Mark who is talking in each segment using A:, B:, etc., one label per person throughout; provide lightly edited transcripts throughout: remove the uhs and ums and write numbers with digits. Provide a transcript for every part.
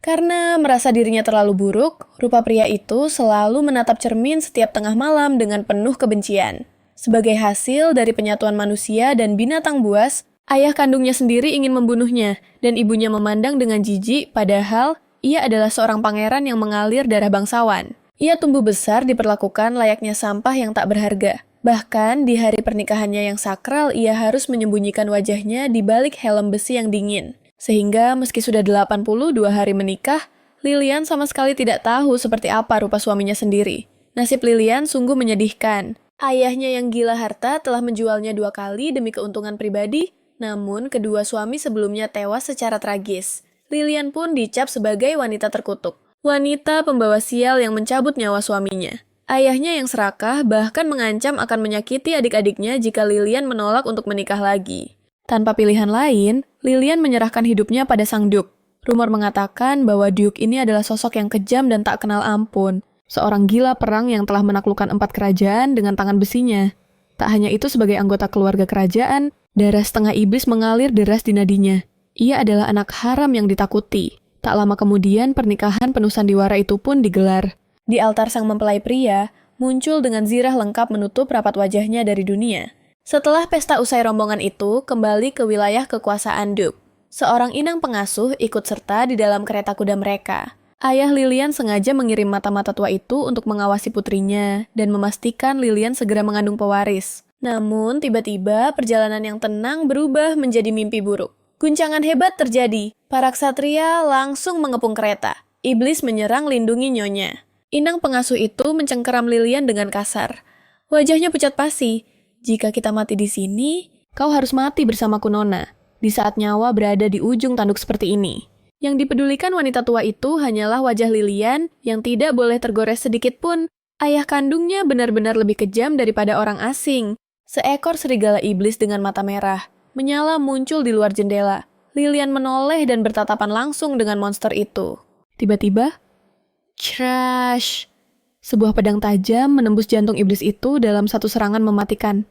A: Karena merasa dirinya terlalu buruk, rupa pria itu selalu menatap cermin setiap tengah malam dengan penuh kebencian. Sebagai hasil dari penyatuan manusia dan binatang buas, ayah kandungnya sendiri ingin membunuhnya, dan ibunya memandang dengan jijik padahal ia adalah seorang pangeran yang mengalir darah bangsawan. Ia tumbuh besar diperlakukan layaknya sampah yang tak berharga. Bahkan di hari pernikahannya yang sakral, ia harus menyembunyikan wajahnya di balik helm besi yang dingin. Sehingga meski sudah 82 hari menikah, Lilian sama sekali tidak tahu seperti apa rupa suaminya sendiri. Nasib Lilian sungguh menyedihkan. Ayahnya yang gila harta telah menjualnya 2 kali demi keuntungan pribadi, namun kedua suami sebelumnya tewas secara tragis. Lilian pun dicap sebagai wanita terkutuk. Wanita pembawa sial yang mencabut nyawa suaminya. Ayahnya yang serakah bahkan mengancam akan menyakiti adik-adiknya jika Lilian menolak untuk menikah lagi. Tanpa pilihan lain, Lilian menyerahkan hidupnya pada sang Duke. Rumor mengatakan bahwa Duke ini adalah sosok yang kejam dan tak kenal ampun. Seorang gila perang yang telah menaklukkan 4 kerajaan dengan tangan besinya. Tak hanya itu, sebagai anggota keluarga kerajaan, darah setengah iblis mengalir deras di nadinya. Ia adalah anak haram yang ditakuti. Tak lama kemudian, pernikahan penuh sandiwara itu pun digelar. Di altar sang mempelai pria, muncul dengan zirah lengkap menutup rapat wajahnya dari dunia. Setelah pesta usai rombongan itu kembali ke wilayah kekuasaan Duke. Seorang inang pengasuh ikut serta di dalam kereta kuda mereka. Ayah Lilian sengaja mengirim mata-mata tua itu untuk mengawasi putrinya dan memastikan Lilian segera mengandung pewaris. Namun tiba-tiba perjalanan yang tenang berubah menjadi mimpi buruk. Guncangan hebat terjadi. Para ksatria langsung mengepung kereta. Iblis menyerang lindungi nyonya. Inang pengasuh itu mencengkeram Lilian dengan kasar. Wajahnya pucat pasi. Jika kita mati di sini, kau harus mati bersamaku, Nona. Di saat nyawa berada di ujung tanduk seperti ini. Yang dipedulikan wanita tua itu hanyalah wajah Lilian yang tidak boleh tergores sedikit pun. Ayah kandungnya benar-benar lebih kejam daripada orang asing. Seekor serigala iblis dengan mata merah menyala muncul di luar jendela. Lilian menoleh dan bertatapan langsung dengan monster itu. Tiba-tiba, crash! Sebuah pedang tajam menembus jantung iblis itu dalam satu serangan mematikan.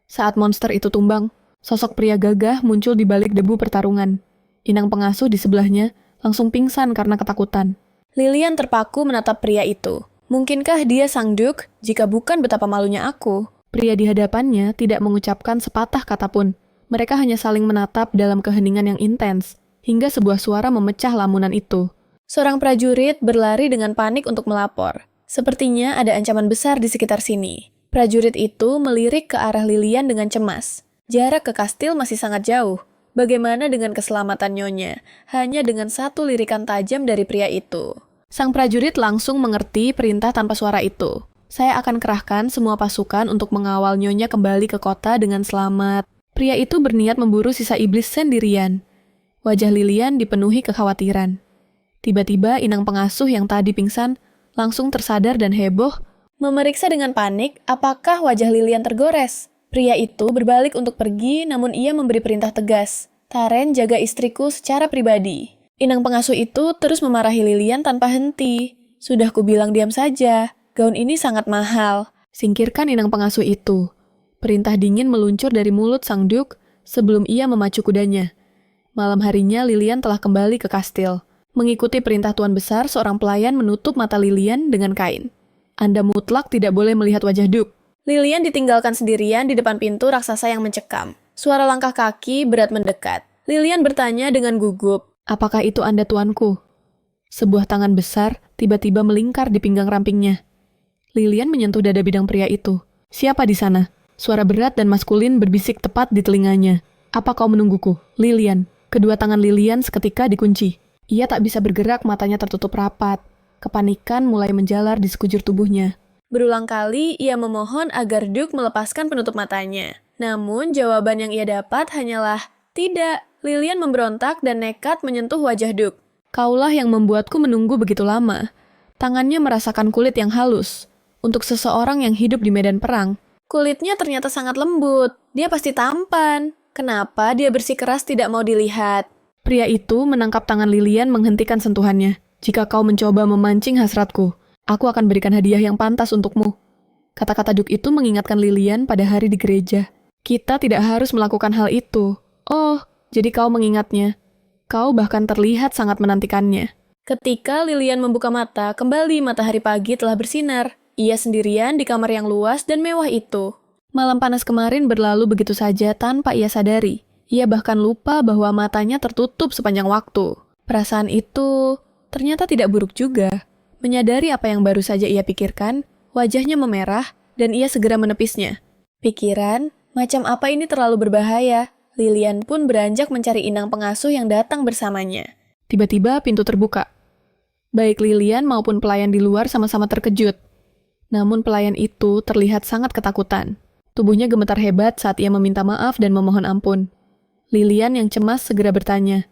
A: Saat monster itu tumbang, sosok pria gagah muncul di balik debu pertarungan. Inang pengasuh di sebelahnya langsung pingsan karena ketakutan. Lilian terpaku menatap pria itu. Mungkinkah dia sang Duke jika bukan betapa malunya aku? Pria di hadapannya tidak mengucapkan sepatah kata pun. Mereka hanya saling menatap dalam keheningan yang intens, hingga sebuah suara memecah lamunan itu. Seorang prajurit berlari dengan panik untuk melapor. Sepertinya ada ancaman besar di sekitar sini. Prajurit itu melirik ke arah Lilian dengan cemas. Jarak ke kastil masih sangat jauh. Bagaimana dengan keselamatan nyonya? Hanya dengan satu lirikan tajam dari pria itu. Sang prajurit langsung mengerti perintah tanpa suara itu. Saya akan kerahkan semua pasukan untuk mengawal nyonya kembali ke kota dengan selamat. Pria itu berniat memburu sisa iblis sendirian. Wajah Lilian dipenuhi kekhawatiran. Tiba-tiba inang pengasuh yang tadi pingsan langsung tersadar dan heboh, memeriksa dengan panik apakah wajah Lilian tergores. Pria itu berbalik untuk pergi, namun ia memberi perintah tegas. Taren, jaga istriku secara pribadi. Inang pengasuh itu terus memarahi Lilian tanpa henti. Sudah kubilang diam saja, gaun ini sangat mahal. Singkirkan inang pengasuh itu. Perintah dingin meluncur dari mulut sang Duke sebelum ia memacu kudanya. Malam harinya Lilian telah kembali ke kastil. Mengikuti perintah Tuan Besar, seorang pelayan menutup mata Lilian dengan kain. Anda mutlak tidak boleh melihat wajah Duke. Lilian ditinggalkan sendirian di depan pintu raksasa yang mencekam. Suara langkah kaki berat mendekat. Lilian bertanya dengan gugup, apakah itu Anda tuanku? Sebuah tangan besar tiba-tiba melingkar di pinggang rampingnya. Lilian menyentuh dada bidang pria itu. Siapa di sana? Suara berat dan maskulin berbisik tepat di telinganya. Apa kau menungguku, Lilian? Kedua tangan Lilian seketika dikunci. Ia tak bisa bergerak, matanya tertutup rapat. Kepanikan mulai menjalar di sekujur tubuhnya. Berulang kali ia memohon agar Duke melepaskan penutup matanya. Namun jawaban yang ia dapat hanyalah, tidak. Lilian memberontak dan nekat menyentuh wajah Duke. Kaulah yang membuatku menunggu begitu lama. Tangannya merasakan kulit yang halus. Untuk seseorang yang hidup di medan perang, kulitnya ternyata sangat lembut. Dia pasti tampan. Kenapa dia bersikeras tidak mau dilihat? Pria itu menangkap tangan Lilian menghentikan sentuhannya. Jika kau mencoba memancing hasratku, aku akan berikan hadiah yang pantas untukmu. Kata-kata Duke itu mengingatkan Lilian pada hari di gereja. Kita tidak harus melakukan hal itu. Oh, jadi kau mengingatnya. Kau bahkan terlihat sangat menantikannya. Ketika Lilian membuka mata, kembali matahari pagi telah bersinar. Ia sendirian di kamar yang luas dan mewah itu. Malam panas kemarin berlalu begitu saja tanpa ia sadari. Ia bahkan lupa bahwa matanya tertutup sepanjang waktu. Perasaan itu ternyata tidak buruk juga. Menyadari apa yang baru saja ia pikirkan, wajahnya memerah dan ia segera menepisnya. Pikiran, macam apa ini terlalu berbahaya. Lilian pun beranjak mencari inang pengasuh yang datang bersamanya. Tiba-tiba pintu terbuka. Baik Lilian maupun pelayan di luar sama-sama terkejut. Namun pelayan itu terlihat sangat ketakutan. Tubuhnya gemetar hebat saat ia meminta maaf dan memohon ampun. Lilian yang cemas segera bertanya,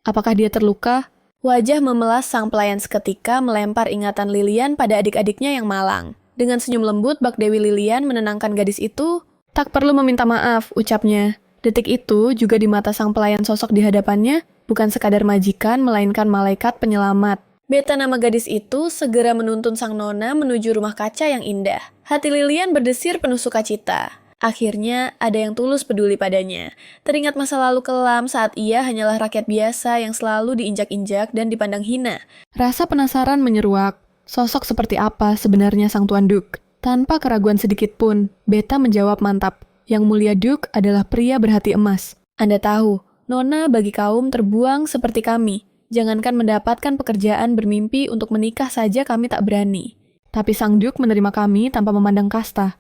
A: apakah dia terluka? Wajah memelas sang pelayan seketika melempar ingatan Lilian pada adik-adiknya yang malang. Dengan senyum lembut, Bak Dewi Lilian menenangkan gadis itu. Tak perlu meminta maaf, ucapnya. Detik itu juga di mata sang pelayan sosok di hadapannya, bukan sekadar majikan, melainkan malaikat penyelamat. Beta nama gadis itu segera menuntun sang nona menuju rumah kaca yang indah. Hati Lilian berdesir penuh sukacita. Akhirnya ada yang tulus peduli padanya. Teringat masa lalu kelam saat ia hanyalah rakyat biasa yang selalu diinjak-injak dan dipandang hina. Rasa penasaran menyeruak. Sosok seperti apa sebenarnya sang Tuan Duk? Tanpa keraguan sedikit pun, Beta menjawab mantap. Yang mulia Duk adalah pria berhati emas. Anda tahu, nona bagi kaum terbuang seperti kami. Jangankan mendapatkan pekerjaan bermimpi untuk menikah saja kami tak berani. Tapi sang Duke menerima kami tanpa memandang kasta.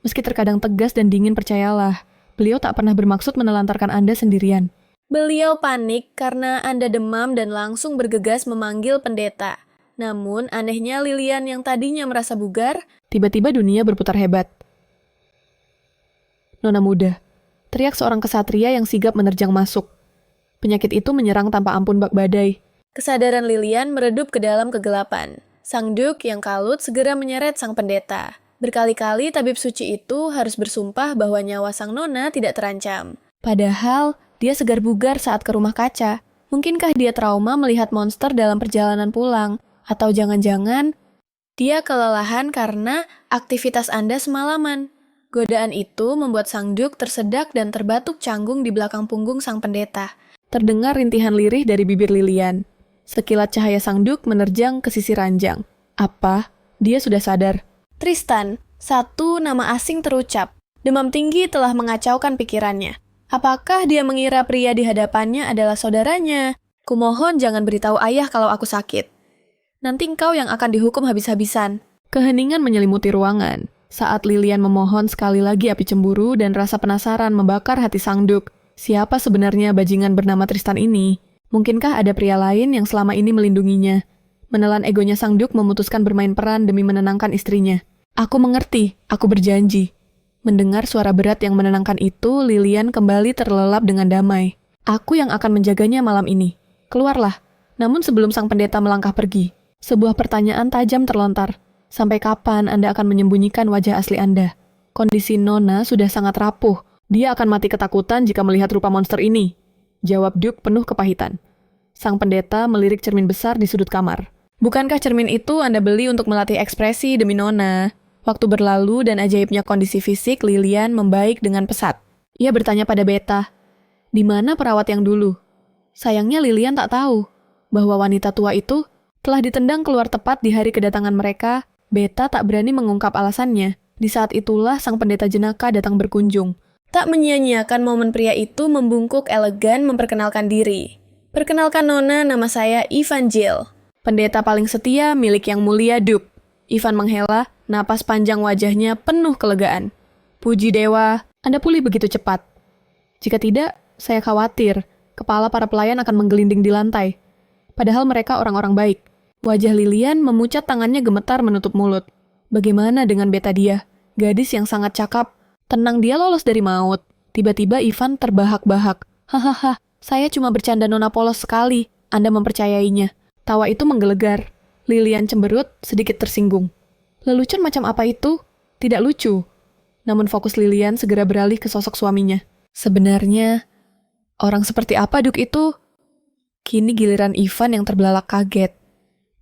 A: Meski terkadang tegas dan dingin, percayalah, beliau tak pernah bermaksud menelantarkan Anda sendirian. Beliau panik karena Anda demam dan langsung bergegas memanggil pendeta. Namun anehnya Lilian yang tadinya merasa bugar, tiba-tiba dunia berputar hebat. Nona muda, teriak seorang kesatria yang sigap menerjang masuk. Penyakit itu menyerang tanpa ampun bak badai. Kesadaran Lilian meredup ke dalam kegelapan. Sang Duke yang kalut segera menyeret sang pendeta. Berkali-kali tabib suci itu harus bersumpah bahwa nyawa sang nona tidak terancam. Padahal, dia segar bugar saat ke rumah kaca. Mungkinkah dia trauma melihat monster dalam perjalanan pulang? Atau jangan-jangan, dia kelelahan karena aktivitas Anda semalaman. Godaan itu membuat sang Duke tersedak dan terbatuk canggung di belakang punggung sang pendeta. Terdengar rintihan lirih dari bibir Lilian. Sekilat cahaya sang Duke menerjang ke sisi ranjang. Apa? Dia sudah sadar. Tristan, satu nama asing terucap. Demam tinggi telah mengacaukan pikirannya. Apakah dia mengira pria di hadapannya adalah saudaranya? Kumohon jangan beritahu ayah kalau aku sakit. Nanti engkau yang akan dihukum habis-habisan. Keheningan menyelimuti ruangan. Saat Lilian memohon sekali lagi, api cemburu dan rasa penasaran membakar hati sang Duke. Siapa sebenarnya bajingan bernama Tristan ini? Mungkinkah ada pria lain yang selama ini melindunginya? Menelan egonya sang Duke memutuskan bermain peran demi menenangkan istrinya. Aku mengerti, aku berjanji. Mendengar suara berat yang menenangkan itu, Lilian kembali terlelap dengan damai. Aku yang akan menjaganya malam ini. Keluarlah. Namun sebelum sang pendeta melangkah pergi, sebuah pertanyaan tajam terlontar. Sampai kapan Anda akan menyembunyikan wajah asli Anda? Kondisi Nona sudah sangat rapuh. Dia akan mati ketakutan jika melihat rupa monster ini. Jawab Duke penuh kepahitan. Sang pendeta melirik cermin besar di sudut kamar. Bukankah cermin itu Anda beli untuk melatih ekspresi demi Nona? Waktu berlalu dan ajaibnya kondisi fisik Lilian membaik dengan pesat. Ia bertanya pada Beta, di mana perawat yang dulu? Sayangnya Lilian tak tahu bahwa wanita tua itu telah ditendang keluar tepat di hari kedatangan mereka. Beta tak berani mengungkap alasannya. Di saat itulah sang pendeta jenaka datang berkunjung. Tak menyia-nyiakan momen pria itu membungkuk elegan memperkenalkan diri. Perkenalkan Nona, nama saya Ivan Jill. Pendeta paling setia milik yang mulia Duke. Ivan menghela, napas panjang wajahnya penuh kelegaan. Puji dewa, Anda pulih begitu cepat. Jika tidak, saya khawatir kepala para pelayan akan menggelinding di lantai. Padahal mereka orang-orang baik. Wajah Lilian memucat, tangannya gemetar menutup mulut. Bagaimana dengan Beta dia? Gadis yang sangat cakap. Tenang, dia lolos dari maut. Tiba-tiba Ivan terbahak-bahak. Hahaha, saya cuma bercanda, Nona polos sekali. Anda mempercayainya. Tawa itu menggelegar. Lilian cemberut, sedikit tersinggung. Lelucon macam apa itu? Tidak lucu. Namun fokus Lilian segera beralih ke sosok suaminya. Sebenarnya, orang seperti apa Duke itu? Kini giliran Ivan yang terbelalak kaget.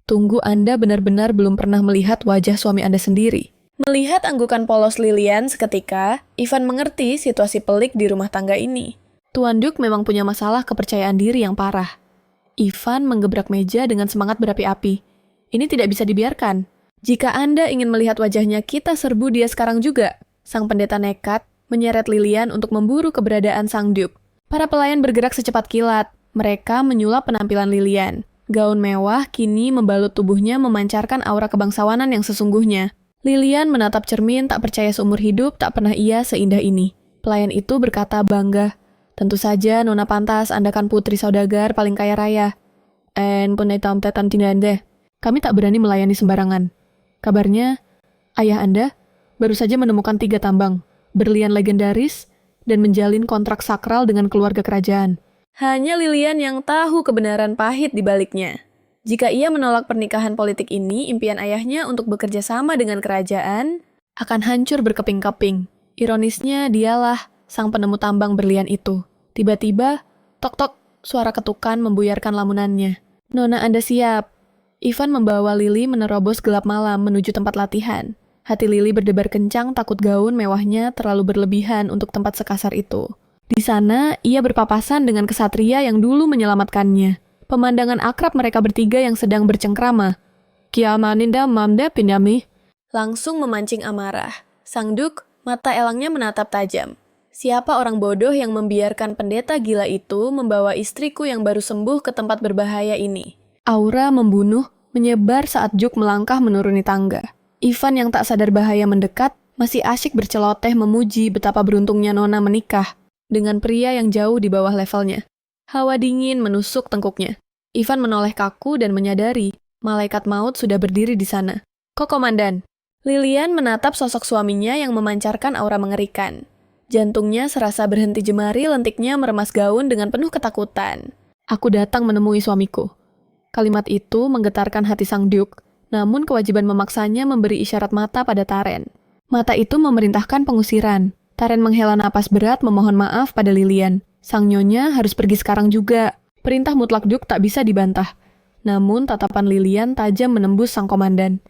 A: Tunggu, Anda benar-benar belum pernah melihat wajah suami Anda sendiri. Melihat anggukan polos Lilian seketika, Ivan mengerti situasi pelik di rumah tangga ini. Tuan Duke memang punya masalah kepercayaan diri yang parah. Ivan menggebrak meja dengan semangat berapi-api. Ini tidak bisa dibiarkan. Jika Anda ingin melihat wajahnya, kita serbu dia sekarang juga. Sang pendeta nekat menyeret Lilian untuk memburu keberadaan sang Duke. Para pelayan bergerak secepat kilat. Mereka menyulap penampilan Lilian. Gaun mewah kini membalut tubuhnya memancarkan aura kebangsawanan yang sesungguhnya. Lilian menatap cermin tak percaya seumur hidup tak pernah ia seindah ini. Pelayan itu berkata bangga. Tentu saja, Nona pantas, Anda kan putri saudagar paling kaya raya. Kami tak berani melayani sembarangan. Kabarnya, ayah Anda baru saja menemukan 3 tambang, berlian legendaris, dan menjalin kontrak sakral dengan keluarga kerajaan. Hanya Lilian yang tahu kebenaran pahit di baliknya. Jika ia menolak pernikahan politik ini, impian ayahnya untuk bekerja sama dengan kerajaan akan hancur berkeping-keping. Ironisnya, dialah sang penemu tambang berlian itu. Tiba-tiba, tok-tok, suara ketukan membuyarkan lamunannya. Nona, Anda siap. Ivan membawa Lily menerobos gelap malam menuju tempat latihan. Hati Lily berdebar kencang takut gaun mewahnya terlalu berlebihan untuk tempat sekasar itu. Di sana, ia berpapasan dengan kesatria yang dulu menyelamatkannya. Pemandangan akrab mereka bertiga yang sedang bercengkrama. Kiamaninda mamda pindami. Langsung memancing amarah. Sang Duke, mata elangnya menatap tajam. Siapa orang bodoh yang membiarkan pendeta gila itu membawa istriku yang baru sembuh ke tempat berbahaya ini? Aura membunuh menyebar saat Duke melangkah menuruni tangga. Ivan yang tak sadar bahaya mendekat masih asyik berceloteh memuji betapa beruntungnya Nona menikah dengan pria yang jauh di bawah levelnya. Hawa dingin menusuk tengkuknya. Ivan menoleh kaku dan menyadari malaikat maut sudah berdiri di sana. Kok, Komandan? Lilian menatap sosok suaminya yang memancarkan aura mengerikan. Jantungnya serasa berhenti jemari, lentiknya meremas gaun dengan penuh ketakutan. Aku datang menemui suamiku. Kalimat itu menggetarkan hati sang Duke, namun kewajiban memaksanya memberi isyarat mata pada Taren. Mata itu memerintahkan pengusiran. Taren menghela napas berat memohon maaf pada Lilian. Sang nyonya harus pergi sekarang juga. Perintah mutlak Duke tak bisa dibantah. Namun tatapan Lilian tajam menembus sang komandan.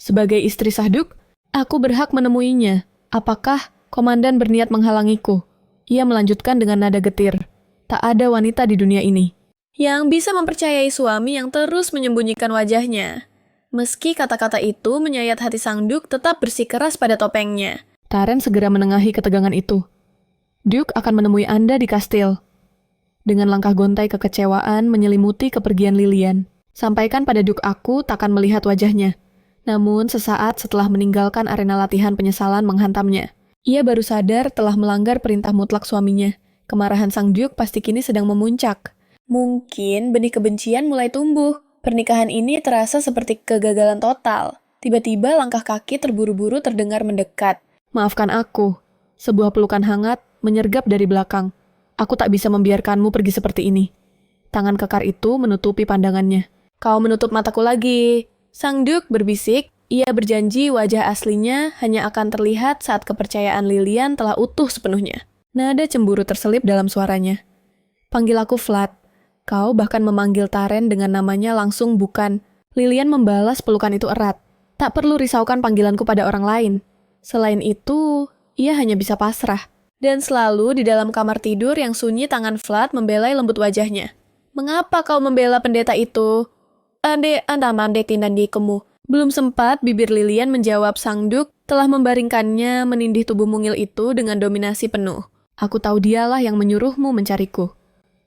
A: Sebagai istri sah Duke, aku berhak menemuinya. Apakah komandan berniat menghalangiku? Ia melanjutkan dengan nada getir. Tak ada wanita di dunia ini yang bisa mempercayai suami yang terus menyembunyikan wajahnya. Meski kata-kata itu menyayat hati sang Duke tetap bersikeras pada topengnya. Taren segera menengahi ketegangan itu. Duke akan menemui Anda di kastil. Dengan langkah gontai kekecewaan menyelimuti kepergian Lilian. Sampaikan pada Duke aku takkan melihat wajahnya. Namun sesaat setelah meninggalkan arena latihan penyesalan menghantamnya. Ia baru sadar telah melanggar perintah mutlak suaminya. Kemarahan sang Duke pasti kini sedang memuncak. Mungkin benih kebencian mulai tumbuh. Pernikahan ini terasa seperti kegagalan total. Tiba-tiba langkah kaki terburu-buru terdengar mendekat. Maafkan aku. Sebuah pelukan hangat menyergap dari belakang. Aku tak bisa membiarkanmu pergi seperti ini. Tangan kekar itu menutupi pandangannya. Kau menutup mataku lagi. Sang Duke berbisik. Ia berjanji wajah aslinya hanya akan terlihat saat kepercayaan Lilian telah utuh sepenuhnya. Nada cemburu terselip dalam suaranya. Panggil aku Vlad. Kau bahkan memanggil Taren dengan namanya langsung bukan. Lilian membalas pelukan itu erat. Tak perlu risaukan panggilanku pada orang lain. Selain itu, ia hanya bisa pasrah. Dan selalu di dalam kamar tidur yang sunyi tangan Vlad membelai lembut wajahnya. Mengapa kau membela pendeta itu? Anda tindandi kemu. Belum sempat bibir Lilian menjawab, sang Duke telah membaringkannya menindih tubuh mungil itu dengan dominasi penuh. Aku tahu dialah yang menyuruhmu mencariku.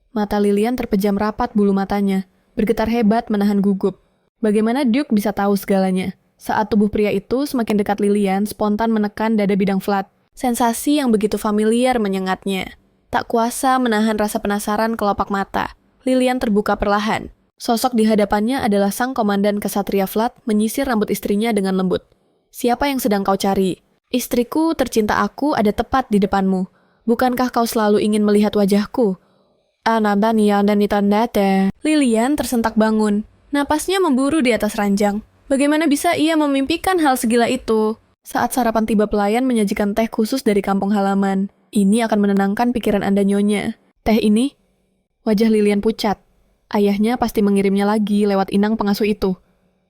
A: Mata Lilian terpejam rapat bulu matanya, bergetar hebat menahan gugup. Bagaimana Duke bisa tahu segalanya? Saat tubuh pria itu semakin dekat Lilian, spontan menekan dada bidang Vlad. Sensasi yang begitu familiar menyengatnya. Tak kuasa menahan rasa penasaran kelopak mata. Lilian terbuka perlahan. Sosok di hadapannya adalah sang komandan kesatria Vlad menyisir rambut istrinya dengan lembut. Siapa yang sedang kau cari? Istriku tercinta aku ada tepat di depanmu. Bukankah kau selalu ingin melihat wajahku? Lilian tersentak bangun. Napasnya memburu di atas ranjang. Bagaimana bisa ia memimpikan hal segila itu? Saat sarapan tiba pelayan menyajikan teh khusus dari kampung halaman. Ini akan menenangkan pikiran Anda nyonya. Teh ini? Wajah Lilian pucat. Ayahnya pasti mengirimnya lagi lewat inang pengasuh itu.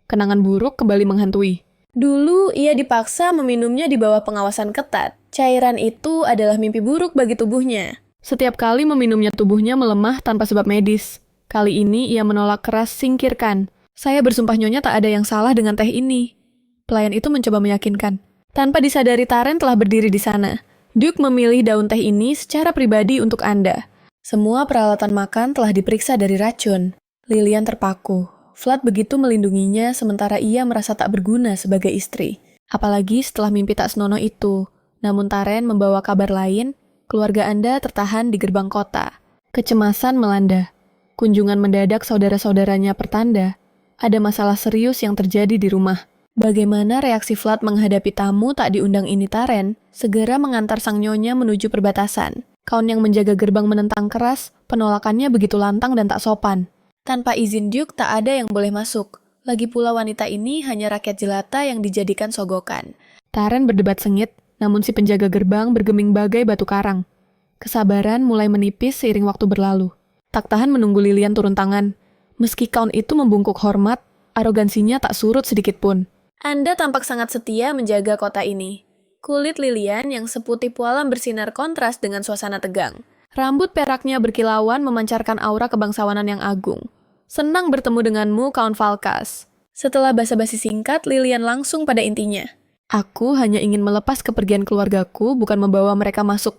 A: Kenangan buruk kembali menghantui. Dulu ia dipaksa meminumnya di bawah pengawasan ketat. Cairan itu adalah mimpi buruk bagi tubuhnya. Setiap kali meminumnya tubuhnya melemah tanpa sebab medis. Kali ini ia menolak keras, singkirkan. Saya bersumpah nyonya tak ada yang salah dengan teh ini. Pelayan itu mencoba meyakinkan. Tanpa disadari Taren telah berdiri di sana. Duke memilih daun teh ini secara pribadi untuk Anda. Semua peralatan makan telah diperiksa dari racun. Lilian terpaku. Vlad begitu melindunginya sementara ia merasa tak berguna sebagai istri. Apalagi setelah mimpi tak senonoh itu. Namun Taren membawa kabar lain, keluarga Anda tertahan di gerbang kota. Kecemasan melanda. Kunjungan mendadak saudara-saudaranya pertanda. Ada masalah serius yang terjadi di rumah. Bagaimana reaksi Vlad menghadapi tamu tak diundang ini Taren, segera mengantar sang nyonya menuju perbatasan. Kaun yang menjaga gerbang menentang keras, penolakannya begitu lantang dan tak sopan. Tanpa izin Duke tak ada yang boleh masuk. Lagi pula wanita ini hanya rakyat jelata yang dijadikan sogokan. Taren berdebat sengit, namun si penjaga gerbang bergeming bagai batu karang. Kesabaran mulai menipis seiring waktu berlalu. Tak tahan menunggu Lilian turun tangan. Meski Count itu membungkuk hormat, arogansinya tak surut sedikit pun. Anda tampak sangat setia menjaga kota ini. Kulit Lilian yang seputih pualam bersinar kontras dengan suasana tegang. Rambut peraknya berkilauan memancarkan aura kebangsawanan yang agung. Senang bertemu denganmu, Count Falkas. Setelah basa-basi singkat, Lilian langsung pada intinya. Aku hanya ingin melepas kepergian keluargaku, bukan membawa mereka masuk.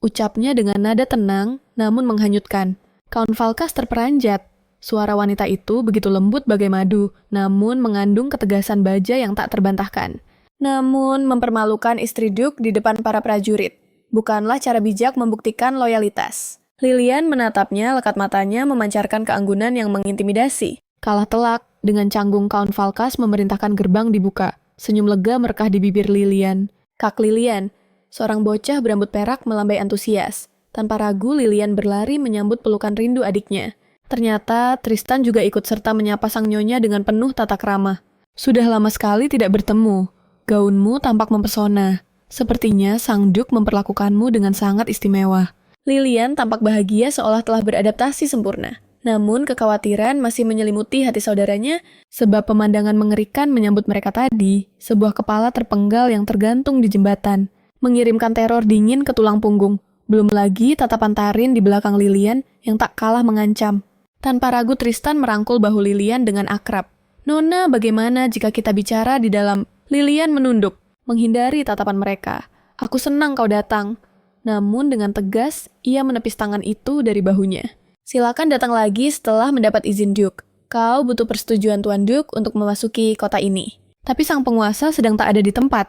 A: Ucapnya dengan nada tenang, namun menghanyutkan. Count Falkas terperanjat. Suara wanita itu begitu lembut bagai madu, namun mengandung ketegasan baja yang tak terbantahkan. Namun mempermalukan istri Duke di depan para prajurit. Bukanlah cara bijak membuktikan loyalitas. Lilian menatapnya, lekat matanya memancarkan keanggunan yang mengintimidasi. Kalah telak, dengan canggung Count Falkas memerintahkan gerbang dibuka. Senyum lega merekah di bibir Lilian. Kak Lilian, seorang bocah berambut perak melambai antusias. Tanpa ragu, Lilian berlari menyambut pelukan rindu adiknya. Ternyata, Tristan juga ikut serta menyapa sang nyonya dengan penuh tata krama. Sudah lama sekali tidak bertemu. Gaunmu tampak mempesona. Sepertinya sang Duke memperlakukanmu dengan sangat istimewa. Lilian tampak bahagia seolah telah beradaptasi sempurna. Namun, kekhawatiran masih menyelimuti hati saudaranya, sebab pemandangan mengerikan menyambut mereka tadi, sebuah kepala terpenggal yang tergantung di jembatan, mengirimkan teror dingin ke tulang punggung. Belum lagi tatapan Tarin di belakang Lilian yang tak kalah mengancam. Tanpa ragu Tristan merangkul bahu Lilian dengan akrab. Nona, bagaimana jika kita bicara di dalam? Lilian menunduk, menghindari tatapan mereka. Aku senang kau datang. Namun dengan tegas, ia menepis tangan itu dari bahunya. Silakan datang lagi setelah mendapat izin Duke. Kau butuh persetujuan Tuan Duke untuk memasuki kota ini. Tapi sang penguasa sedang tak ada di tempat.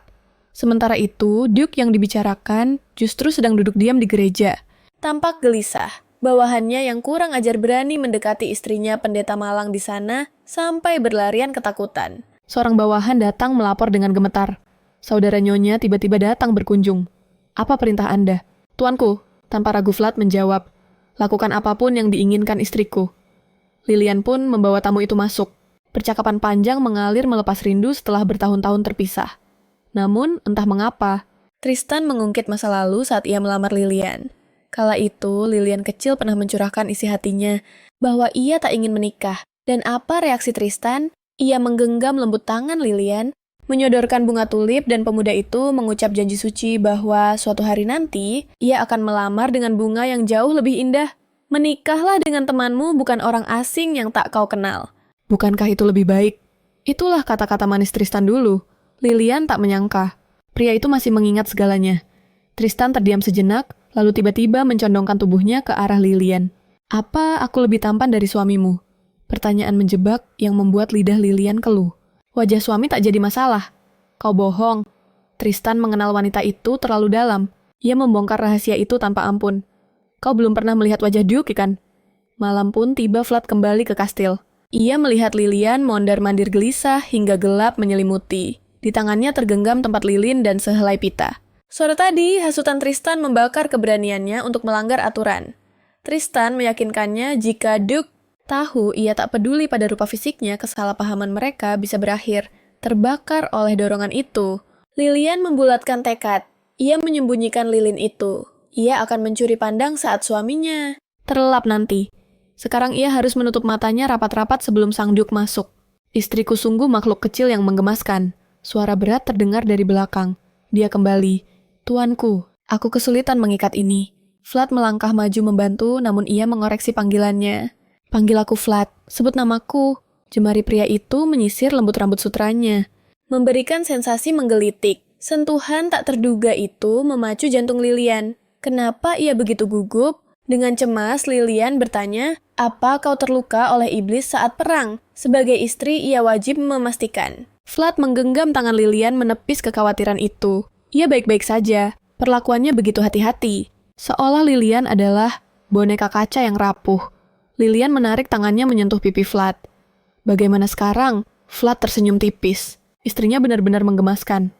A: Sementara itu, Duke yang dibicarakan justru sedang duduk diam di gereja. Tampak gelisah. Bawahannya yang kurang ajar berani mendekati istrinya pendeta malang di sana sampai berlarian ketakutan. Seorang bawahan datang melapor dengan gemetar. Saudara nyonya tiba-tiba datang berkunjung. Apa perintah Anda? Tuanku, tanpa ragu Vlad menjawab. Lakukan apapun yang diinginkan istriku. Lilian pun membawa tamu itu masuk. Percakapan panjang mengalir melepas rindu setelah bertahun-tahun terpisah. Namun, entah mengapa, Tristan mengungkit masa lalu saat ia melamar Lilian. Kala itu, Lilian kecil pernah mencurahkan isi hatinya bahwa ia tak ingin menikah. Dan apa reaksi Tristan? Ia menggenggam lembut tangan Lilian, menyodorkan bunga tulip dan pemuda itu mengucap janji suci bahwa suatu hari nanti, ia akan melamar dengan bunga yang jauh lebih indah. Menikahlah dengan temanmu, bukan orang asing yang tak kau kenal. Bukankah itu lebih baik? Itulah kata-kata manis Tristan dulu. Lilian tak menyangka. Pria itu masih mengingat segalanya. Tristan terdiam sejenak, lalu tiba-tiba mencondongkan tubuhnya ke arah Lilian. Apa aku lebih tampan dari suamimu? Pertanyaan menjebak yang membuat lidah Lilian keluh. Wajah suami tak jadi masalah. Kau bohong. Tristan mengenal wanita itu terlalu dalam. Ia membongkar rahasia itu tanpa ampun. Kau belum pernah melihat wajah Duke, kan? Malam pun tiba Vlad kembali ke kastil. Ia melihat Lilian mondar-mandir gelisah hingga gelap menyelimuti. Di tangannya tergenggam tempat lilin dan sehelai pita. Sore tadi, hasutan Tristan membakar keberaniannya untuk melanggar aturan. Tristan meyakinkannya jika Duke tahu ia tak peduli pada rupa fisiknya, kesalahpahaman mereka bisa berakhir. Terbakar oleh dorongan itu, Lilian membulatkan tekad. Ia menyembunyikan lilin itu. Ia akan mencuri pandang saat suaminya terlelap nanti. Sekarang ia harus menutup matanya rapat-rapat sebelum sang Duke masuk. Istriku sungguh makhluk kecil yang menggemaskan. Suara berat terdengar dari belakang. Dia kembali. Tuanku, aku kesulitan mengikat ini. Vlad melangkah maju membantu, namun ia mengoreksi panggilannya. Panggil aku Vlad, sebut namaku. Jemari pria itu menyisir lembut rambut sutranya. Memberikan sensasi menggelitik. Sentuhan tak terduga itu memacu jantung Lilian. Kenapa ia begitu gugup? Dengan cemas, Lilian bertanya, apa kau terluka oleh iblis saat perang? Sebagai istri, ia wajib memastikan. Vlad menggenggam tangan Lilian menepis kekhawatiran itu. Ia baik-baik saja. Perlakuannya begitu hati-hati. Seolah Lilian adalah boneka kaca yang rapuh. Lilian menarik tangannya menyentuh pipi Vlad. Bagaimana sekarang? Vlad tersenyum tipis. Istrinya benar-benar menggemaskan.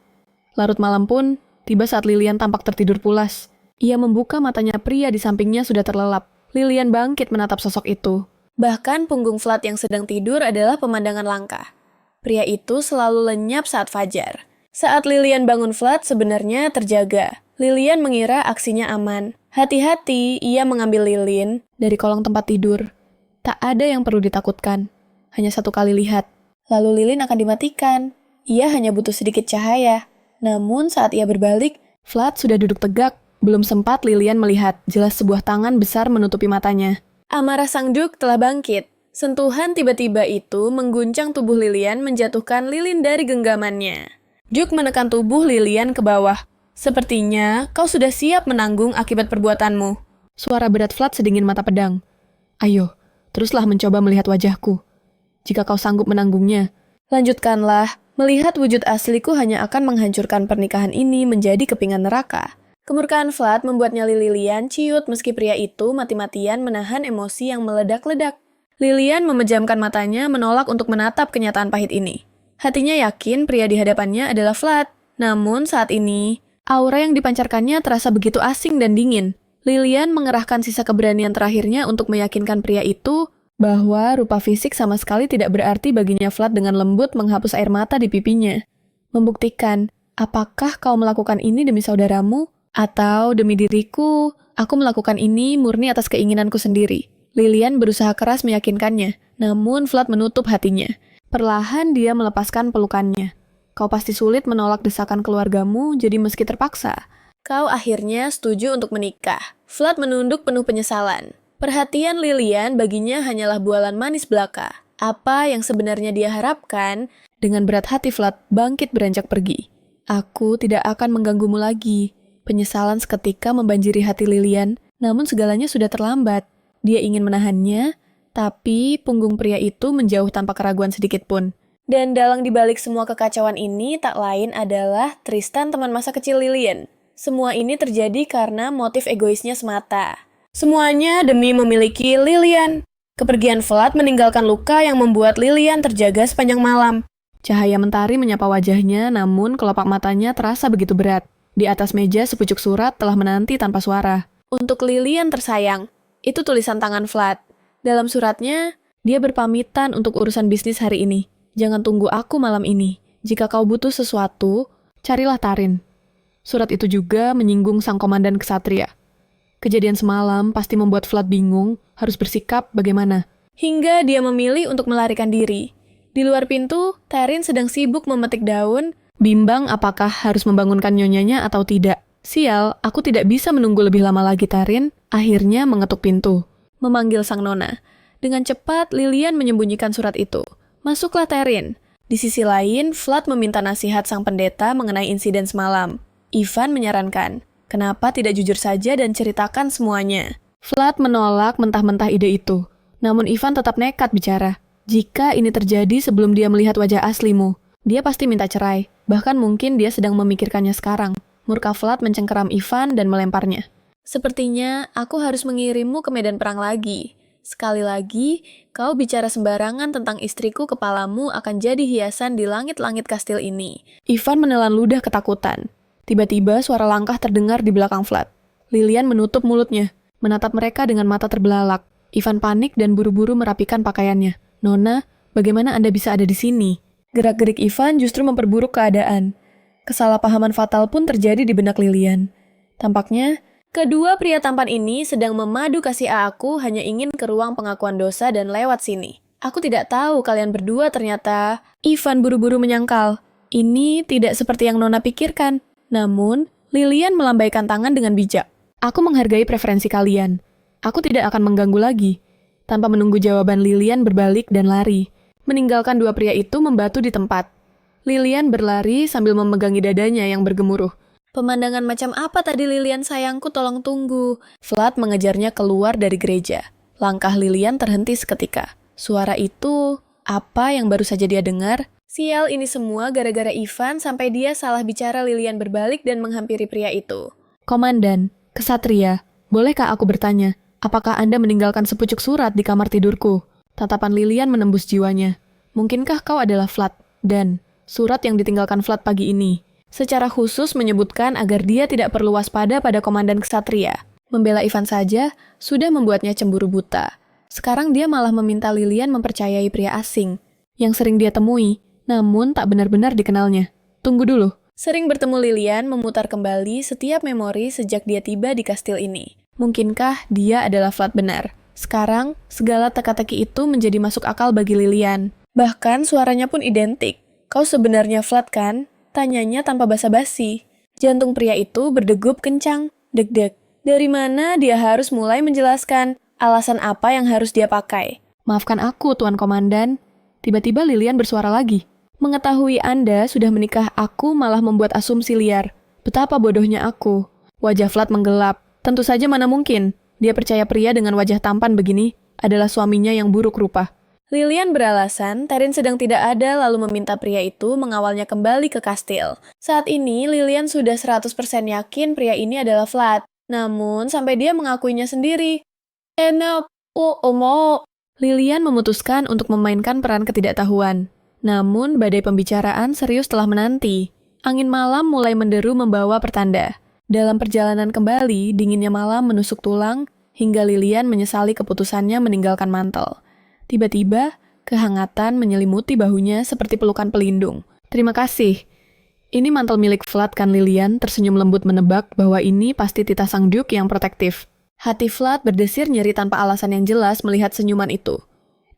A: Larut malam pun, tiba saat Lilian tampak tertidur pulas. Ia membuka matanya, pria di sampingnya sudah terlelap. Lilian bangkit menatap sosok itu. Bahkan punggung Vlad yang sedang tidur adalah pemandangan langka. Pria itu selalu lenyap saat fajar. Saat Lilian bangun, Vlad sebenarnya terjaga. Lilian mengira aksinya aman. Hati-hati, ia mengambil lilin dari kolong tempat tidur. Tak ada yang perlu ditakutkan. Hanya satu kali lihat. Lalu lilin akan dimatikan. Ia hanya butuh sedikit cahaya. Namun saat ia berbalik, Vlad sudah duduk tegak. Belum sempat Lilian melihat, jelas sebuah tangan besar menutupi matanya. Amarah sang Duk telah bangkit. Sentuhan tiba-tiba itu mengguncang tubuh Lilian, menjatuhkan lilin dari genggamannya. Duk menekan tubuh Lilian ke bawah. Sepertinya kau sudah siap menanggung akibat perbuatanmu. Suara berat Vlad sedingin mata pedang. Ayo, teruslah mencoba melihat wajahku. Jika kau sanggup menanggungnya, lanjutkanlah. Melihat wujud asliku hanya akan menghancurkan pernikahan ini menjadi kepingan neraka. Kemurkaan Vlad membuat nyali Lilian ciut meski pria itu mati-matian menahan emosi yang meledak-ledak. Lilian memejamkan matanya menolak untuk menatap kenyataan pahit ini. Hatinya yakin pria di hadapannya adalah Vlad. Namun saat ini, aura yang dipancarkannya terasa begitu asing dan dingin. Lilian mengerahkan sisa keberanian terakhirnya untuk meyakinkan pria itu bahwa rupa fisik sama sekali tidak berarti baginya. Vlad dengan lembut menghapus air mata di pipinya. Membuktikan, apakah kau melakukan ini demi saudaramu? Atau demi diriku, aku melakukan ini murni atas keinginanku sendiri. Lilian berusaha keras meyakinkannya, namun Vlad menutup hatinya. Perlahan dia melepaskan pelukannya. Kau pasti sulit menolak desakan keluargamu, jadi meski terpaksa, kau akhirnya setuju untuk menikah. Vlad menunduk penuh penyesalan. Perhatian Lilian baginya hanyalah bualan manis belaka. Apa yang sebenarnya dia harapkan? Dengan berat hati Vlad bangkit beranjak pergi. Aku tidak akan mengganggumu lagi. Penyesalan seketika membanjiri hati Lilian, namun segalanya sudah terlambat. Dia ingin menahannya, tapi punggung pria itu menjauh tanpa keraguan sedikit pun. Dan dalang dibalik semua kekacauan ini tak lain adalah Tristan, teman masa kecil Lilian. Semua ini terjadi karena motif egoisnya semata. Semuanya demi memiliki Lilian. Kepergian Vlad meninggalkan luka yang membuat Lilian terjaga sepanjang malam. Cahaya mentari menyapa wajahnya, namun kelopak matanya terasa begitu berat. Di atas meja sepucuk surat telah menanti tanpa suara. Untuk Lilian tersayang, itu tulisan tangan Vlad. Dalam suratnya, dia berpamitan untuk urusan bisnis hari ini. Jangan tunggu aku malam ini. Jika kau butuh sesuatu, carilah Tarin. Surat itu juga menyinggung sang komandan ksatria. Kejadian semalam pasti membuat Vlad bingung harus bersikap bagaimana. Hingga dia memilih untuk melarikan diri. Di luar pintu, Tarin sedang sibuk memetik daun. Bimbang apakah harus membangunkan nyonyanya atau tidak. Sial, aku tidak bisa menunggu lebih lama lagi. Tarin akhirnya mengetuk pintu, memanggil sang nona. Dengan cepat, Lilian menyembunyikan surat itu. Masuklah Tarin. Di sisi lain, Vlad meminta nasihat sang pendeta mengenai insiden semalam. Ivan menyarankan, kenapa tidak jujur saja dan ceritakan semuanya. Vlad menolak mentah-mentah ide itu. Namun Ivan tetap nekat bicara. Jika ini terjadi sebelum dia melihat wajah aslimu, dia pasti minta cerai. Bahkan mungkin dia sedang memikirkannya sekarang. Murka Vlad mencengkeram Ivan dan melemparnya. Sepertinya aku harus mengirimmu ke medan perang lagi. Sekali lagi, kau bicara sembarangan tentang istriku, kepalamu akan jadi hiasan di langit-langit kastil ini. Ivan menelan ludah ketakutan. Tiba-tiba suara langkah terdengar di belakang Vlad. Lilian menutup mulutnya, menatap mereka dengan mata terbelalak. Ivan panik dan buru-buru merapikan pakaiannya. Nona, bagaimana Anda bisa ada di sini? Gerak-gerik Ivan justru memperburuk keadaan. Kesalahpahaman fatal pun terjadi di benak Lilian. Tampaknya, kedua pria tampan ini sedang memadu kasih aku hanya ingin ke ruang pengakuan dosa dan lewat sini. Aku tidak tahu kalian berdua ternyata... Ivan buru-buru menyangkal. Ini tidak seperti yang Nona pikirkan. Namun, Lilian melambaikan tangan dengan bijak. Aku menghargai preferensi kalian. Aku tidak akan mengganggu lagi. Tanpa menunggu jawaban, Lilian berbalik dan lari, meninggalkan dua pria itu membatu di tempat. Lilian berlari sambil memegangi dadanya yang bergemuruh. Pemandangan macam apa tadi, Lilian sayangku, tolong tunggu. Vlad mengejarnya keluar dari gereja. Langkah Lilian terhenti seketika. Suara itu, apa yang baru saja dia dengar? Sial, ini semua gara-gara Ivan sampai dia salah bicara. Lilian berbalik dan menghampiri pria itu. Komandan, Ksatria, bolehkah aku bertanya, apakah Anda meninggalkan sepucuk surat di kamar tidurku? Tatapan Lilian menembus jiwanya. Mungkinkah kau adalah Vlad? Dan surat yang ditinggalkan Vlad pagi ini secara khusus menyebutkan agar dia tidak perlu waspada pada Komandan Ksatria. Membela Ivan saja sudah membuatnya cemburu buta. Sekarang dia malah meminta Lilian mempercayai pria asing yang sering dia temui, namun tak benar-benar dikenalnya. Tunggu dulu. Sering bertemu Lilian memutar kembali setiap memori sejak dia tiba di kastil ini. Mungkinkah dia adalah Vlad benar? Sekarang, segala teka-teki itu menjadi masuk akal bagi Lilian. Bahkan suaranya pun identik. Kau sebenarnya Vlad kan? Tanyanya tanpa basa-basi. Jantung pria itu berdegup kencang, deg-deg. Dari mana dia harus mulai menjelaskan alasan apa yang harus dia pakai? Maafkan aku, Tuan Komandan. Tiba-tiba Lilian bersuara lagi. Mengetahui Anda sudah menikah, aku malah membuat asumsi liar. Betapa bodohnya aku. Wajah Vlad menggelap. Tentu saja mana mungkin. Dia percaya pria dengan wajah tampan begini adalah suaminya yang buruk rupa. Lilian beralasan, Terin sedang tidak ada lalu meminta pria itu mengawalnya kembali ke kastil. Saat ini, Lilian sudah 100% yakin pria ini adalah Vlad. Namun, sampai dia mengakuinya sendiri. Enak, Omo. Lilian memutuskan untuk memainkan peran ketidaktahuan. Namun, badai pembicaraan serius telah menanti. Angin malam mulai menderu membawa pertanda. Dalam perjalanan kembali, dinginnya malam menusuk tulang, hingga Lilian menyesali keputusannya meninggalkan mantel. Tiba-tiba, kehangatan menyelimuti bahunya seperti pelukan pelindung. Terima kasih. Ini mantel milik Vlad kan? Lilian tersenyum lembut menebak bahwa ini pasti titah sang Duke yang protektif. Hati Vlad berdesir nyeri tanpa alasan yang jelas melihat senyuman itu.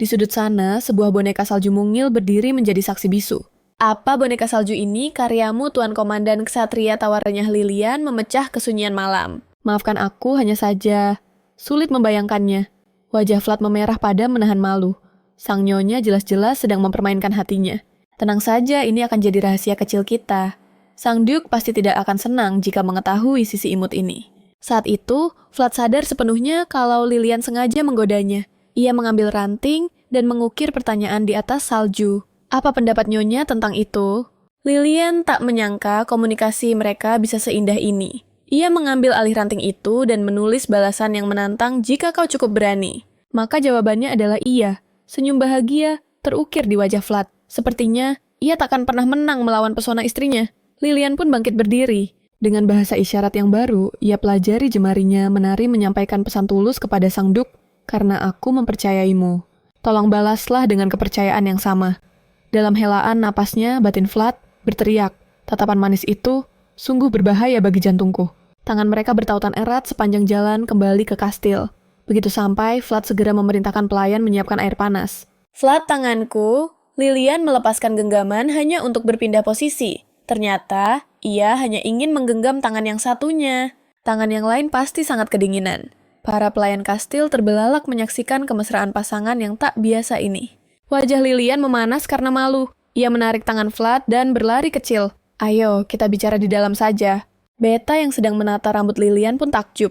A: Di sudut sana, sebuah boneka salju mungil berdiri menjadi saksi bisu. Apa boneka salju ini karyamu, Tuan Komandan Ksatria? Tawarannya Lilian memecah kesunyian malam. Maafkan aku, hanya saja sulit membayangkannya. Wajah Vlad memerah padam menahan malu. Sang nyonya jelas-jelas sedang mempermainkan hatinya. Tenang saja, ini akan jadi rahasia kecil kita. Sang Duke pasti tidak akan senang jika mengetahui sisi imut ini. Saat itu, Vlad sadar sepenuhnya kalau Lilian sengaja menggodanya. Ia mengambil ranting dan mengukir pertanyaan di atas salju. Apa pendapat nyonya tentang itu? Lilian tak menyangka komunikasi mereka bisa seindah ini. Ia mengambil alih ranting itu dan menulis balasan yang menantang jika kau cukup berani. Maka jawabannya adalah iya. Senyum bahagia terukir di wajah Vlad. Sepertinya ia takkan pernah menang melawan pesona istrinya. Lilian pun bangkit berdiri. Dengan bahasa isyarat yang baru, ia pelajari jemarinya menari menyampaikan pesan tulus kepada sang Duke. Karena aku mempercayaimu. Tolong balaslah dengan kepercayaan yang sama. Dalam helaan napasnya, batin Vlad berteriak. Tatapan manis itu sungguh berbahaya bagi jantungku. Tangan mereka bertautan erat sepanjang jalan kembali ke kastil. Begitu sampai, Vlad segera memerintahkan pelayan menyiapkan air panas. Vlad, tanganku. Lilian melepaskan genggaman hanya untuk berpindah posisi. Ternyata, ia hanya ingin menggenggam tangan yang satunya. Tangan yang lain pasti sangat kedinginan. Para pelayan kastil terbelalak menyaksikan kemesraan pasangan yang tak biasa ini. Wajah Lilian memanas karena malu. Ia menarik tangan Vlad dan berlari kecil. Ayo, kita bicara di dalam saja. Beta yang sedang menata rambut Lilian pun takjub.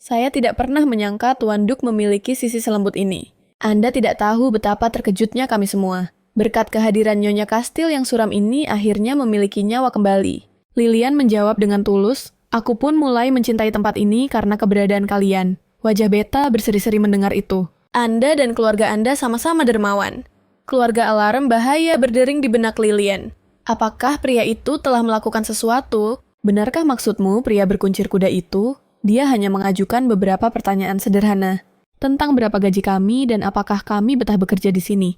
A: Saya tidak pernah menyangka Tuan Duke memiliki sisi selembut ini. Anda tidak tahu betapa terkejutnya kami semua. Berkat kehadiran Nyonya Kastil yang suram ini akhirnya memiliki nyawa kembali. Lilian menjawab dengan tulus, aku pun mulai mencintai tempat ini karena keberadaan kalian. Wajah Beta berseri-seri mendengar itu. Anda dan keluarga Anda sama-sama dermawan. Keluarga alarm bahaya berdering di benak Lilian. Apakah pria itu telah melakukan sesuatu? Benarkah maksudmu pria berkuncir kuda itu? Dia hanya mengajukan beberapa pertanyaan sederhana. Tentang berapa gaji kami dan apakah kami betah bekerja di sini.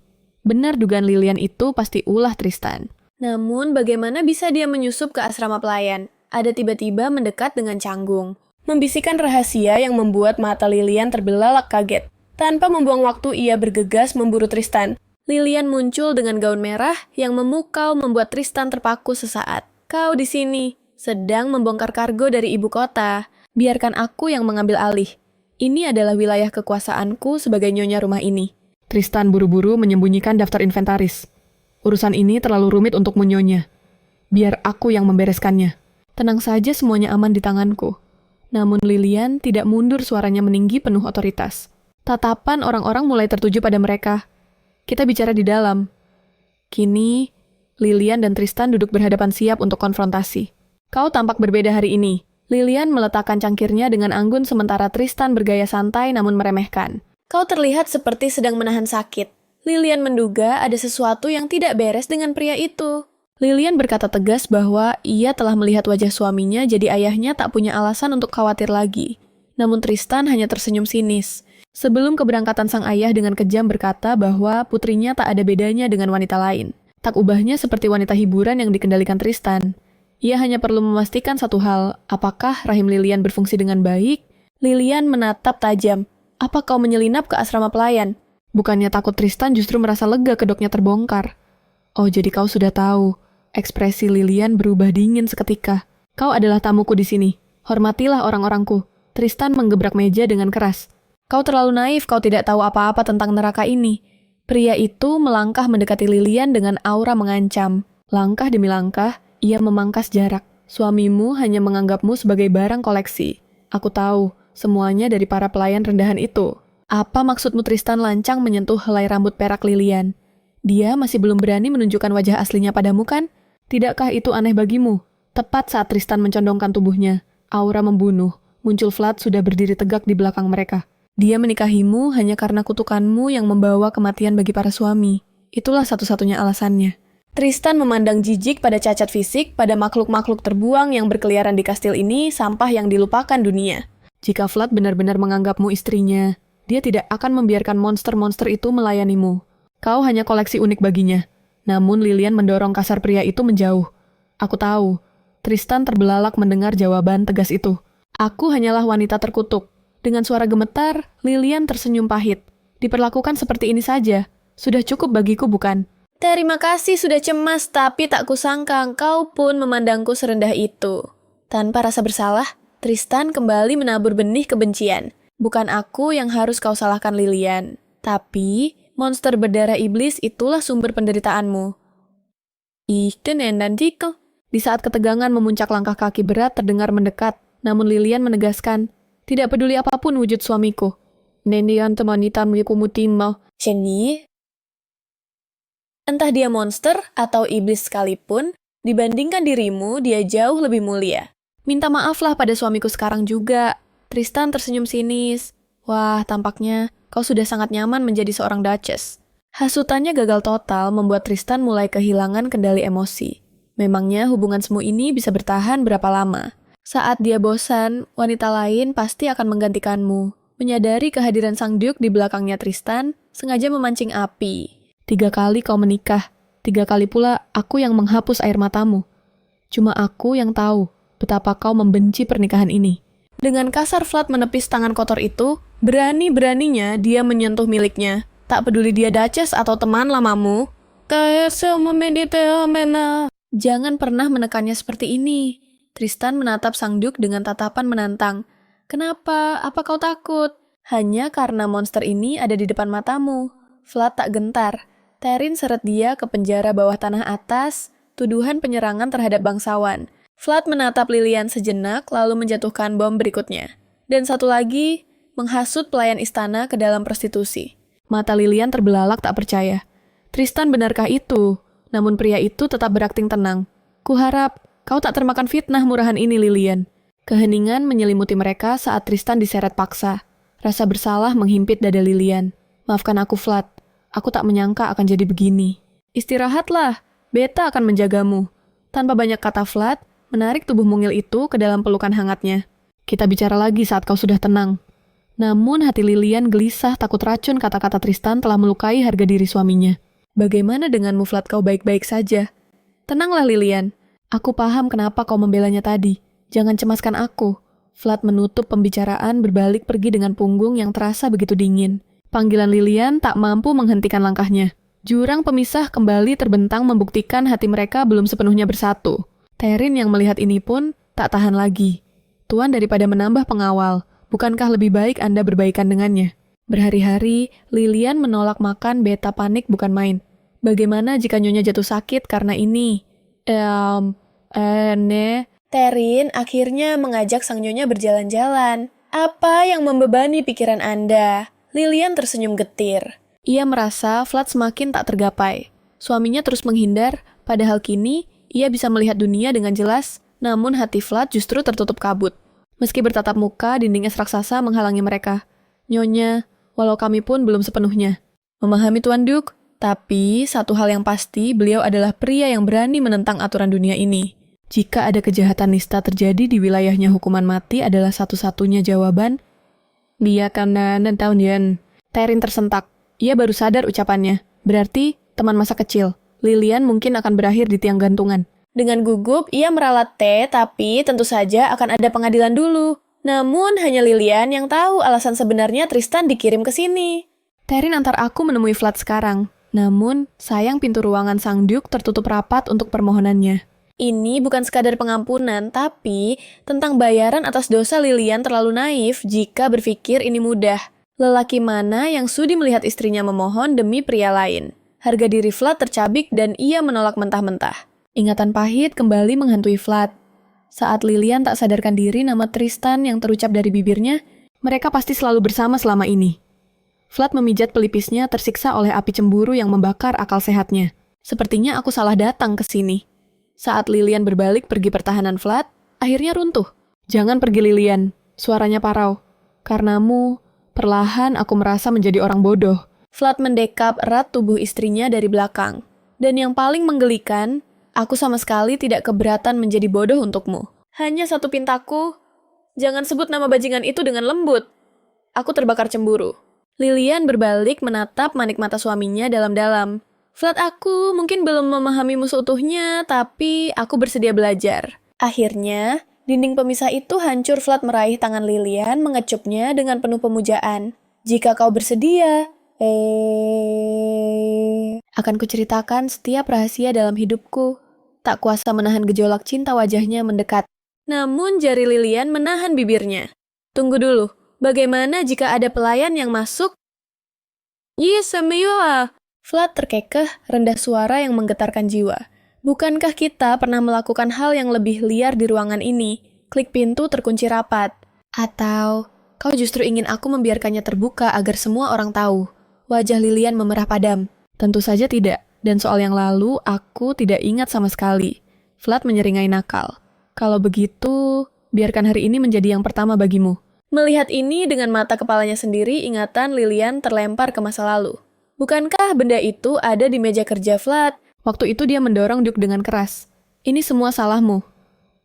A: Benar dugaan Lilian itu pasti ulah Tristan. Namun bagaimana bisa dia menyusup ke asrama pelayan? Ada tiba-tiba mendekat dengan canggung. Membisikkan rahasia yang membuat mata Lilian terbelalak kaget. Tanpa membuang waktu ia bergegas memburu Tristan. Lilian muncul dengan gaun merah yang memukau membuat Tristan terpaku sesaat. Kau di sini. Sedang membongkar kargo dari ibu kota. Biarkan aku yang mengambil alih. Ini adalah wilayah kekuasaanku sebagai nyonya rumah ini.
B: Tristan buru-buru menyembunyikan daftar inventaris. Urusan ini terlalu rumit untukmu, Nyonya. Biar aku yang membereskannya.
A: Tenang saja, semuanya aman di tanganku. Namun Lilian tidak mundur, suaranya meninggi penuh otoritas. Tatapan orang-orang mulai tertuju pada mereka. Kita bicara di dalam. Kini, Lilian dan Tristan duduk berhadapan siap untuk konfrontasi. Kau tampak berbeda hari ini. Lilian meletakkan cangkirnya dengan anggun sementara Tristan bergaya santai namun meremehkan. Kau terlihat seperti sedang menahan sakit. Lilian menduga ada sesuatu yang tidak beres dengan pria itu. Lilian berkata tegas bahwa ia telah melihat wajah suaminya jadi ayahnya tak punya alasan untuk khawatir lagi. Namun Tristan hanya tersenyum sinis. Sebelum keberangkatan sang ayah dengan kejam berkata bahwa putrinya tak ada bedanya dengan wanita lain. Tak ubahnya seperti wanita hiburan yang dikendalikan Tristan. Ia hanya perlu memastikan satu hal, apakah rahim Lilian berfungsi dengan baik? Lilian menatap tajam. Apa kau menyelinap ke asrama pelayan? Bukannya takut Tristan justru merasa lega kedoknya terbongkar. Oh, jadi kau sudah tahu. Ekspresi Lilian berubah dingin seketika. Kau adalah tamuku di sini. Hormatilah orang-orangku. Tristan menggebrak meja dengan keras. Kau terlalu naif, kau tidak tahu apa-apa tentang neraka ini. Pria itu melangkah mendekati Lilian dengan aura mengancam. Langkah demi langkah, ia memangkas jarak. Suamimu hanya menganggapmu sebagai barang koleksi. Aku tahu, semuanya dari para pelayan rendahan itu. Apa maksudmu Tristan lancang menyentuh helai rambut perak Lilian? Dia masih belum berani menunjukkan wajah aslinya padamu kan? Tidakkah itu aneh bagimu? Tepat saat Tristan mencondongkan tubuhnya, aura membunuh, muncul Vlad sudah berdiri tegak di belakang mereka. Dia menikahimu hanya karena kutukanmu yang membawa kematian bagi para suami. Itulah satu-satunya alasannya. Tristan memandang jijik pada cacat fisik, pada makhluk-makhluk terbuang yang berkeliaran di kastil ini, sampah yang dilupakan dunia. Jika Vlad benar-benar menganggapmu istrinya, dia tidak akan membiarkan monster-monster itu melayanimu. Kau hanya koleksi unik baginya. Namun Lilian mendorong kasar pria itu menjauh. Aku tahu. Tristan terbelalak mendengar jawaban tegas itu. Aku hanyalah wanita terkutuk. Dengan suara gemetar, Lilian tersenyum pahit. Diperlakukan seperti ini saja. Sudah cukup bagiku, bukan? Terima kasih sudah cemas, tapi tak kusangka engkau pun memandangku serendah itu. Tanpa rasa bersalah, Tristan kembali menabur benih kebencian. Bukan aku yang harus kau salahkan Lilian. Tapi, monster berdarah iblis itulah sumber penderitaanmu. Di saat ketegangan memuncak langkah kaki berat terdengar mendekat, namun Lilian menegaskan, tidak peduli apapun wujud suamiku. Entah dia monster atau iblis sekalipun, dibandingkan dirimu, dia jauh lebih mulia. Minta maaflah pada suamiku sekarang juga. Tristan tersenyum sinis. Wah, tampaknya kau sudah sangat nyaman menjadi seorang Duchess. Hasutannya gagal total membuat Tristan mulai kehilangan kendali emosi. Memangnya hubungan semu ini bisa bertahan berapa lama? Saat dia bosan, wanita lain pasti akan menggantikanmu. Menyadari kehadiran sang Duke di belakangnya Tristan, sengaja memancing api. 3 kali kau menikah, 3 kali pula aku yang menghapus air matamu. Cuma aku yang tahu betapa kau membenci pernikahan ini. Dengan kasar Vlad menepis tangan kotor itu, berani-beraninya dia menyentuh miliknya. Tak peduli dia Duchess atau teman lamamu. Jangan pernah menekannya seperti ini. Tristan menatap sang Duke dengan tatapan menantang. Kenapa? Apa kau takut? Hanya karena monster ini ada di depan matamu. Vlad tak gentar. Terin seret dia ke penjara bawah tanah atas, tuduhan penyerangan terhadap bangsawan. Vlad menatap Lilian sejenak lalu menjatuhkan bom berikutnya. Dan satu lagi, menghasut pelayan istana ke dalam prostitusi. Mata Lilian terbelalak tak percaya. Tristan benarkah itu? Namun pria itu tetap berakting tenang. Kuharap kau tak termakan fitnah murahan ini, Lilian. Keheningan menyelimuti mereka saat Tristan diseret paksa. Rasa bersalah menghimpit dada Lilian. Maafkan aku, Vlad. Aku tak menyangka akan jadi begini. Istirahatlah, Beta akan menjagamu. Tanpa banyak kata Vlad, menarik tubuh mungil itu ke dalam pelukan hangatnya. Kita bicara lagi saat kau sudah tenang. Namun hati Lilian gelisah takut racun kata-kata Tristan telah melukai harga diri suaminya. Bagaimana denganmu Vlad, kau baik-baik saja? Tenanglah Lilian. Aku paham kenapa kau membelanya tadi. Jangan cemaskan aku. Vlad menutup pembicaraan berbalik pergi dengan punggung yang terasa begitu dingin. Panggilan Lilian tak mampu menghentikan langkahnya. Jurang pemisah kembali terbentang membuktikan hati mereka belum sepenuhnya bersatu. Terin yang melihat ini pun tak tahan lagi. Tuan daripada menambah pengawal,
B: Bukankah lebih baik Anda berbaikan dengannya? Berhari-hari, Lilian menolak makan beta panik bukan main. Bagaimana jika Nyonya jatuh sakit karena ini?
A: Terin akhirnya mengajak sang nyonya berjalan-jalan. Apa yang membebani pikiran Anda? Lilian tersenyum getir.
B: Ia merasa Vlad semakin tak tergapai. Suaminya terus menghindar, padahal kini ia bisa melihat dunia dengan jelas, namun hati Vlad justru tertutup kabut. Meski bertatap muka, dinding es raksasa menghalangi mereka. Nyonya, walau kami pun belum sepenuhnya memahami Tuan Duke, tapi satu hal yang pasti, beliau adalah pria yang berani menentang aturan dunia ini. Jika ada kejahatan nista terjadi di wilayahnya, hukuman mati adalah satu-satunya jawaban. Dia karena tahun Yan. Terin tersentak. Ia baru sadar ucapannya. Berarti teman masa kecil. Lilian mungkin akan berakhir di tiang gantungan.
A: Dengan gugup, ia meralat teh, tapi tentu saja akan ada pengadilan dulu. Namun, hanya Lilian yang tahu alasan sebenarnya Tristan dikirim ke sini.
B: Terin antar aku menemui Vlad sekarang. Namun, sayang pintu ruangan sang Duke tertutup rapat untuk permohonannya.
A: Ini bukan sekadar pengampunan, tapi tentang bayaran atas dosa. Lilian terlalu naif jika berpikir ini mudah. Lelaki mana yang sudi melihat istrinya memohon demi pria lain? Harga diri Vlad tercabik dan ia menolak mentah-mentah. Ingatan pahit kembali menghantui Vlad. Saat Lilian tak sadarkan diri nama Tristan yang terucap dari bibirnya,
B: mereka pasti selalu bersama selama ini. Vlad memijat pelipisnya tersiksa oleh api cemburu yang membakar akal sehatnya. Sepertinya aku salah datang ke sini. Saat Lilian berbalik pergi pertahanan Vlad, akhirnya runtuh. Jangan pergi Lilian, suaranya parau. Karenamu, perlahan aku merasa menjadi orang bodoh.
A: Vlad mendekap erat tubuh istrinya dari belakang. Dan yang paling menggelikan, aku sama sekali tidak keberatan menjadi bodoh untukmu. Hanya satu pintaku, jangan sebut nama bajingan itu dengan lembut. Aku terbakar cemburu. Lilian berbalik menatap manik mata suaminya dalam-dalam. Vlad, aku mungkin belum memahamimu seutuhnya, tapi aku bersedia belajar. Akhirnya, dinding pemisah itu hancur. Vlad meraih tangan Lilian, mengecupnya dengan penuh pemujaan. Jika kau bersedia, akan kuceritakan setiap rahasia dalam hidupku. Tak kuasa menahan gejolak cinta wajahnya mendekat. Namun jari Lilian menahan bibirnya. Tunggu dulu, bagaimana jika ada pelayan yang masuk? Yes, Samuel. Vlad terkekeh, rendah suara yang menggetarkan jiwa. Bukankah kita pernah melakukan hal yang lebih liar di ruangan ini? Klik pintu terkunci rapat. Atau, kau justru ingin aku membiarkannya terbuka agar semua orang tahu? Wajah Lilian memerah padam.
B: Tentu saja tidak. Dan soal yang lalu, aku tidak ingat sama sekali. Vlad menyeringai nakal. Kalau begitu, biarkan hari ini menjadi yang pertama bagimu.
A: Melihat ini dengan mata kepalanya sendiri, ingatan Lilian terlempar ke masa lalu. Bukankah benda itu ada di meja kerja Vlad?
B: Waktu itu dia mendorong Duke dengan keras. Ini semua salahmu.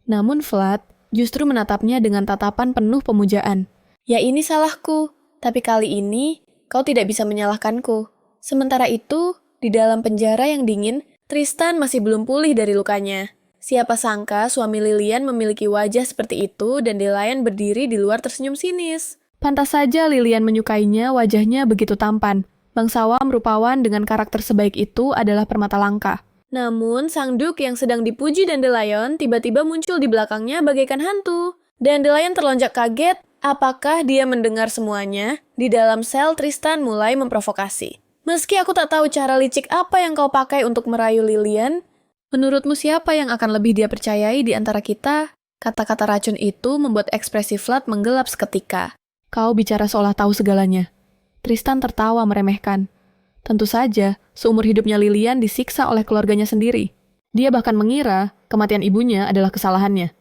B: Namun Vlad justru menatapnya dengan tatapan penuh pemujaan.
A: Ya ini salahku, tapi kali ini kau tidak bisa menyalahkanku. Sementara itu, di dalam penjara yang dingin, Tristan masih belum pulih dari lukanya. Siapa sangka suami Lilian memiliki wajah seperti itu dan Delayan berdiri di luar tersenyum sinis.
B: Pantas saja Lilian menyukainya, wajahnya begitu tampan. Bangsawan rupawan dengan karakter sebaik itu adalah permata langka.
A: Namun, sang Duke yang sedang dipuji Dandelion tiba-tiba muncul di belakangnya bagaikan hantu. Dandelion terlonjak kaget. Apakah dia mendengar semuanya? Di dalam sel, Tristan mulai memprovokasi. Meski aku tak tahu cara licik apa yang kau pakai untuk merayu Lilian, menurutmu siapa yang akan lebih dia percayai di antara kita? Kata-kata racun itu membuat ekspresi Vlad menggelap seketika.
B: Kau bicara seolah tahu segalanya. Tristan tertawa meremehkan. Tentu saja, seumur hidupnya Lilian disiksa oleh keluarganya sendiri. Dia bahkan mengira kematian ibunya adalah kesalahannya.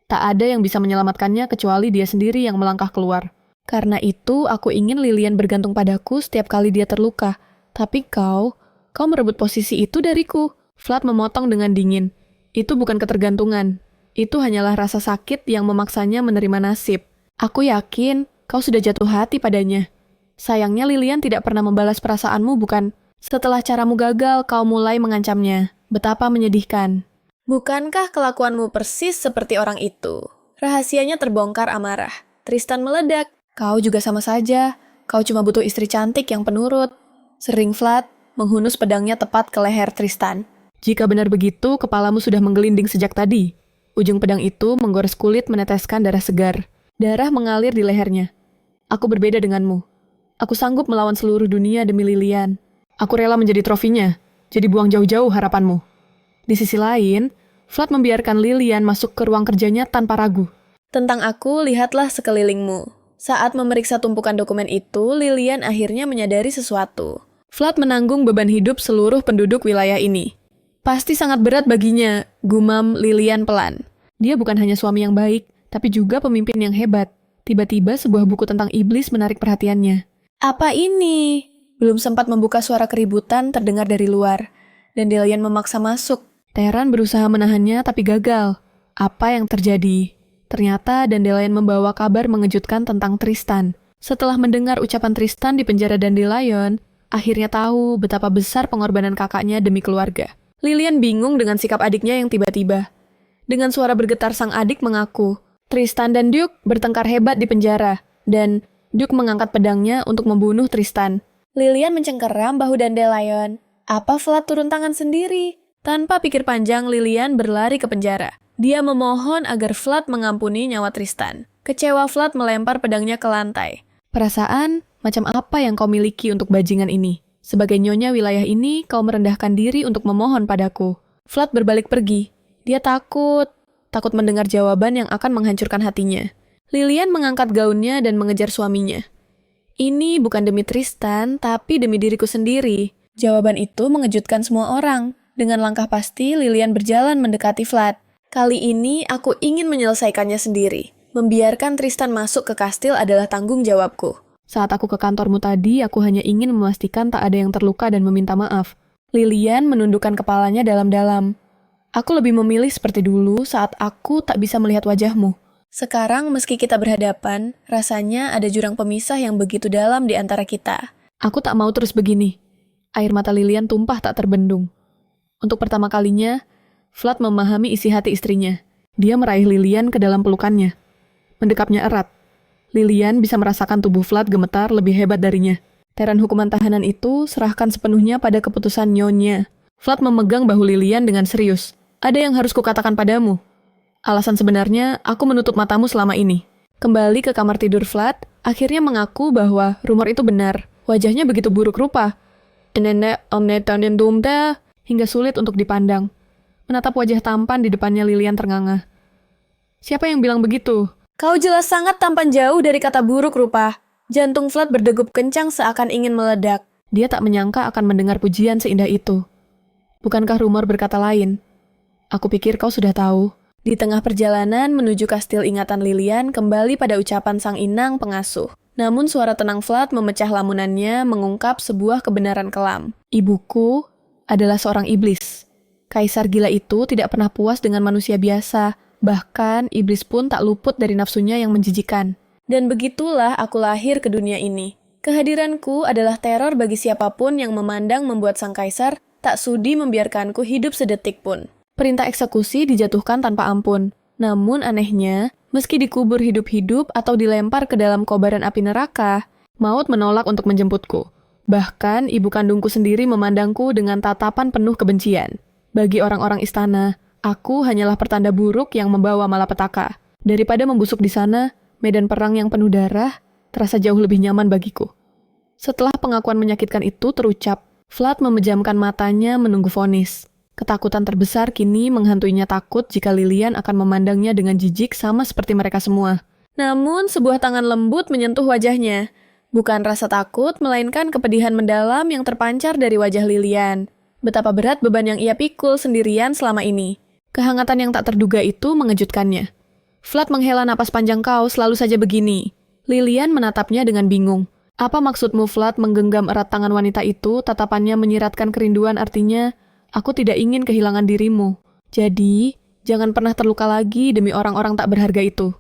B: Tak ada yang bisa menyelamatkannya kecuali dia sendiri yang melangkah keluar. Karena itu, aku ingin Lilian bergantung padaku setiap kali dia terluka. Tapi kau merebut posisi itu dariku. Vlad memotong dengan dingin. Itu bukan ketergantungan. Itu hanyalah rasa sakit yang memaksanya menerima nasib. Aku yakin kau sudah jatuh hati padanya. Sayangnya Lilian tidak pernah membalas perasaanmu, bukan? Setelah caramu gagal, kau mulai mengancamnya. Betapa menyedihkan.
A: Bukankah kelakuanmu persis seperti orang itu? Rahasianya terbongkar amarah. Tristan meledak. Kau juga sama saja. Kau cuma butuh istri cantik yang penurut. Sering Vlad menghunus pedangnya tepat ke leher Tristan.
B: Jika benar begitu, kepalamu sudah menggelinding sejak tadi. Ujung pedang itu menggores kulit meneteskan darah segar. Darah mengalir di lehernya. Aku berbeda denganmu. Aku sanggup melawan seluruh dunia demi Lilian. Aku rela menjadi trofinya, jadi buang jauh-jauh harapanmu. Di sisi lain, Vlad membiarkan Lilian masuk ke ruang kerjanya tanpa ragu.
A: Tentang aku, lihatlah sekelilingmu. Saat memeriksa tumpukan dokumen itu, Lilian akhirnya menyadari sesuatu. Vlad menanggung beban hidup seluruh penduduk wilayah ini. Pasti sangat berat baginya, gumam Lilian pelan. Dia bukan hanya suami yang baik, tapi juga pemimpin yang hebat. Tiba-tiba sebuah buku tentang iblis menarik perhatiannya. Apa ini? Belum sempat membuka suara keributan terdengar dari luar, dan Delian memaksa masuk. Teran berusaha menahannya tapi gagal. Apa yang terjadi? Ternyata Dandelion membawa kabar mengejutkan tentang Tristan. Setelah mendengar ucapan Tristan di penjara Dandelion, akhirnya tahu betapa besar pengorbanan kakaknya demi keluarga. Lilian bingung dengan sikap adiknya yang tiba-tiba. Dengan suara bergetar sang adik mengaku, Tristan dan Duke bertengkar hebat di penjara, dan Duke mengangkat pedangnya untuk membunuh Tristan. Lilian mencengkeram bahu Dandelion. Apa Vlad turun tangan sendiri? Tanpa pikir panjang, Lilian berlari ke penjara. Dia memohon agar Vlad mengampuni nyawa Tristan. Kecewa, Vlad melempar pedangnya ke lantai. Perasaan macam apa yang kau miliki untuk bajingan ini? Sebagai nyonya wilayah ini, kau merendahkan diri untuk memohon padaku. Vlad berbalik pergi. Dia takut mendengar jawaban yang akan menghancurkan hatinya. Lilian mengangkat gaunnya dan mengejar suaminya. Ini bukan demi Tristan, tapi demi diriku sendiri. Jawaban itu mengejutkan semua orang. Dengan langkah pasti, Lilian berjalan mendekati Vlad. Kali ini, aku ingin menyelesaikannya sendiri. Membiarkan Tristan masuk ke kastil adalah tanggung jawabku. Saat aku ke kantormu tadi, aku hanya ingin memastikan tak ada yang terluka dan meminta maaf. Lilian menundukkan kepalanya dalam-dalam. Aku lebih memilih seperti dulu saat aku tak bisa melihat wajahmu. Sekarang, meski kita berhadapan, rasanya ada jurang pemisah yang begitu dalam di antara kita. Aku tak mau terus begini. Air mata Lilian tumpah tak terbendung. Untuk pertama kalinya, Vlad memahami isi hati istrinya. Dia meraih Lilian ke dalam pelukannya. Mendekapnya erat. Lilian bisa merasakan tubuh Vlad gemetar lebih hebat darinya. Teran hukuman tahanan itu serahkan sepenuhnya pada keputusan nyonya. Vlad memegang bahu Lilian dengan serius. Ada yang harus kukatakan padamu. Alasan sebenarnya, aku menutup matamu selama ini. Kembali ke kamar tidur Vlad, akhirnya mengaku bahwa rumor itu benar. Wajahnya begitu buruk rupa. Hingga sulit untuk dipandang. Menatap wajah tampan di depannya, Lilian ternganga. Siapa yang bilang begitu? Kau jelas sangat tampan jauh dari kata buruk rupa. Jantung Vlad berdegup kencang seakan ingin meledak. Dia tak menyangka akan mendengar pujian seindah itu. Bukankah rumor berkata lain? Aku pikir kau sudah tahu. Di tengah perjalanan menuju kastil ingatan Lilian kembali pada ucapan sang inang pengasuh. Namun suara tenang Vlad memecah lamunannya mengungkap sebuah kebenaran kelam. Ibuku adalah seorang iblis. Kaisar gila itu tidak pernah puas dengan manusia biasa. Bahkan iblis pun tak luput dari nafsunya yang menjijikan. Dan begitulah aku lahir ke dunia ini. Kehadiranku adalah teror bagi siapapun yang memandang membuat sang kaisar tak sudi membiarkanku hidup sedetik pun. Perintah eksekusi dijatuhkan tanpa ampun. Namun anehnya, meski dikubur hidup-hidup atau dilempar ke dalam kobaran api neraka, maut menolak untuk menjemputku. Bahkan ibu kandungku sendiri memandangku dengan tatapan penuh kebencian. Bagi orang-orang istana, aku hanyalah pertanda buruk yang membawa malapetaka. Daripada membusuk di sana, medan perang yang penuh darah terasa jauh lebih nyaman bagiku. Setelah pengakuan menyakitkan itu terucap, Vlad memejamkan matanya menunggu vonis. Ketakutan terbesar kini menghantuinya takut jika Lilian akan memandangnya dengan jijik sama seperti mereka semua. Namun sebuah tangan lembut menyentuh wajahnya. Bukan rasa takut, melainkan kepedihan mendalam yang terpancar dari wajah Lilian. Betapa berat beban yang ia pikul sendirian selama ini. Kehangatan yang tak terduga itu mengejutkannya. Vlad menghela napas panjang, kau selalu saja begini. Lilian menatapnya dengan bingung. Apa maksudmu, Vlad, menggenggam erat tangan wanita itu, tatapannya menyiratkan kerinduan, artinya, aku tidak ingin kehilangan dirimu. Jadi, jangan pernah terluka lagi demi orang-orang tak berharga itu.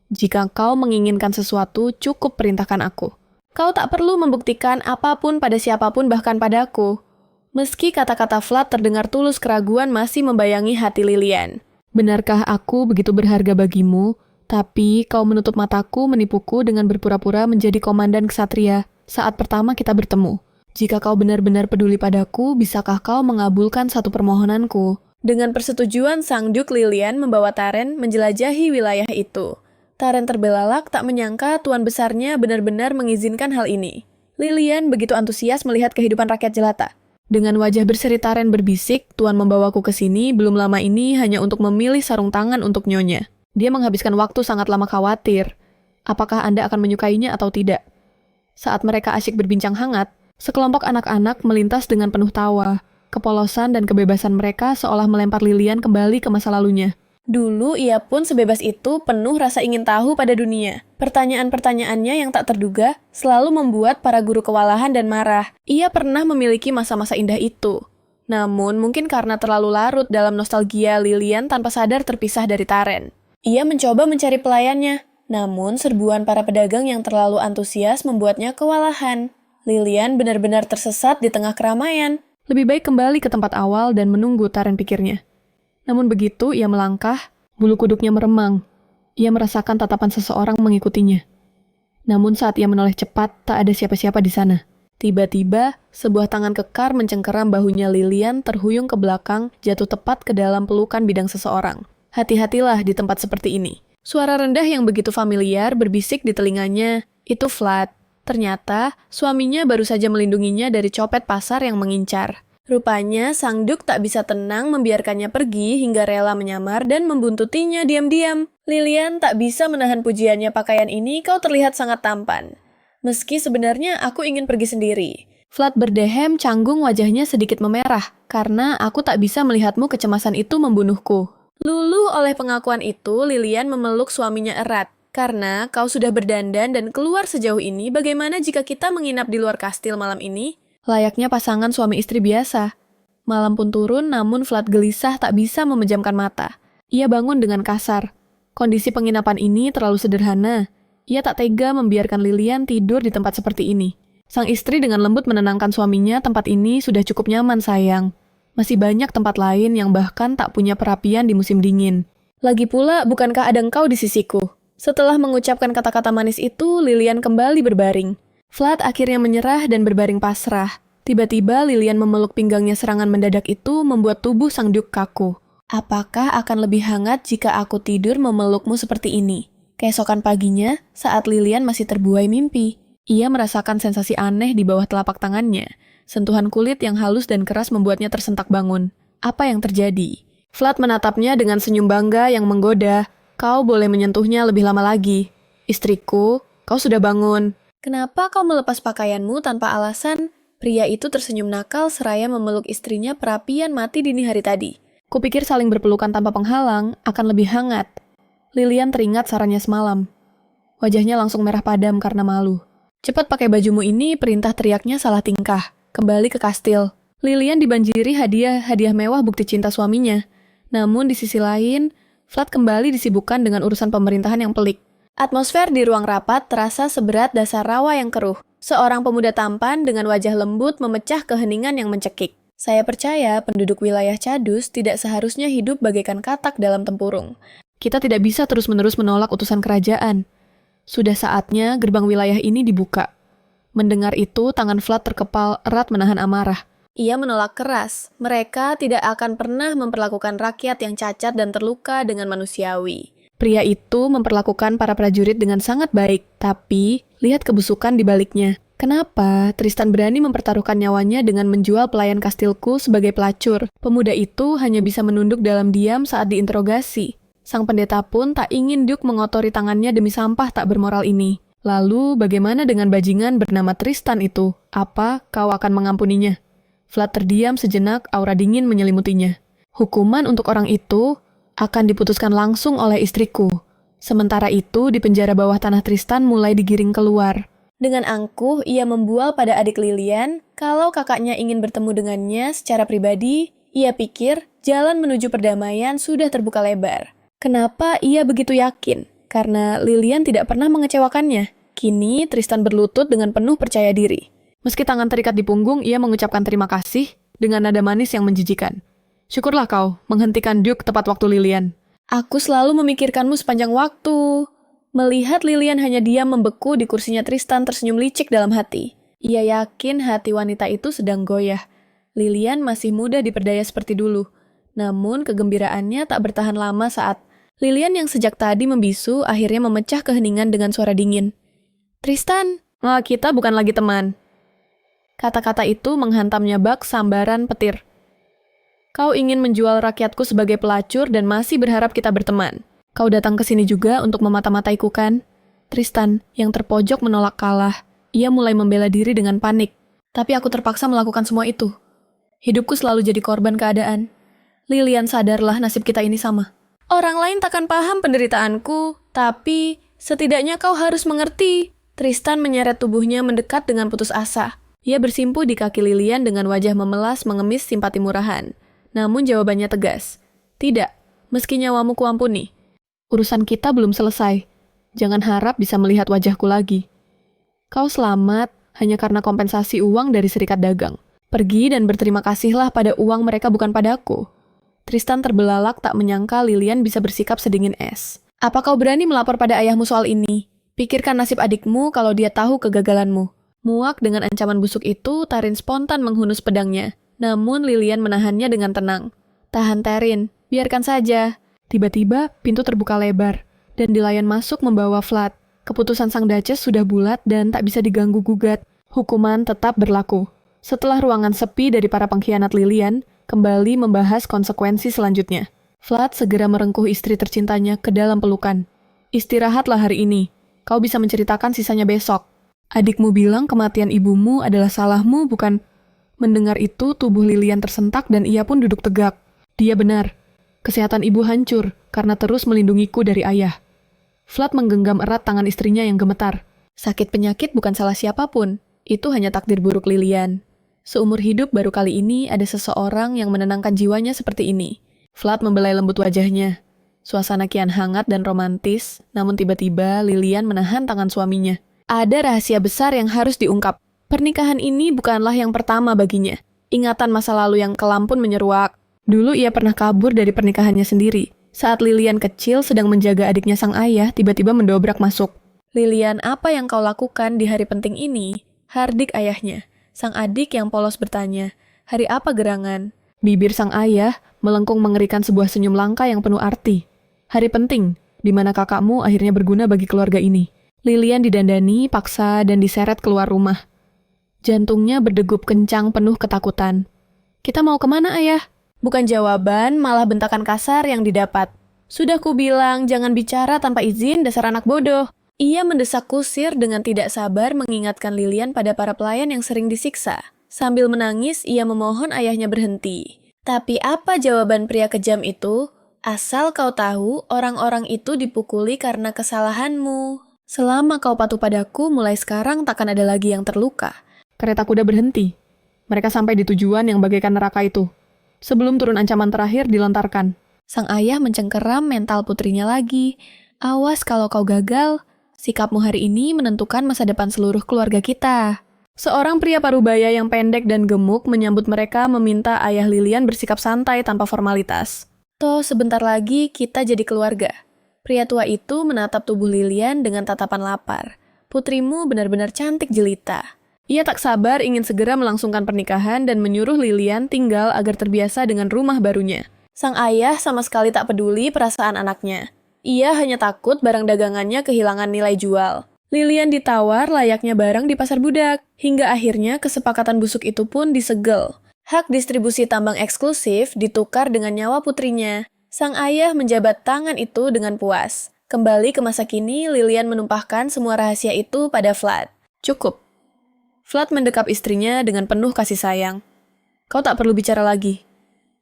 A: Jika kau menginginkan sesuatu, cukup perintahkan aku. Kau tak perlu membuktikan apapun pada siapapun, bahkan padaku. Meski kata-kata Vlad terdengar tulus, keraguan masih membayangi hati Lilian. Benarkah aku begitu berharga bagimu, tapi kau menutup mataku menipuku dengan berpura-pura menjadi komandan ksatria saat pertama kita bertemu. Jika kau benar-benar peduli padaku, bisakah kau mengabulkan satu permohonanku? Dengan persetujuan sang Duke, Lilian membawa Taren menjelajahi wilayah itu. Taren terbelalak tak menyangka tuan besarnya benar-benar mengizinkan hal ini. Lilian begitu antusias melihat kehidupan rakyat jelata. Dengan wajah berseri Taren berbisik, tuan membawaku ke sini belum lama ini hanya untuk memilih sarung tangan untuk nyonya. Dia menghabiskan waktu sangat lama khawatir. Apakah Anda akan menyukainya atau tidak? Saat mereka asyik berbincang hangat, sekelompok anak-anak melintas dengan penuh tawa. Kepolosan dan kebebasan mereka seolah melempar Lilian kembali ke masa lalunya. Dulu ia pun sebebas itu penuh rasa ingin tahu pada dunia. Pertanyaan-pertanyaannya yang tak terduga selalu membuat para guru kewalahan dan marah. Ia pernah memiliki masa-masa indah itu. Namun mungkin karena terlalu larut dalam nostalgia, Lilian tanpa sadar terpisah dari Taren. Ia mencoba mencari pelayannya, namun serbuan para pedagang yang terlalu antusias membuatnya kewalahan. Lilian benar-benar tersesat di tengah keramaian. Lebih baik kembali ke tempat awal dan menunggu, Taren pikirnya. Namun begitu ia melangkah, bulu kuduknya meremang. Ia merasakan tatapan seseorang mengikutinya. Namun saat ia menoleh cepat, tak ada siapa-siapa di sana. Tiba-tiba, sebuah tangan kekar mencengkeram bahunya Lilian terhuyung ke belakang, jatuh tepat ke dalam pelukan bidang seseorang. Hati-hatilah di tempat seperti ini. Suara rendah yang begitu familiar berbisik di telinganya. Itu Vlad. Ternyata, suaminya baru saja melindunginya dari copet pasar yang mengincar. Rupanya, sang Duk tak bisa tenang membiarkannya pergi hingga rela menyamar dan membuntutinya diam-diam. Lilian tak bisa menahan pujiannya, pakaian ini kau terlihat sangat tampan. Meski sebenarnya aku ingin pergi sendiri. Vlad berdehem, canggung wajahnya sedikit memerah, karena aku tak bisa melihatmu kecemasan itu membunuhku. Luluh oleh pengakuan itu, Lilian memeluk suaminya erat. Karena kau sudah berdandan dan keluar sejauh ini, bagaimana jika kita menginap di luar kastil malam ini? Layaknya pasangan suami istri biasa. Malam pun turun, namun Vlad gelisah tak bisa memejamkan mata. Ia bangun dengan kasar. Kondisi penginapan ini terlalu sederhana. Ia tak tega membiarkan Lilian tidur di tempat seperti ini. Sang istri dengan lembut menenangkan suaminya, tempat ini sudah cukup nyaman sayang. Masih banyak tempat lain yang bahkan tak punya perapian di musim dingin. Lagi pula, bukankah ada engkau di sisiku? Setelah mengucapkan kata-kata manis itu, Lilian kembali berbaring. Vlad akhirnya menyerah dan berbaring pasrah. Tiba-tiba Lilian memeluk pinggangnya, serangan mendadak itu membuat tubuh sang Duk kaku. Apakah akan lebih hangat jika aku tidur memelukmu seperti ini? Keesokan paginya, saat Lilian masih terbuai mimpi, ia merasakan sensasi aneh di bawah telapak tangannya. Sentuhan kulit yang halus dan keras membuatnya tersentak bangun. Apa yang terjadi? Vlad menatapnya dengan senyum bangga yang menggoda. Kau boleh menyentuhnya lebih lama lagi. Istriku, kau sudah bangun. Kenapa kau melepas pakaianmu tanpa alasan? Pria itu tersenyum nakal seraya memeluk istrinya perapian mati dini hari tadi. Kupikir saling berpelukan tanpa penghalang akan lebih hangat. Lilian teringat sarannya semalam. Wajahnya langsung merah padam karena malu. Cepat pakai bajumu ini, perintah teriaknya salah tingkah. Kembali ke kastil. Lilian dibanjiri hadiah mewah bukti cinta suaminya. Namun di sisi lain, Vlad kembali disibukkan dengan urusan pemerintahan yang pelik. Atmosfer di ruang rapat terasa seberat dasar rawa yang keruh. Seorang pemuda tampan dengan wajah lembut memecah keheningan yang mencekik. Saya percaya penduduk wilayah Cadus tidak seharusnya hidup bagaikan katak dalam tempurung. Kita tidak bisa terus-menerus menolak utusan kerajaan. Sudah saatnya gerbang wilayah ini dibuka. Mendengar itu, tangan Vlad terkepal erat menahan amarah. Ia menolak keras. Mereka tidak akan pernah memperlakukan rakyat yang cacat dan terluka dengan manusiawi. Pria itu memperlakukan para prajurit dengan sangat baik, tapi lihat kebusukan di baliknya. Kenapa Tristan berani mempertaruhkan nyawanya dengan menjual pelayan kastilku sebagai pelacur? Pemuda itu hanya bisa menunduk dalam diam saat diinterogasi. Sang pendeta pun tak ingin Duke mengotori tangannya demi sampah tak bermoral ini. Lalu bagaimana dengan bajingan bernama Tristan itu? Apa kau akan mengampuninya? Vlad terdiam sejenak, aura dingin menyelimutinya. Hukuman untuk orang itu akan diputuskan langsung oleh istriku. Sementara itu, di penjara bawah tanah Tristan mulai digiring keluar. Dengan angkuh, ia membual pada adik Lilian, kalau kakaknya ingin bertemu dengannya secara pribadi, ia pikir jalan menuju perdamaian sudah terbuka lebar. Kenapa ia begitu yakin? Karena Lilian tidak pernah mengecewakannya. Kini, Tristan berlutut dengan penuh percaya diri. Meski tangan terikat di punggung, ia mengucapkan terima kasih dengan nada manis yang menjijikan. Syukurlah kau menghentikan Duke tepat waktu, Lilian. Aku selalu memikirkanmu sepanjang waktu. Melihat Lilian hanya diam membeku di kursinya, Tristan tersenyum licik dalam hati. Ia yakin hati wanita itu sedang goyah. Lilian masih muda diperdaya seperti dulu. Namun kegembiraannya tak bertahan lama saat Lilian yang sejak tadi membisu akhirnya memecah keheningan dengan suara dingin. Tristan, kita bukan lagi teman. Kata-kata itu menghantamnya bak sambaran petir. Kau ingin menjual rakyatku sebagai pelacur dan masih berharap kita berteman. Kau datang ke sini juga untuk memata-mataiku kan? Tristan, yang terpojok menolak kalah. Ia mulai membela diri dengan panik. Tapi aku terpaksa melakukan semua itu. Hidupku selalu jadi korban keadaan. Lilian, sadarlah nasib kita ini sama. Orang lain takkan paham penderitaanku, tapi setidaknya kau harus mengerti. Tristan menyeret tubuhnya mendekat dengan putus asa. Ia bersimpuh di kaki Lilian dengan wajah memelas mengemis simpati murahan. Namun jawabannya tegas. Tidak, meski nyawamu kuampuni. Urusan kita belum selesai. Jangan harap bisa melihat wajahku lagi. Kau selamat hanya karena kompensasi uang dari serikat dagang. Pergi dan berterima kasihlah pada uang mereka bukan padaku. Tristan terbelalak tak menyangka Lilian bisa bersikap sedingin es. Apa kau berani melapor pada ayahmu soal ini? Pikirkan nasib adikmu kalau dia tahu kegagalanmu. Muak dengan ancaman busuk itu, Tarin spontan menghunus pedangnya. Namun Lilian menahannya dengan tenang. Tahan Tarin, biarkan saja. Tiba-tiba pintu terbuka lebar, dan Dilayan masuk membawa Vlad. Keputusan sang Duchess sudah bulat dan tak bisa diganggu-gugat. Hukuman tetap berlaku. Setelah ruangan sepi dari para pengkhianat Lilian, kembali membahas konsekuensi selanjutnya. Vlad segera merengkuh istri tercintanya ke dalam pelukan. Istirahatlah hari ini. Kau bisa menceritakan sisanya besok. Adikmu bilang kematian ibumu adalah salahmu, bukan? Mendengar itu, tubuh Lilian tersentak dan ia pun duduk tegak. Dia benar. Kesehatan ibu hancur karena terus melindungiku dari ayah. Vlad menggenggam erat tangan istrinya yang gemetar. Sakit penyakit bukan salah siapapun. Itu hanya takdir buruk Lilian. Seumur hidup baru kali ini ada seseorang yang menenangkan jiwanya seperti ini. Vlad membelai lembut wajahnya. Suasana kian hangat dan romantis, namun tiba-tiba Lilian menahan tangan suaminya. Ada rahasia besar yang harus diungkap. Pernikahan ini bukanlah yang pertama baginya. Ingatan masa lalu yang kelam pun menyeruak. Dulu ia pernah kabur dari pernikahannya sendiri. Saat Lilian kecil sedang menjaga adiknya sang ayah, tiba-tiba mendobrak masuk. Lilian, apa yang kau lakukan di hari penting ini? Hardik ayahnya. Sang adik yang polos bertanya, hari apa gerangan? Bibir sang ayah melengkung mengerikan sebuah senyum langka yang penuh arti. Hari penting, di mana kakakmu akhirnya berguna bagi keluarga ini. Lilian didandani, paksa, dan diseret keluar rumah. Jantungnya berdegup kencang penuh ketakutan. Kita mau kemana, ayah? Bukan jawaban, malah bentakan kasar yang didapat. Sudah kubilang, jangan bicara tanpa izin, dasar anak bodoh. Ia mendesak kusir dengan tidak sabar mengingatkan Lilian pada para pelayan yang sering disiksa. Sambil menangis, ia memohon ayahnya berhenti. Tapi apa jawaban pria kejam itu? Asal kau tahu, orang-orang itu dipukuli karena kesalahanmu. Selama kau patuh padaku, mulai sekarang takkan ada lagi yang terluka. Kereta kuda berhenti. Mereka sampai di tujuan yang bagaikan neraka itu. Sebelum turun ancaman terakhir dilontarkan. Sang ayah mencengkeram mental putrinya lagi. Awas kalau kau gagal, sikapmu hari ini menentukan masa depan seluruh keluarga kita. Seorang pria parubaya yang pendek dan gemuk menyambut mereka meminta ayah Lilian bersikap santai tanpa formalitas. Toh sebentar lagi kita jadi keluarga. Pria tua itu menatap tubuh Lilian dengan tatapan lapar. Putrimu benar-benar cantik jelita. Ia tak sabar ingin segera melangsungkan pernikahan dan menyuruh Lilian tinggal agar terbiasa dengan rumah barunya. Sang ayah sama sekali tak peduli perasaan anaknya. Ia hanya takut barang dagangannya kehilangan nilai jual. Lilian ditawar layaknya barang di pasar budak. Hingga akhirnya kesepakatan busuk itu pun disegel. Hak distribusi tambang eksklusif ditukar dengan nyawa putrinya. Sang ayah menjabat tangan itu dengan puas. Kembali ke masa kini, Lilian menumpahkan semua rahasia itu pada Vlad. Cukup. Vlad mendekap istrinya dengan penuh kasih sayang. Kau tak perlu bicara lagi.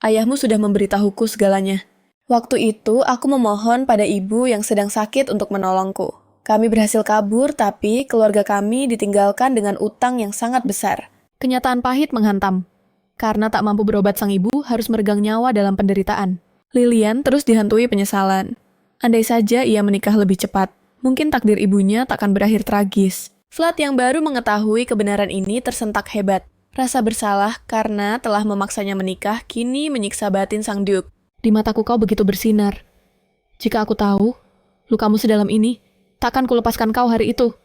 A: Ayahmu sudah memberitahuku segalanya. Waktu itu, aku memohon pada ibu yang sedang sakit untuk menolongku. Kami berhasil kabur, tapi keluarga kami ditinggalkan dengan utang yang sangat besar. Kenyataan pahit menghantam. Karena tak mampu berobat sang ibu, harus meregang nyawa dalam penderitaan. Lilian terus dihantui penyesalan. Andai saja ia menikah lebih cepat, mungkin takdir ibunya takkan berakhir tragis. Vlad yang baru mengetahui kebenaran ini tersentak hebat. Rasa bersalah karena telah memaksanya menikah kini menyiksa batin sang Duke. Di mataku kau begitu bersinar. Jika aku tahu, lukamu sedalam ini, takkan kulepaskan kau hari itu.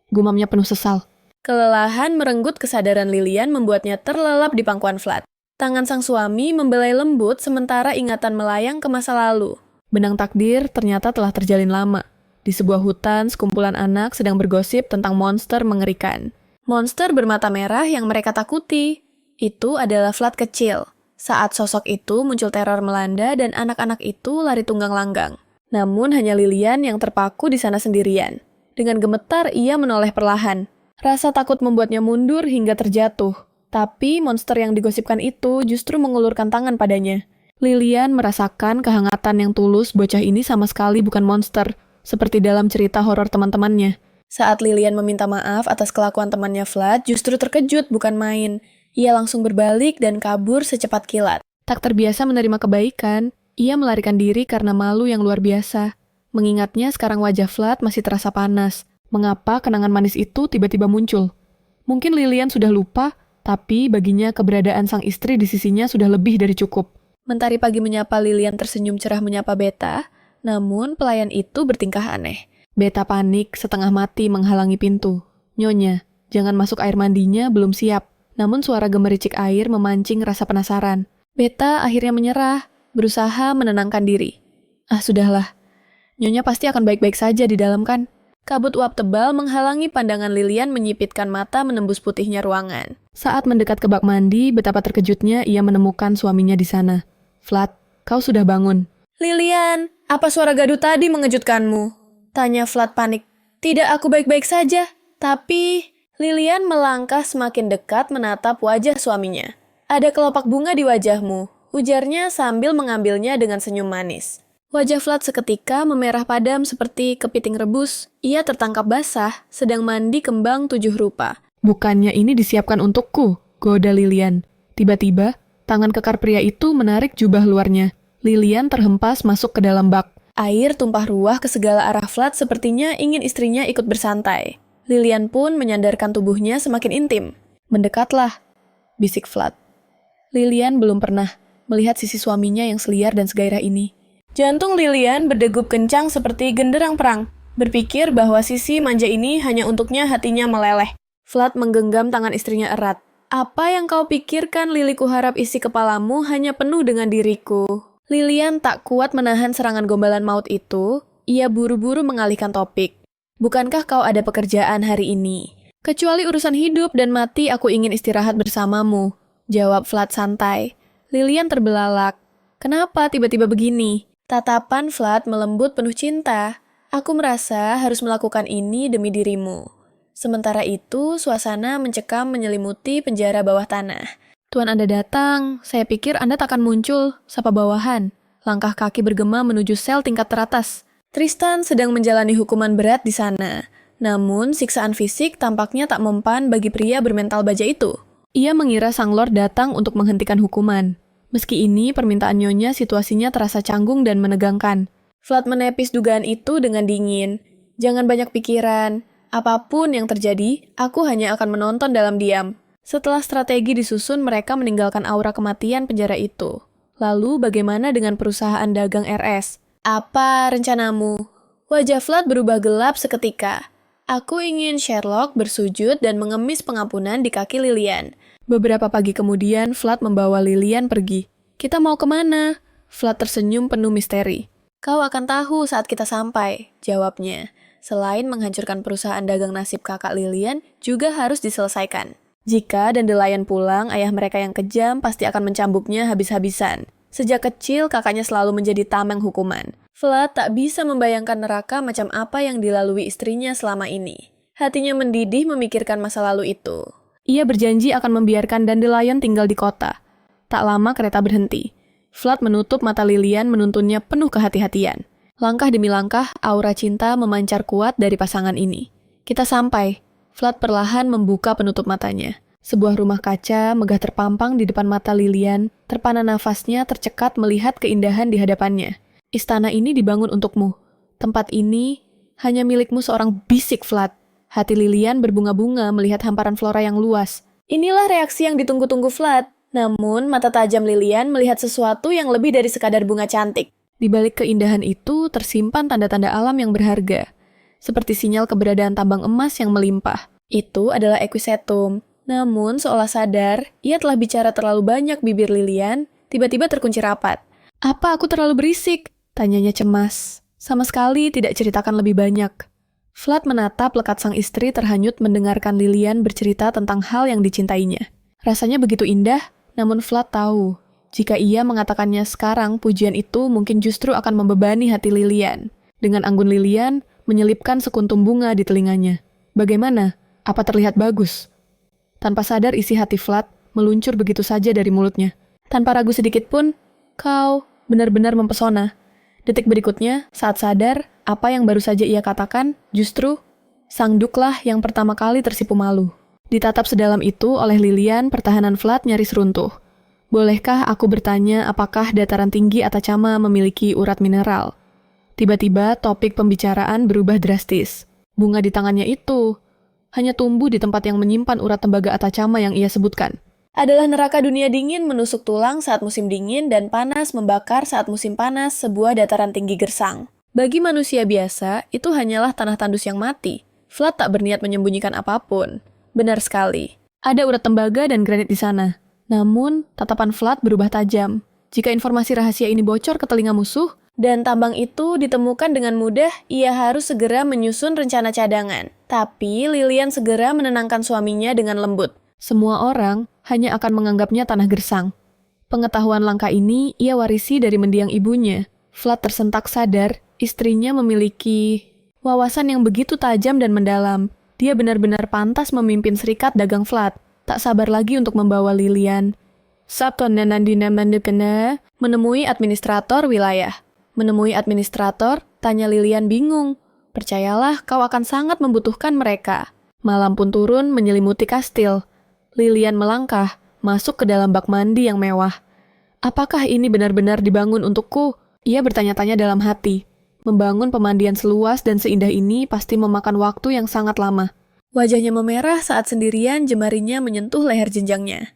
A: Gumamnya penuh sesal. Kelelahan merenggut kesadaran Lilian membuatnya terlelap di pangkuan Vlad. Tangan sang suami membelai lembut sementara ingatan melayang ke masa lalu.
B: Benang takdir ternyata telah terjalin lama. Di sebuah hutan, sekumpulan anak sedang bergosip tentang monster mengerikan.
A: Monster bermata merah yang mereka takuti. Itu adalah Vlad kecil. Saat sosok itu muncul teror melanda dan anak-anak itu lari tunggang langgang. Namun hanya Lilian yang terpaku di sana sendirian. Dengan gemetar ia menoleh perlahan. Rasa takut membuatnya mundur hingga terjatuh. Tapi monster yang digosipkan itu justru mengulurkan tangan padanya. Lilian merasakan kehangatan yang tulus bocah ini sama sekali bukan monster, seperti dalam cerita horor teman-temannya. Saat Lilian meminta maaf atas kelakuan temannya Vlad, justru terkejut bukan main. Ia langsung berbalik dan kabur secepat kilat.
B: Tak terbiasa menerima kebaikan, ia melarikan diri karena malu yang luar biasa. Mengingatnya sekarang wajah Vlad masih terasa panas. Mengapa kenangan manis itu tiba-tiba muncul? Mungkin Lilian sudah lupa, tapi baginya keberadaan sang istri di sisinya sudah lebih dari cukup.
A: Mentari pagi menyapa Lilian tersenyum cerah menyapa Beta, namun pelayan itu bertingkah aneh.
B: Beta panik setengah mati menghalangi pintu. Nyonya, jangan masuk air mandinya, belum siap. Namun suara gemericik air memancing rasa penasaran. Beta akhirnya menyerah, berusaha menenangkan diri. Ah, sudahlah. Nyonya pasti akan baik-baik saja di dalam kan?
A: Kabut uap tebal menghalangi pandangan Lilian menyipitkan mata menembus putihnya ruangan.
B: Saat mendekat ke bak mandi, betapa terkejutnya ia menemukan suaminya di sana. Vlad, kau sudah bangun.
A: Lilian, apa suara gaduh tadi mengejutkanmu? Tanya Vlad panik. Tidak, aku baik-baik saja. Tapi Lilian melangkah semakin dekat menatap wajah suaminya. Ada kelopak bunga di wajahmu, ujarnya sambil mengambilnya dengan senyum manis. Wajah Vlad seketika memerah padam seperti kepiting rebus. Ia tertangkap basah, sedang mandi kembang 7 rupa.
B: Bukannya ini disiapkan untukku, goda Lilian. Tiba-tiba, tangan kekar pria itu menarik jubah luarnya. Lilian terhempas masuk ke dalam bak.
A: Air tumpah ruah ke segala arah Vlad sepertinya ingin istrinya ikut bersantai. Lilian pun menyandarkan tubuhnya semakin intim. Mendekatlah, bisik Vlad. Lilian belum pernah melihat sisi suaminya yang seliar dan segairah ini. Jantung Lilian berdegup kencang seperti genderang perang. Berpikir bahwa sisi manja ini hanya untuknya hatinya meleleh. Vlad menggenggam tangan istrinya erat. Apa yang kau pikirkan, Lili, kuharap isi kepalamu hanya penuh dengan diriku. Lilian tak kuat menahan serangan gombalan maut itu. Ia buru-buru mengalihkan topik. Bukankah kau ada pekerjaan hari ini? Kecuali urusan hidup dan mati, aku ingin istirahat bersamamu. Jawab Vlad santai. Lilian terbelalak. Kenapa tiba-tiba begini? Tatapan Vlad melembut penuh cinta. Aku merasa harus melakukan ini demi dirimu. Sementara itu, suasana mencekam menyelimuti penjara bawah tanah. Tuan Anda datang, saya pikir Anda tak akan muncul, sapa bawahan. Langkah kaki bergema menuju sel tingkat teratas. Tristan sedang menjalani hukuman berat di sana. Namun, siksaan fisik tampaknya tak mempan bagi pria bermental baja itu. Ia mengira sang lord datang untuk menghentikan hukuman. Meski ini, permintaan nyonya situasinya terasa canggung dan menegangkan. Vlad menepis dugaan itu dengan dingin. Jangan banyak pikiran. Apapun yang terjadi, aku hanya akan menonton dalam diam. Setelah strategi disusun, mereka meninggalkan aura kematian penjara itu. Lalu bagaimana dengan perusahaan dagang RS? Apa rencanamu? Wajah Vlad berubah gelap seketika. Aku ingin Sherlock bersujud dan mengemis pengampunan di kaki Lilian. Beberapa pagi kemudian, Vlad membawa Lilian pergi. Kita mau kemana? Vlad tersenyum penuh misteri. Kau akan tahu saat kita sampai, jawabnya. Selain menghancurkan perusahaan dagang nasib kakak Lilian, juga harus diselesaikan. Jika Dandelion pulang, ayah mereka yang kejam pasti akan mencambuknya habis-habisan. Sejak kecil, kakaknya selalu menjadi tameng hukuman. Vlad tak bisa membayangkan neraka macam apa yang dilalui istrinya selama ini. Hatinya mendidih memikirkan masa lalu itu. Ia berjanji akan membiarkan Dandelion tinggal di kota. Tak lama kereta berhenti. Vlad menutup mata Lilian menuntunnya penuh kehati-hatian. Langkah demi langkah, aura cinta memancar kuat dari pasangan ini. Kita sampai. Vlad perlahan membuka penutup matanya. Sebuah rumah kaca megah terpampang di depan mata Lilian, terpana nafasnya tercekat melihat keindahan di hadapannya. Istana ini dibangun untukmu. Tempat ini hanya milikmu seorang, bisik Vlad. Hati Lilian berbunga-bunga melihat hamparan flora yang luas. Inilah reaksi yang ditunggu-tunggu Vlad. Namun, mata tajam Lilian melihat sesuatu yang lebih dari sekadar bunga cantik. Di balik keindahan itu tersimpan tanda-tanda alam yang berharga, seperti sinyal keberadaan tambang emas yang melimpah. Itu adalah Equisetum. Namun, seolah sadar, ia telah bicara terlalu banyak bibir Lilian, tiba-tiba terkunci rapat. Apa aku terlalu berisik?
B: Tanyanya cemas. Sama sekali tidak ceritakan lebih banyak. Vlad menatap lekat sang istri terhanyut mendengarkan Lilian bercerita tentang hal yang dicintainya. Rasanya begitu indah, namun Vlad tahu, jika ia mengatakannya sekarang, pujian itu mungkin justru akan membebani hati Lilian. Dengan anggun Lilian, menyelipkan sekuntum bunga di telinganya. Bagaimana? Apa terlihat bagus? Tanpa sadar isi hati Vlad meluncur begitu saja dari mulutnya. Tanpa ragu sedikit pun, kau benar-benar mempesona. Detik berikutnya, saat sadar, apa yang baru saja ia katakan, justru sang duklah yang pertama kali tersipu malu. Ditatap sedalam itu oleh Lilian, pertahanan Vlad nyaris runtuh. Bolehkah aku bertanya apakah dataran tinggi Atacama memiliki urat mineral? Tiba-tiba topik pembicaraan berubah drastis. Bunga di tangannya itu hanya tumbuh di tempat yang menyimpan urat tembaga Atacama yang ia sebutkan.
A: Adalah neraka dunia dingin menusuk tulang saat musim dingin dan panas membakar saat musim panas sebuah dataran tinggi gersang. Bagi manusia biasa, itu hanyalah tanah tandus yang mati. Vlad tak berniat menyembunyikan apapun. Benar sekali. Ada urat tembaga dan granit di sana. Namun, tatapan Vlad berubah tajam. Jika informasi rahasia ini bocor ke telinga musuh, dan tambang itu ditemukan dengan mudah, ia harus segera menyusun rencana cadangan. Tapi, Lilian segera menenangkan suaminya dengan lembut.
B: Semua orang hanya akan menganggapnya tanah gersang. Pengetahuan langka ini ia warisi dari mendiang ibunya. Vlad tersentak sadar, istrinya memiliki wawasan yang begitu tajam dan mendalam. Dia benar-benar pantas memimpin serikat dagang Vlad. Tak sabar lagi untuk membawa Lilian menemui administrator wilayah. Menemui administrator, tanya Lilian bingung. Percayalah, kau akan sangat membutuhkan mereka. Malam pun turun menyelimuti kastil. Lilian melangkah, masuk ke dalam bak mandi yang mewah. Apakah ini benar-benar dibangun untukku? Ia bertanya-tanya dalam hati. Membangun pemandian seluas dan seindah ini pasti memakan waktu yang sangat lama.
A: Wajahnya memerah saat sendirian jemarinya menyentuh leher jenjangnya.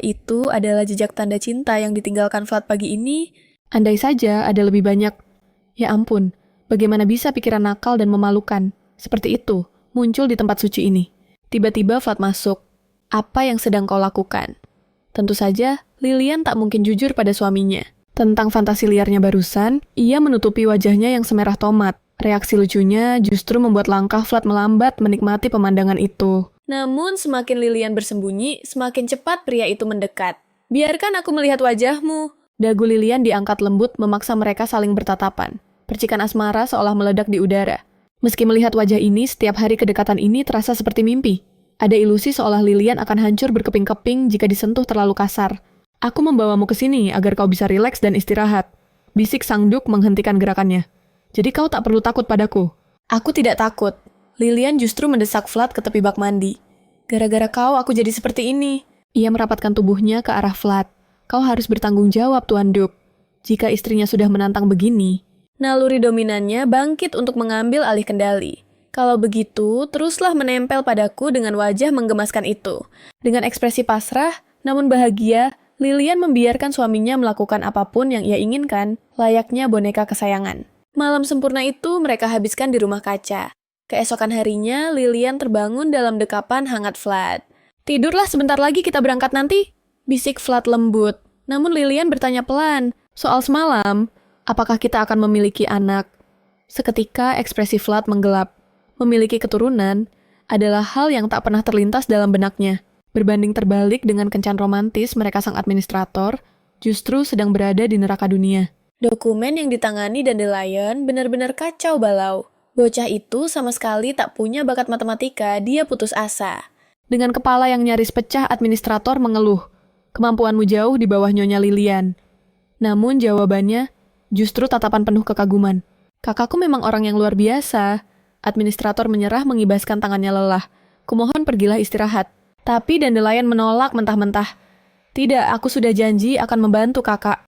A: Itu adalah jejak tanda cinta yang ditinggalkan Vlad pagi ini.
B: Andai saja ada lebih banyak. Ya ampun, bagaimana bisa pikiran nakal dan memalukan seperti itu muncul di tempat suci ini. Tiba-tiba Vlad masuk. Apa yang sedang kau lakukan? Tentu saja, Lilian tak mungkin jujur pada suaminya. Tentang fantasi liarnya barusan, ia menutupi wajahnya yang semerah tomat. Reaksi lucunya justru membuat langkah Vlad melambat menikmati pemandangan itu.
A: Namun semakin Lilian bersembunyi, semakin cepat pria itu mendekat. Biarkan aku melihat wajahmu.
B: Dagu Lilian diangkat lembut memaksa mereka saling bertatapan. Percikan asmara seolah meledak di udara. Meski melihat wajah ini, setiap hari kedekatan ini terasa seperti mimpi. Ada ilusi seolah Lilian akan hancur berkeping-keping jika disentuh terlalu kasar. Aku membawamu ke sini agar kau bisa rileks dan istirahat. Bisik sang duk menghentikan gerakannya. Jadi kau tak perlu takut padaku.
A: Aku tidak takut. Lilian justru mendesak Vlad ke tepi bak mandi. Gara-gara kau aku jadi seperti ini.
B: Ia merapatkan tubuhnya ke arah Vlad. Kau harus bertanggung jawab, Tuan Duk. Jika istrinya sudah menantang begini.
A: Naluri dominannya bangkit untuk mengambil alih kendali. Kalau begitu, teruslah menempel padaku dengan wajah menggemaskan itu. Dengan ekspresi pasrah, namun bahagia, Lilian membiarkan suaminya melakukan apapun yang ia inginkan, layaknya boneka kesayangan. Malam sempurna itu mereka habiskan di rumah kaca. Keesokan harinya, Lilian terbangun dalam dekapan hangat Vlad. Tidurlah sebentar lagi kita berangkat nanti, bisik Vlad lembut. Namun Lilian bertanya pelan, soal semalam, apakah kita akan memiliki anak? Seketika ekspresi Vlad menggelap. Memiliki keturunan adalah hal yang tak pernah terlintas dalam benaknya. Berbanding terbalik dengan kencan romantis mereka sang administrator, justru sedang berada di neraka dunia. Dokumen yang ditangani Dandelion benar-benar kacau balau. Bocah itu sama sekali tak punya bakat matematika, dia putus asa.
B: Dengan kepala yang nyaris pecah, administrator mengeluh. Kemampuanmu jauh di bawah Nyonya Lilian. Namun jawabannya justru tatapan penuh kekaguman. Kakakku memang orang yang luar biasa. Administrator menyerah mengibaskan tangannya lelah. Kumohon pergilah istirahat. Tapi Dandelion menolak mentah-mentah. Tidak, aku sudah janji akan membantu kakak.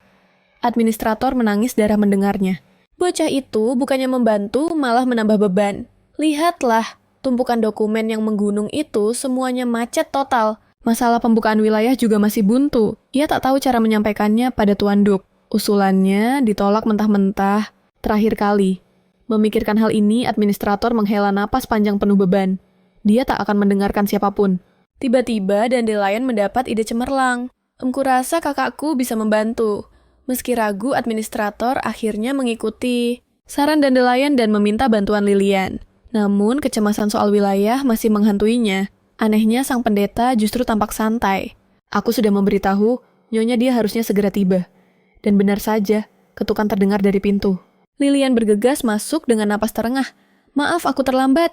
B: Administrator menangis darah mendengarnya. Bocah itu bukannya membantu, malah menambah beban. Lihatlah, tumpukan dokumen yang menggunung itu semuanya macet total. Masalah pembukaan wilayah juga masih buntu. Ia tak tahu cara menyampaikannya pada Tuan Duk. Usulannya ditolak mentah-mentah. Terakhir kali. Memikirkan hal ini, administrator menghela napas panjang penuh beban. Dia tak akan mendengarkan siapapun. Tiba-tiba Dandelion mendapat ide cemerlang. Emku rasa kakakku bisa membantu.
A: Meski ragu, administrator akhirnya mengikuti saran dandelion dan meminta bantuan Lilian. Namun, kecemasan soal wilayah masih menghantuinya. Anehnya, sang pendeta justru tampak santai. Aku sudah memberitahu, nyonya dia harusnya segera tiba. Dan benar saja, ketukan terdengar dari pintu. Lilian bergegas masuk dengan napas terengah. Maaf, aku terlambat.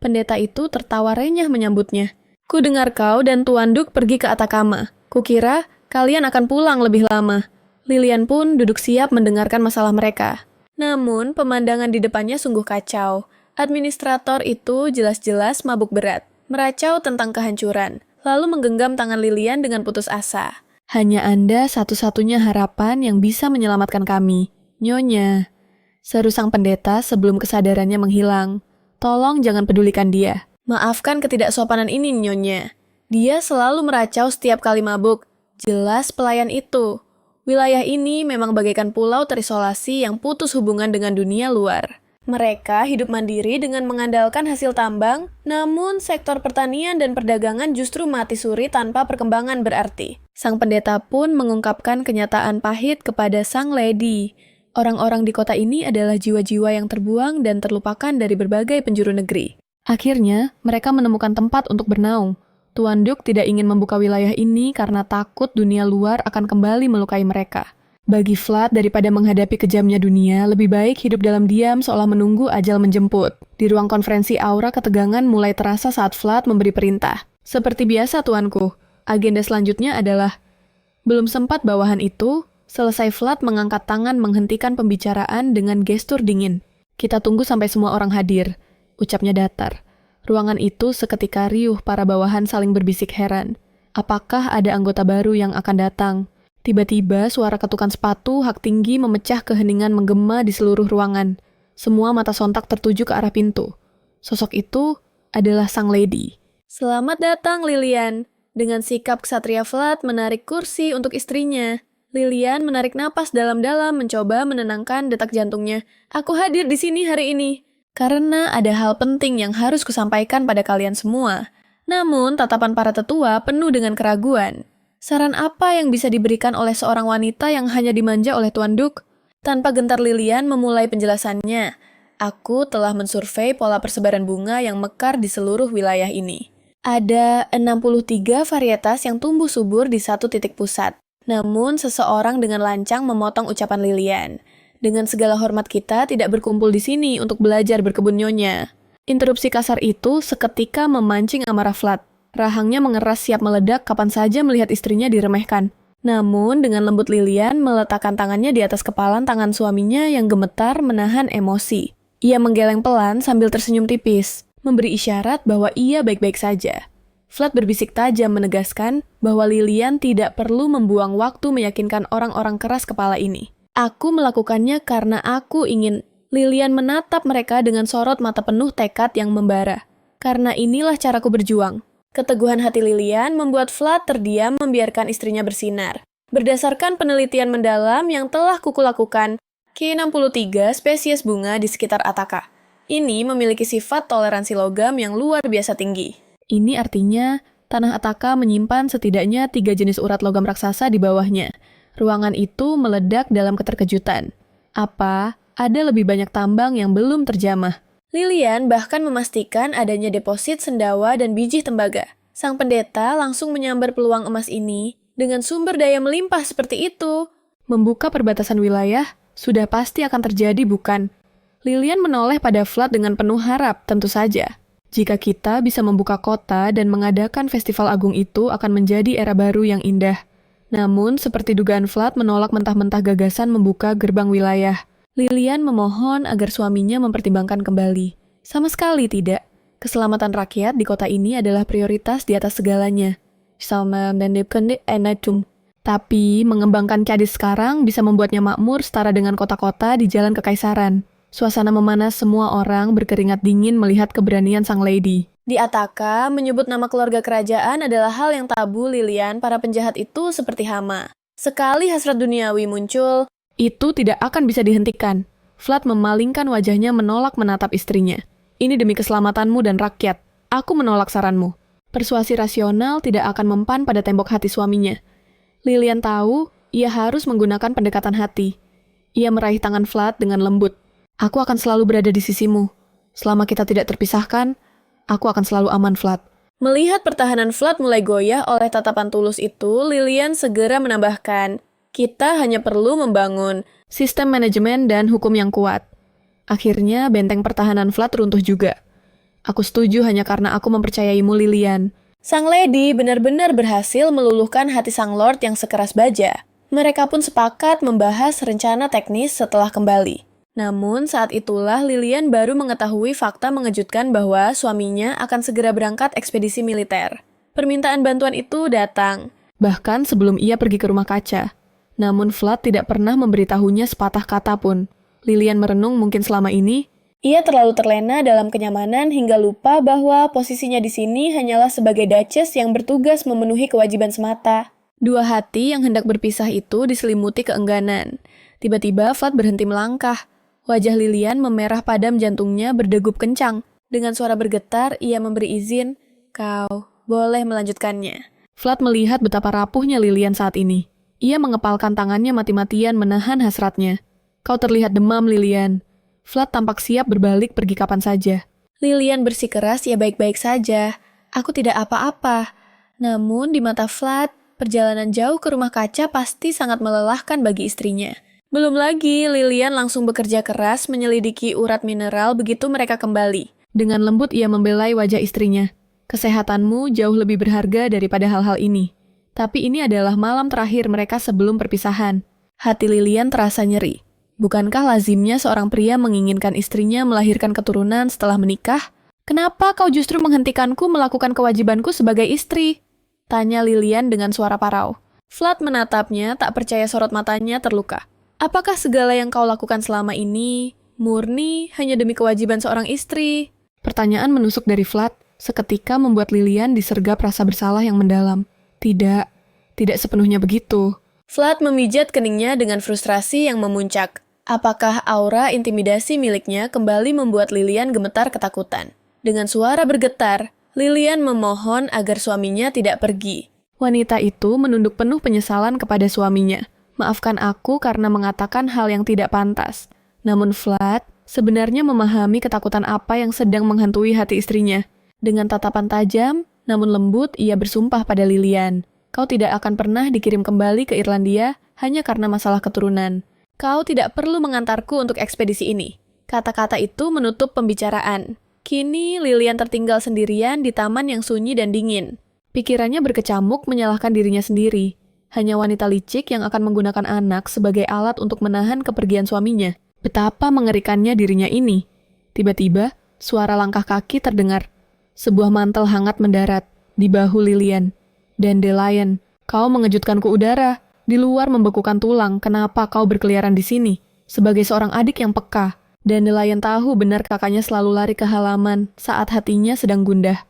A: Pendeta itu tertawa renyah menyambutnya. Ku dengar kau dan Tuan Duk pergi ke Atakama. Kukira kalian akan pulang lebih lama. Lilian pun duduk siap mendengarkan masalah mereka. Namun, pemandangan di depannya sungguh kacau. Administrator itu jelas-jelas mabuk berat, meracau tentang kehancuran, lalu menggenggam tangan Lilian dengan putus asa. Hanya Anda satu-satunya harapan yang bisa menyelamatkan kami, Nyonya. Seru sang pendeta sebelum kesadarannya menghilang. Tolong jangan pedulikan dia. Maafkan ketidaksopanan ini, Nyonya. Dia selalu meracau setiap kali mabuk. Jelas pelayan itu. Wilayah ini memang bagaikan pulau terisolasi yang putus hubungan dengan dunia luar. Mereka hidup mandiri dengan mengandalkan hasil tambang, namun sektor pertanian dan perdagangan justru mati suri tanpa perkembangan berarti. Sang pendeta pun mengungkapkan kenyataan pahit kepada sang lady. Orang-orang di kota ini adalah jiwa-jiwa yang terbuang dan terlupakan dari berbagai penjuru negeri. Akhirnya, mereka menemukan tempat untuk bernaung. Tuan Duk tidak ingin membuka wilayah ini karena takut dunia luar akan kembali melukai mereka. Bagi Vlad, daripada menghadapi kejamnya dunia, lebih baik hidup dalam diam seolah menunggu ajal menjemput. Di ruang konferensi, aura ketegangan mulai terasa saat Vlad memberi perintah. Seperti biasa, tuanku. Agenda selanjutnya adalah... Belum sempat bawahan itu, selesai Vlad mengangkat tangan menghentikan pembicaraan dengan gestur dingin. Kita tunggu sampai semua orang hadir, ucapnya datar. Ruangan itu seketika riuh, para bawahan saling berbisik heran. Apakah ada anggota baru yang akan datang? Tiba-tiba suara ketukan sepatu hak tinggi memecah keheningan menggema di seluruh ruangan. Semua mata sontak tertuju ke arah pintu. Sosok itu adalah sang lady. Selamat datang, Lilian. Dengan sikap ksatria Vlad menarik kursi untuk istrinya. Lilian menarik napas dalam-dalam mencoba menenangkan detak jantungnya. Aku hadir di sini hari ini karena ada hal penting yang harus kusampaikan pada kalian semua. Namun, tatapan para tetua penuh dengan keraguan. Saran apa yang bisa diberikan oleh seorang wanita yang hanya dimanja oleh Tuan Duk? Tanpa gentar Lilian memulai penjelasannya. Aku telah mensurvei pola persebaran bunga yang mekar di seluruh wilayah ini. Ada 63 varietas yang tumbuh subur di satu titik pusat. Namun, seseorang dengan lancang memotong ucapan Lilian. Dengan segala hormat kita tidak berkumpul di sini untuk belajar berkebun, Nyonya. Interupsi kasar itu seketika memancing amarah Vlad. Rahangnya mengeras siap meledak kapan saja melihat istrinya diremehkan. Namun, dengan lembut Lilian meletakkan tangannya di atas kepalan tangan suaminya yang gemetar menahan emosi. Ia menggeleng pelan sambil tersenyum tipis, memberi isyarat bahwa ia baik-baik saja. Vlad berbisik tajam menegaskan bahwa Lilian tidak perlu membuang waktu meyakinkan orang-orang keras kepala ini. Aku melakukannya karena aku ingin. Lilian menatap mereka dengan sorot mata penuh tekad yang membara. Karena inilah caraku berjuang. Keteguhan hati Lilian membuat Vlad terdiam membiarkan istrinya bersinar. Berdasarkan penelitian mendalam yang telah kuku lakukan, K63 spesies bunga di sekitar Ataka ini memiliki sifat toleransi logam yang luar biasa tinggi. Ini artinya tanah Ataka menyimpan setidaknya 3 jenis urat logam raksasa di bawahnya. Ruangan itu meledak dalam keterkejutan. Apa? Ada lebih banyak tambang yang belum terjamah. Lilian bahkan memastikan adanya deposit sendawa dan biji tembaga. Sang pendeta langsung menyambar peluang emas ini dengan sumber daya melimpah seperti itu. Membuka perbatasan wilayah sudah pasti akan terjadi, bukan? Lilian menoleh pada Vlad dengan penuh harap, tentu saja. Jika kita bisa membuka kota dan mengadakan festival agung itu akan menjadi era baru yang indah. Namun, seperti dugaan Vlad menolak mentah-mentah gagasan membuka gerbang wilayah. Lilian memohon agar suaminya mempertimbangkan kembali. Sama sekali tidak. Keselamatan rakyat di kota ini adalah prioritas di atas segalanya. Tapi, mengembangkan Cadiz sekarang bisa membuatnya makmur setara dengan kota-kota di jalan kekaisaran. Suasana memanas, semua orang berkeringat dingin melihat keberanian sang lady. Di Ataka, menyebut nama keluarga kerajaan adalah hal yang tabu, Lilian. Para penjahat itu seperti hama. Sekali hasrat duniawi muncul, itu tidak akan bisa dihentikan. Vlad memalingkan wajahnya menolak menatap istrinya. Ini demi keselamatanmu dan rakyat. Aku menolak saranmu. Persuasi rasional tidak akan mempan pada tembok hati suaminya. Lilian tahu
B: Ia harus menggunakan pendekatan hati. Ia meraih tangan Vlad dengan lembut. Aku akan selalu berada di sisimu. Selama kita tidak terpisahkan, aku akan selalu aman, Vlad.
A: Melihat pertahanan Vlad mulai goyah oleh tatapan tulus itu, Lilian segera menambahkan, kita hanya perlu membangun
B: sistem manajemen dan hukum yang kuat. Akhirnya, benteng pertahanan Vlad runtuh juga. Aku setuju hanya karena aku mempercayaimu, Lilian.
A: Sang Lady benar-benar berhasil meluluhkan hati Sang Lord yang sekeras baja. Mereka pun sepakat membahas rencana teknis setelah kembali. Namun saat itulah Lilian baru mengetahui fakta mengejutkan bahwa suaminya akan segera berangkat ekspedisi militer. Permintaan bantuan itu datang.
B: Bahkan sebelum ia pergi ke rumah kaca. Namun Vlad tidak pernah memberitahunya sepatah kata pun. Lilian merenung mungkin selama ini
A: ia terlalu terlena dalam kenyamanan hingga lupa bahwa posisinya di sini hanyalah sebagai Duchess yang bertugas memenuhi kewajiban semata. Dua hati yang hendak berpisah itu diselimuti keengganan. Tiba-tiba Vlad berhenti melangkah. Wajah Lilian memerah padam, jantungnya berdegup kencang. Dengan suara bergetar, ia memberi izin, kau boleh melanjutkannya.
B: Vlad melihat betapa rapuhnya Lilian saat ini. Ia mengepalkan tangannya mati-matian menahan hasratnya. Kau terlihat demam, Lilian. Vlad tampak siap berbalik pergi kapan saja.
A: Lilian bersikeras ia baik-baik saja. Aku tidak apa-apa. Namun di mata Vlad, perjalanan jauh ke rumah kaca pasti sangat melelahkan bagi istrinya. Belum lagi, Lilian langsung bekerja keras menyelidiki urat mineral begitu mereka kembali.
B: Dengan lembut ia membelai wajah istrinya. Kesehatanmu jauh lebih berharga daripada hal-hal ini. Tapi ini adalah malam terakhir mereka sebelum perpisahan. Hati Lilian terasa nyeri. Bukankah lazimnya seorang pria menginginkan istrinya melahirkan keturunan setelah menikah? Kenapa kau justru menghentikanku melakukan kewajibanku sebagai istri? Tanya Lilian dengan suara parau. Vlad menatapnya, tak percaya sorot matanya terluka. Apakah segala yang kau lakukan selama ini murni hanya demi kewajiban seorang istri? Pertanyaan menusuk dari Vlad, seketika membuat Lilian disergap rasa bersalah yang mendalam. Tidak sepenuhnya begitu. Vlad memijat keningnya dengan frustrasi yang memuncak. Apakah aura intimidasi miliknya kembali membuat Lilian gemetar ketakutan? Dengan suara bergetar, Lilian memohon agar suaminya tidak pergi. Wanita itu menunduk penuh penyesalan kepada suaminya. Maafkan aku karena mengatakan hal yang tidak pantas. Namun Vlad sebenarnya memahami ketakutan apa yang sedang menghantui hati istrinya. Dengan tatapan tajam, namun lembut, ia bersumpah pada Lilian. Kau tidak akan pernah dikirim kembali ke Irlandia hanya karena masalah keturunan. Kau tidak perlu mengantarku untuk ekspedisi ini. Kata-kata itu menutup pembicaraan. Kini Lilian tertinggal sendirian di taman yang sunyi dan dingin. Pikirannya berkecamuk menyalahkan dirinya sendiri. Hanya wanita licik yang akan menggunakan anak sebagai alat untuk menahan kepergian suaminya. Betapa mengerikannya dirinya ini. Tiba-tiba, suara langkah kaki terdengar. Sebuah mantel hangat mendarat di bahu Lilian. Dandelion, kau mengejutkanku udara. Di luar membekukan tulang, kenapa kau berkeliaran di sini? Sebagai seorang adik yang peka, Dandelion tahu benar kakaknya selalu lari ke halaman saat hatinya sedang gundah.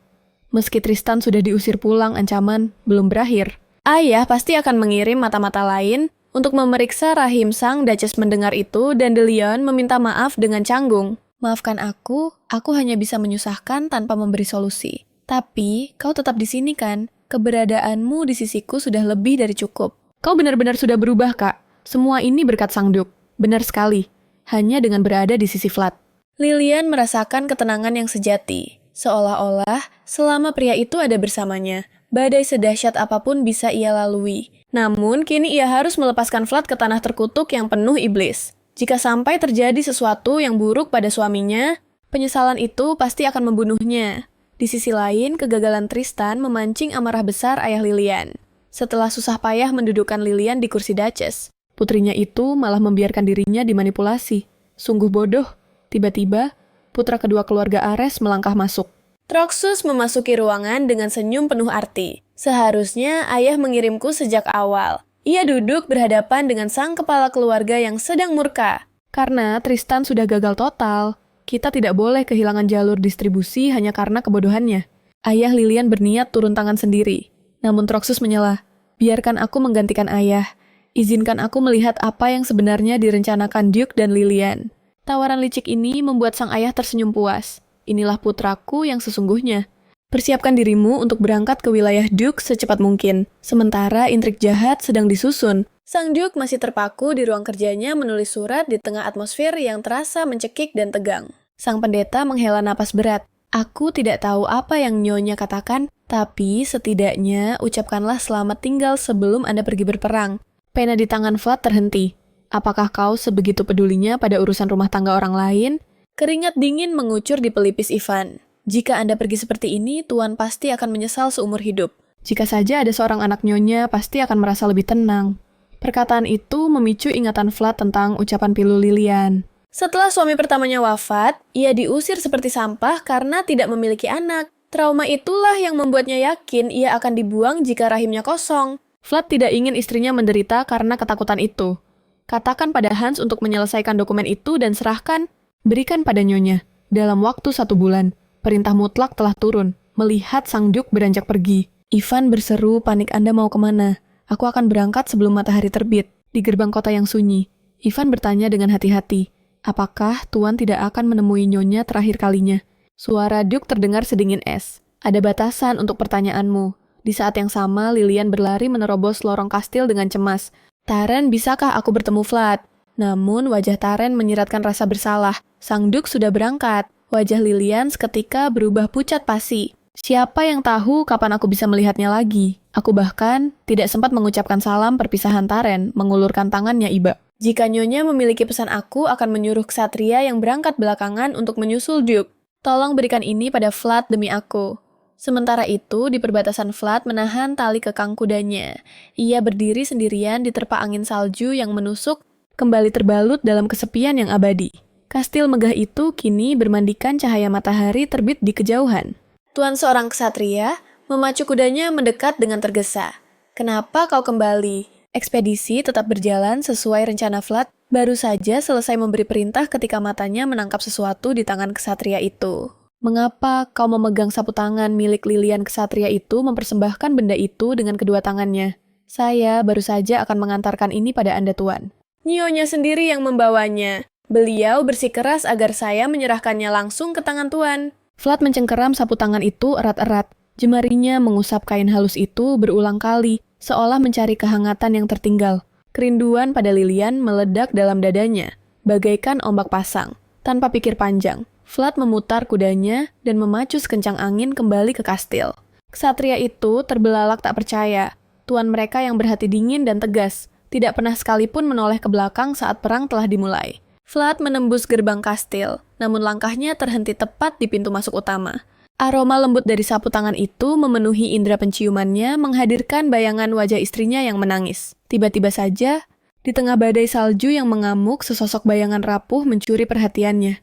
B: Meski Tristan sudah diusir pulang, ancaman belum berakhir. Ayah pasti akan mengirim mata-mata lain untuk memeriksa rahim sang Duchess. Mendengar itu, Dandelion meminta maaf dengan canggung. Maafkan aku hanya bisa menyusahkan tanpa memberi solusi. Tapi, kau tetap di sini kan? Keberadaanmu di sisiku sudah lebih dari cukup. Kau benar-benar sudah berubah, Kak. Semua ini berkat Sang Duk. Benar sekali. Hanya dengan berada di sisi Vlad. Lilian merasakan ketenangan yang sejati. Seolah-olah, selama pria itu ada bersamanya, badai sedahsyat apapun bisa ia lalui. Namun, kini ia harus melepaskan Vlad ke tanah terkutuk yang penuh iblis. Jika sampai terjadi sesuatu yang buruk pada suaminya, penyesalan itu pasti akan membunuhnya. Di sisi lain, kegagalan Tristan memancing amarah besar ayah Lilian. Setelah susah payah mendudukkan Lilian di kursi Duchess, putrinya itu malah membiarkan dirinya dimanipulasi. Sungguh bodoh. Tiba-tiba, putra kedua keluarga Ares melangkah masuk. Troxus memasuki ruangan dengan senyum penuh arti. Seharusnya ayah mengirimku sejak awal. Ia duduk berhadapan dengan sang kepala keluarga yang sedang murka. Karena Tristan sudah gagal total, kita tidak boleh kehilangan jalur distribusi hanya karena kebodohannya. Ayah Lilian berniat turun tangan sendiri. Namun Troxus menyela. Biarkan aku menggantikan ayah. Izinkan aku melihat apa yang sebenarnya direncanakan Duke dan Lilian. Tawaran licik ini membuat sang ayah tersenyum puas. Inilah putraku yang sesungguhnya. Persiapkan dirimu untuk berangkat ke wilayah Duke secepat mungkin. Sementara intrik jahat sedang disusun.
A: Sang Duke masih terpaku di ruang kerjanya menulis surat di tengah atmosfer yang terasa mencekik dan tegang. Sang pendeta menghela napas berat. Aku tidak tahu apa yang Nyonya katakan, tapi setidaknya ucapkanlah selamat tinggal sebelum Anda pergi berperang. Pena di tangan Vlad terhenti. Apakah kau sebegitu pedulinya pada urusan rumah tangga orang lain? Keringat dingin mengucur di pelipis Ivan. Jika Anda pergi seperti ini, Tuan pasti akan menyesal seumur hidup. Jika saja ada seorang anak Nyonya, pasti akan merasa lebih tenang. Perkataan itu memicu ingatan Vlad tentang ucapan pilu Lilian. Setelah suami pertamanya wafat, ia diusir seperti sampah karena tidak memiliki anak. Trauma itulah yang membuatnya yakin ia akan dibuang jika rahimnya kosong. Vlad tidak ingin istrinya menderita karena ketakutan itu. Katakan pada Hans untuk menyelesaikan dokumen itu dan serahkan, berikan pada Nyonya. Dalam waktu 1 bulan, perintah mutlak telah turun. Melihat Sang Duke beranjak pergi. Ivan berseru, panik Anda mau kemana? Aku akan berangkat sebelum matahari terbit. Di gerbang kota yang sunyi, Ivan bertanya dengan hati-hati. Apakah Tuan tidak akan menemui Nyonya terakhir kalinya? Suara Duke terdengar sedingin es. Ada batasan untuk pertanyaanmu. Di saat yang sama, Lilian berlari menerobos lorong kastil dengan cemas. Taren, bisakah aku bertemu Vlad? Namun, wajah Taren menyiratkan rasa bersalah. Sang Duke sudah berangkat. Wajah Lilian seketika berubah pucat pasi. Siapa yang tahu kapan aku bisa melihatnya lagi? Aku bahkan tidak sempat mengucapkan salam perpisahan Taren, mengulurkan tangannya iba. Jika Nyonya memiliki pesan aku akan menyuruh ksatria yang berangkat belakangan untuk menyusul Duke. Tolong berikan ini pada Vlad demi aku. Sementara itu, di perbatasan Vlad menahan tali kekang kudanya. Ia berdiri sendirian di terpa angin salju yang menusuk, kembali terbalut dalam kesepian yang abadi. Kastil megah itu kini bermandikan cahaya matahari terbit di kejauhan. Tuan seorang ksatria memacu kudanya mendekat dengan tergesa. Kenapa kau kembali? Ekspedisi tetap berjalan sesuai rencana Vlad, baru saja selesai memberi perintah ketika matanya menangkap sesuatu di tangan ksatria itu. Mengapa kau memegang sapu tangan milik Lilian ksatria itu mempersembahkan benda itu dengan kedua tangannya? Saya baru saja akan mengantarkan ini pada Anda, Tuan. Nyonya sendiri yang membawanya. Beliau bersikeras agar saya menyerahkannya langsung ke tangan Tuan. Vlad mencengkeram sapu tangan itu erat-erat. Jemarinya mengusap kain halus itu berulang kali, seolah mencari kehangatan yang tertinggal. Kerinduan pada Lilian meledak dalam dadanya, bagaikan ombak pasang. Tanpa pikir panjang, Vlad memutar kudanya dan memacu sekencang angin kembali ke kastil. Ksatria itu terbelalak tak percaya. Tuan mereka yang berhati dingin dan tegas, tidak pernah sekalipun menoleh ke belakang saat perang telah dimulai. Vlad menembus gerbang kastil, namun langkahnya terhenti tepat di pintu masuk utama. Aroma lembut dari sapu tangan itu memenuhi indera penciumannya, menghadirkan bayangan wajah istrinya yang menangis. Tiba-tiba saja, di tengah badai salju yang mengamuk, sesosok bayangan rapuh mencuri perhatiannya.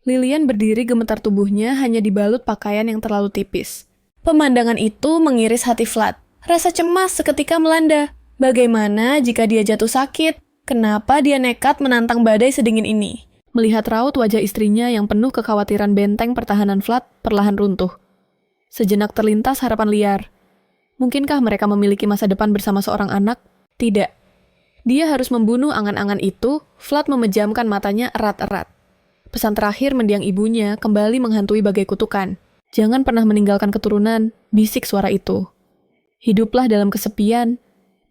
A: Lilian berdiri gemetar tubuhnya hanya dibalut pakaian yang terlalu tipis. Pemandangan itu mengiris hati Vlad. Rasa cemas seketika melanda. Bagaimana jika dia jatuh sakit? Kenapa dia nekat menantang badai sedingin ini? Melihat raut wajah istrinya yang penuh kekhawatiran, benteng pertahanan Vlad perlahan runtuh. Sejenak terlintas harapan liar. Mungkinkah mereka memiliki masa depan bersama seorang anak? Tidak. Dia harus membunuh angan-angan itu. Vlad memejamkan matanya erat-erat. Pesan terakhir mendiang ibunya kembali menghantui bagai kutukan. Jangan pernah meninggalkan keturunan, bisik suara itu. Hiduplah dalam kesepian,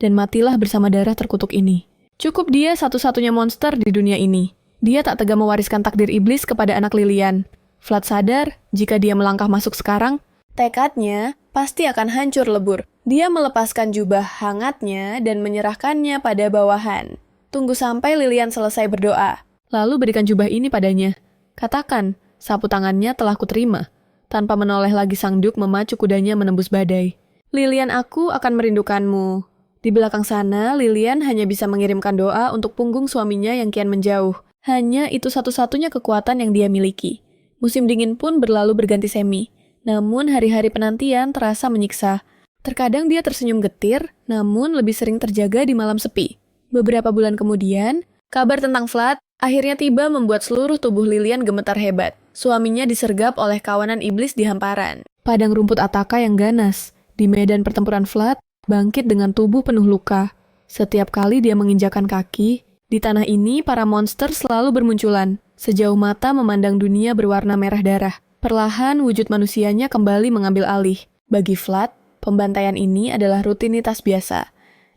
A: dan matilah bersama darah terkutuk ini. Cukup dia satu-satunya monster di dunia ini. Dia tak tega mewariskan takdir iblis kepada anak Lilian. Vlad sadar, jika dia melangkah masuk sekarang, tekadnya pasti akan hancur lebur. Dia melepaskan jubah hangatnya dan menyerahkannya pada bawahan. Tunggu sampai Lilian selesai berdoa. Lalu berikan jubah ini padanya. Katakan, sapu tangannya telah kuterima. Tanpa menoleh lagi Sang Duke memacu kudanya menembus badai. Lilian, aku akan merindukanmu. Di belakang sana, Lilian hanya bisa mengirimkan doa untuk punggung suaminya yang kian menjauh. Hanya itu satu-satunya kekuatan yang dia miliki. Musim dingin pun berlalu berganti semi. Namun hari-hari penantian terasa menyiksa. Terkadang dia tersenyum getir, namun lebih sering terjaga di malam sepi. Beberapa bulan kemudian, kabar tentang Vlad akhirnya tiba membuat seluruh tubuh Lilian gemetar hebat. Suaminya disergap oleh kawanan iblis di hamparan. Padang rumput Ataka yang ganas. Di medan pertempuran Vlad, bangkit dengan tubuh penuh luka. Setiap kali dia menginjakan kaki, di tanah ini, para monster selalu bermunculan. Sejauh mata memandang dunia berwarna merah darah. Perlahan, wujud manusianya kembali mengambil alih. Bagi Vlad, pembantaian ini adalah rutinitas biasa.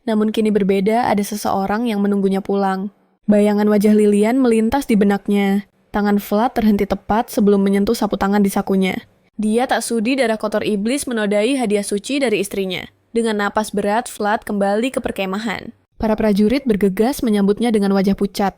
B: Namun kini berbeda, ada seseorang yang menunggunya pulang. Bayangan wajah Lilian melintas di benaknya. Tangan Vlad terhenti tepat sebelum menyentuh sapu tangan di sakunya. Dia tak sudi darah kotor iblis menodai hadiah suci dari istrinya. Dengan napas berat, Vlad kembali ke perkemahan. Para prajurit bergegas menyambutnya dengan wajah pucat.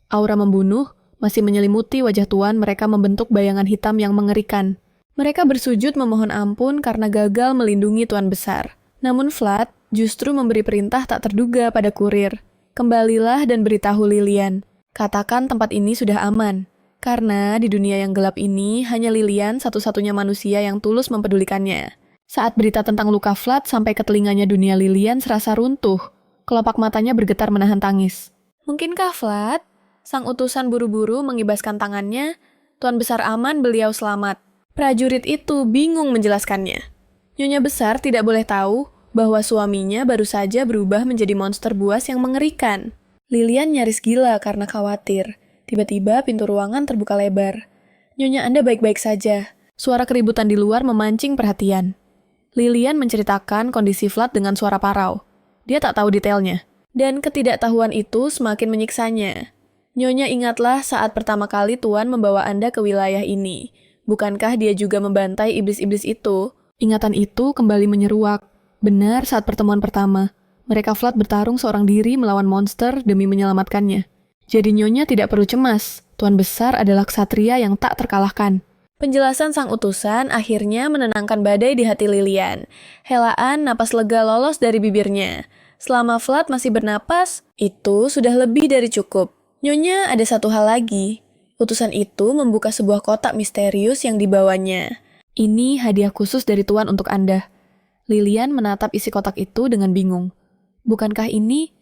B: Aura membunuh masih menyelimuti wajah tuan, mereka membentuk bayangan hitam yang mengerikan. Mereka bersujud memohon ampun karena gagal melindungi tuan besar. Namun Vlad justru memberi perintah tak terduga pada kurir. Kembalilah dan beritahu Lilian. Katakan tempat ini sudah aman. Karena di dunia yang gelap ini, hanya Lilian satu-satunya manusia yang tulus mempedulikannya. Saat berita tentang luka Vlad sampai ke telinganya, dunia Lilian serasa runtuh. Kelopak matanya bergetar menahan tangis. Mungkinkah Vlad? Sang utusan buru-buru mengibaskan tangannya. Tuan besar aman, beliau selamat. Prajurit itu bingung menjelaskannya. Nyonya besar tidak boleh tahu bahwa suaminya baru saja berubah menjadi monster buas yang mengerikan. Lilian nyaris gila karena khawatir. Tiba-tiba pintu ruangan terbuka lebar. Nyonya, Anda baik-baik saja. Suara keributan di luar memancing perhatian. Lilian menceritakan kondisi Vlad dengan suara parau. Dia tak tahu detailnya. Dan ketidaktahuan itu semakin menyiksanya. Nyonya, ingatlah saat pertama kali Tuan membawa Anda ke wilayah ini. Bukankah dia juga membantai iblis-iblis itu? Ingatan itu kembali menyeruak. Benar, saat pertemuan pertama, mereka Vlad bertarung seorang diri melawan monster demi menyelamatkannya. Jadi Nyonya tidak perlu cemas, Tuan Besar adalah ksatria yang tak terkalahkan. Penjelasan sang utusan akhirnya menenangkan badai di hati Lilian. Helaan napas lega lolos dari bibirnya. Selama Vlad masih bernapas, itu sudah lebih dari cukup. Nyonya, ada satu hal lagi. Utusan itu membuka sebuah kotak misterius yang dibawanya. Ini hadiah khusus dari Tuan untuk Anda. Lilian menatap isi kotak itu dengan bingung. Bukankah ini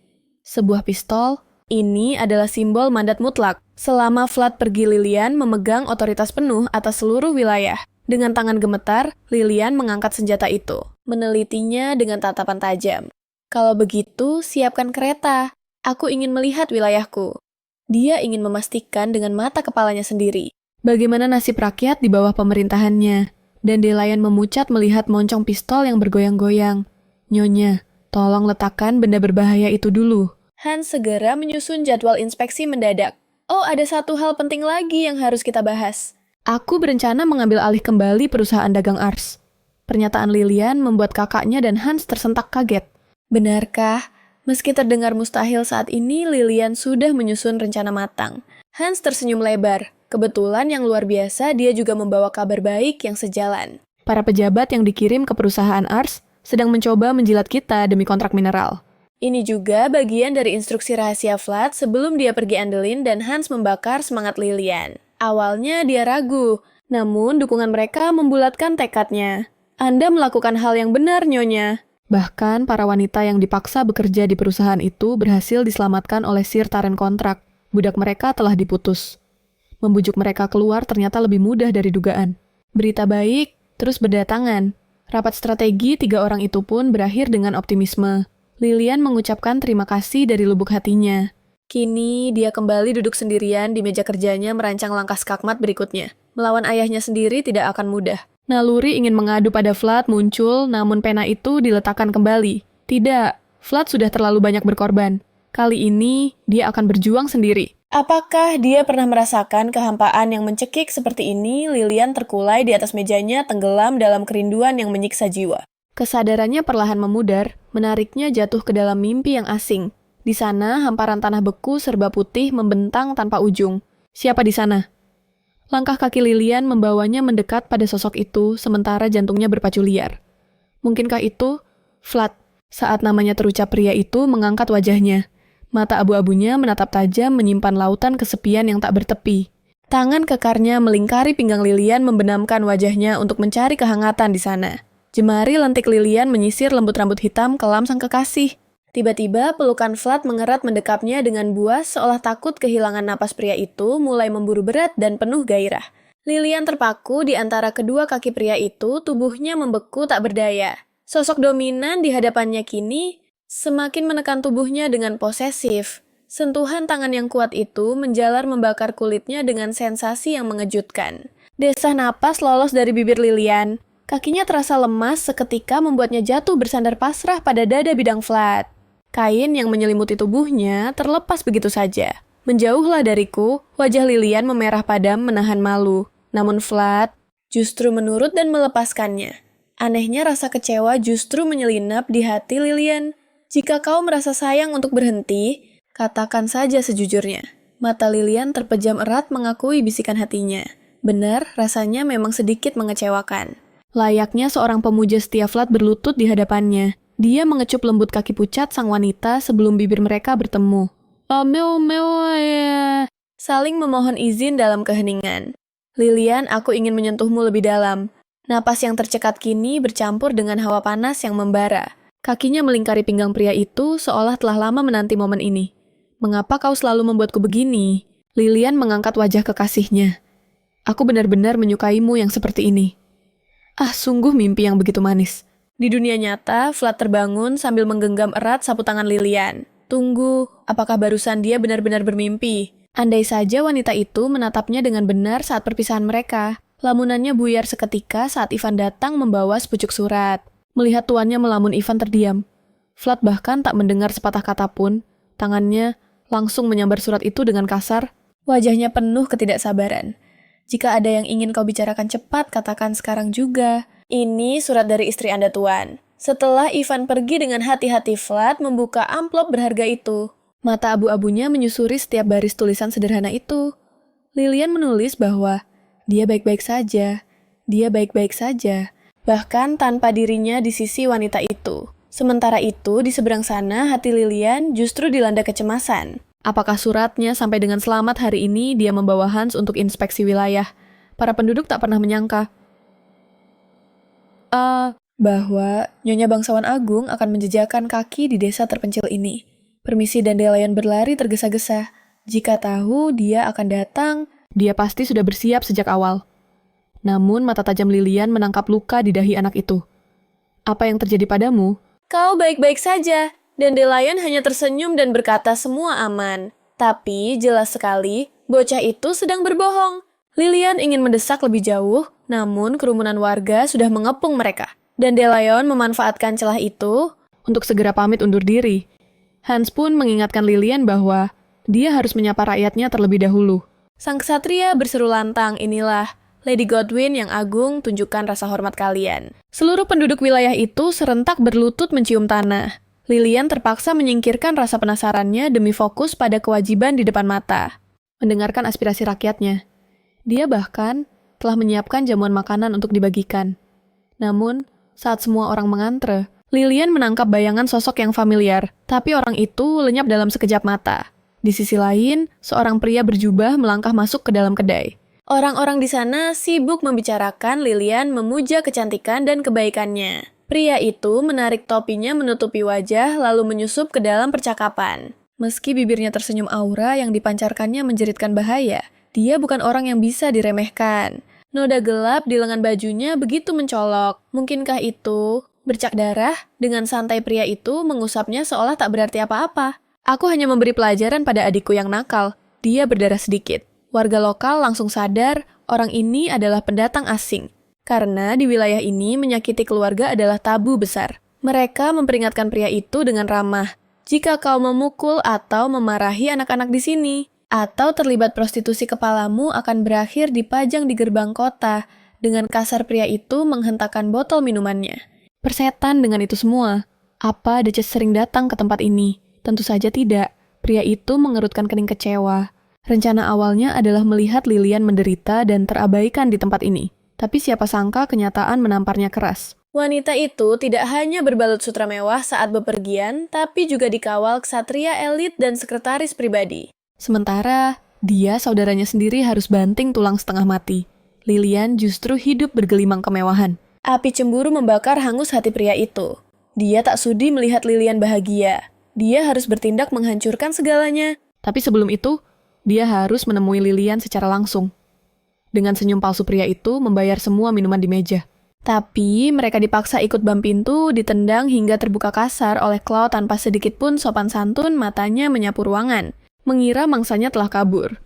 B: sebuah pistol? Ini adalah simbol mandat mutlak. Selama Vlad pergi, Lilian memegang otoritas penuh atas seluruh wilayah. Dengan tangan gemetar, Lilian mengangkat senjata itu, menelitinya dengan tatapan tajam. Kalau begitu, siapkan kereta. Aku ingin melihat wilayahku. Dia ingin memastikan dengan mata kepalanya sendiri. Bagaimana nasib rakyat di bawah pemerintahannya. Dan Delayan memucat melihat moncong pistol yang bergoyang-goyang. Nyonya, tolong letakkan benda berbahaya itu dulu. Hans segera menyusun jadwal inspeksi mendadak. Oh, ada satu hal penting lagi yang harus kita bahas. Aku berencana mengambil alih kembali perusahaan dagang Ars. Pernyataan Lilian membuat kakaknya dan Hans tersentak kaget. Benarkah? Meski terdengar mustahil saat ini, Lilian sudah menyusun rencana matang. Hans tersenyum lebar. Kebetulan yang luar biasa, dia juga membawa kabar baik yang sejalan. Para pejabat yang dikirim ke perusahaan Ars sedang mencoba menjilat kita demi kontrak mineral. Ini juga bagian dari instruksi rahasia Vlad sebelum dia pergi Andelin dan Hans membakar semangat Lilian. Awalnya dia ragu, namun dukungan mereka membulatkan tekadnya. Anda melakukan hal yang benar, Nyonya. Bahkan para wanita yang dipaksa bekerja di perusahaan itu berhasil diselamatkan oleh Sir Taren kontrak. Budak mereka telah diputus. Membujuk mereka keluar ternyata lebih mudah dari dugaan. Berita baik terus berdatangan. Rapat strategi 3 orang itu pun berakhir dengan optimisme. Lilian mengucapkan terima kasih dari lubuk hatinya. Kini dia kembali duduk sendirian di meja kerjanya merancang langkah skakmat berikutnya. Melawan ayahnya sendiri tidak akan mudah. Naluri ingin mengadu pada Vlad muncul, namun pena itu diletakkan kembali. Tidak, Vlad sudah terlalu banyak berkorban. Kali ini dia akan berjuang sendiri. Apakah dia pernah merasakan kehampaan yang mencekik seperti ini? Lilian terkulai di atas mejanya, tenggelam dalam kerinduan yang menyiksa jiwa. Kesadarannya perlahan memudar, menariknya jatuh ke dalam mimpi yang asing. Di sana, hamparan tanah beku serba putih membentang tanpa ujung. Siapa di sana? Langkah kaki Lilian membawanya mendekat pada sosok itu, sementara jantungnya berpacu liar. Mungkinkah itu Vlad? Saat namanya terucap, pria itu mengangkat wajahnya. Mata abu-abunya menatap tajam menyimpan lautan kesepian yang tak bertepi. Tangan kekarnya melingkari pinggang Lilian membenamkan wajahnya untuk mencari kehangatan di sana. Jemari lentik Lilian menyisir lembut rambut hitam kelam sang kekasih. Tiba-tiba pelukan Vlad mengerat mendekapnya dengan buas seolah takut kehilangan napas pria itu mulai memburu berat dan penuh gairah. Lilian terpaku di antara kedua kaki pria itu, tubuhnya membeku tak berdaya. Sosok dominan di hadapannya kini semakin menekan tubuhnya dengan posesif. Sentuhan tangan yang kuat itu menjalar membakar kulitnya dengan sensasi yang mengejutkan. Desah napas lolos dari bibir Lilian. Kakinya terasa lemas seketika membuatnya jatuh bersandar pasrah pada dada bidang Vlad.
A: Kain yang menyelimuti tubuhnya terlepas begitu saja. Menjauhlah dariku, wajah Lilian memerah padam menahan malu. Namun Vlad justru menurut dan melepaskannya. Anehnya rasa kecewa justru menyelinap di hati Lilian. Jika kau merasa sayang untuk berhenti, katakan saja sejujurnya. Mata Lilian terpejam erat mengakui bisikan hatinya. Benar, rasanya memang sedikit mengecewakan. Layaknya seorang pemuja setia Vlad berlutut di hadapannya. Dia mengecup lembut kaki pucat sang wanita sebelum bibir mereka bertemu. Saling memohon izin dalam keheningan. Lilian, aku ingin menyentuhmu lebih dalam. Napas yang tercekat kini bercampur dengan hawa panas yang membara. Kakinya melingkari pinggang pria itu seolah telah lama menanti momen ini. Mengapa kau selalu membuatku begini? Lilian mengangkat wajah kekasihnya. Aku benar-benar menyukaimu yang seperti ini. Sungguh mimpi yang begitu manis. Di dunia nyata, Vlad terbangun sambil menggenggam erat sapu tangan Lilian. Tunggu, apakah barusan dia benar-benar bermimpi? Andai saja wanita itu menatapnya dengan benar saat perpisahan mereka. Lamunannya buyar seketika saat Ivan datang membawa sepucuk surat. Melihat tuannya melamun, Ivan terdiam. Vlad bahkan tak mendengar sepatah kata pun. Tangannya langsung menyambar surat itu dengan kasar. Wajahnya penuh ketidaksabaran. Jika ada yang ingin kau bicarakan cepat, katakan sekarang juga. Ini surat dari istri Anda, Tuan. Setelah Ivan pergi dengan hati-hati, Vlad membuka amplop berharga itu. Mata abu-abunya menyusuri setiap baris tulisan sederhana itu. Lilian menulis bahwa dia baik-baik saja. Dia baik-baik saja. Bahkan tanpa dirinya di sisi wanita itu. Sementara itu, di seberang sana, hati Lilian justru dilanda kecemasan. Apakah suratnya sampai dengan selamat hari ini dia membawa Hans untuk inspeksi wilayah? Para penduduk tak pernah menyangka bahwa Nyonya Bangsawan Agung akan menjejakkan kaki di desa terpencil ini. Permisi Dandelion berlari tergesa-gesa. Jika tahu dia akan datang, dia pasti sudah bersiap sejak awal. Namun mata tajam Lilian menangkap luka di dahi anak itu. Apa yang terjadi padamu? Kau baik-baik saja. Dandelion hanya tersenyum dan berkata semua aman. Tapi jelas sekali, bocah itu sedang berbohong. Lilian ingin mendesak lebih jauh, namun kerumunan warga sudah mengepung mereka. Dandelion memanfaatkan celah itu untuk segera pamit undur diri. Hans pun mengingatkan Lilian bahwa dia harus menyapa rakyatnya terlebih dahulu. Sang ksatria berseru lantang, inilah Lady Godwin yang agung, tunjukkan rasa hormat kalian. Seluruh penduduk wilayah itu serentak berlutut mencium tanah. Lilian terpaksa menyingkirkan rasa penasarannya demi fokus pada kewajiban di depan mata. Mendengarkan aspirasi rakyatnya. Dia bahkan telah menyiapkan jamuan makanan untuk dibagikan. Namun, saat semua orang mengantre, Lilian menangkap bayangan sosok yang familiar, tapi orang itu lenyap dalam sekejap mata. Di sisi lain, seorang pria berjubah melangkah masuk ke dalam kedai. Orang-orang di sana sibuk membicarakan Lilian memuja kecantikan dan kebaikannya. Pria itu menarik topinya menutupi wajah lalu menyusup ke dalam percakapan. Meski bibirnya tersenyum aura yang dipancarkannya menjeritkan bahaya, dia bukan orang yang bisa diremehkan. Noda gelap di lengan bajunya begitu mencolok. Mungkinkah itu bercak darah? Dengan santai pria itu mengusapnya seolah tak berarti apa-apa. Aku hanya memberi pelajaran pada adikku yang nakal. Dia berdarah sedikit. Warga lokal langsung sadar orang ini adalah pendatang asing. Karena di wilayah ini menyakiti keluarga adalah tabu besar. Mereka memperingatkan pria itu dengan ramah. Jika kau memukul atau memarahi anak-anak di sini, atau terlibat prostitusi, kepalamu akan berakhir dipajang di gerbang kota. Dengan kasar pria itu menghentakkan botol minumannya. Persetan dengan itu semua. Apa Duchess sering datang ke tempat ini? Tentu saja tidak. Pria itu mengerutkan kening kecewa. Rencana awalnya adalah melihat Lilian menderita dan terabaikan di tempat ini. Tapi siapa sangka kenyataan menamparnya keras. Wanita itu tidak hanya berbalut sutra mewah saat bepergian, tapi juga dikawal ksatria elit dan sekretaris pribadi. Sementara, dia saudaranya sendiri harus banting tulang setengah mati. Lilian justru hidup bergelimang kemewahan. Api cemburu membakar hangus hati pria itu. Dia tak sudi melihat Lilian bahagia. Dia harus bertindak menghancurkan segalanya. Tapi sebelum itu, dia harus menemui Lilian secara langsung. Dengan senyum palsu pria itu membayar semua minuman di meja. Tapi mereka dipaksa ikut bam pintu, ditendang hingga terbuka kasar oleh Claw tanpa sedikit pun sopan santun matanya menyapu ruangan. Mengira mangsanya telah kabur.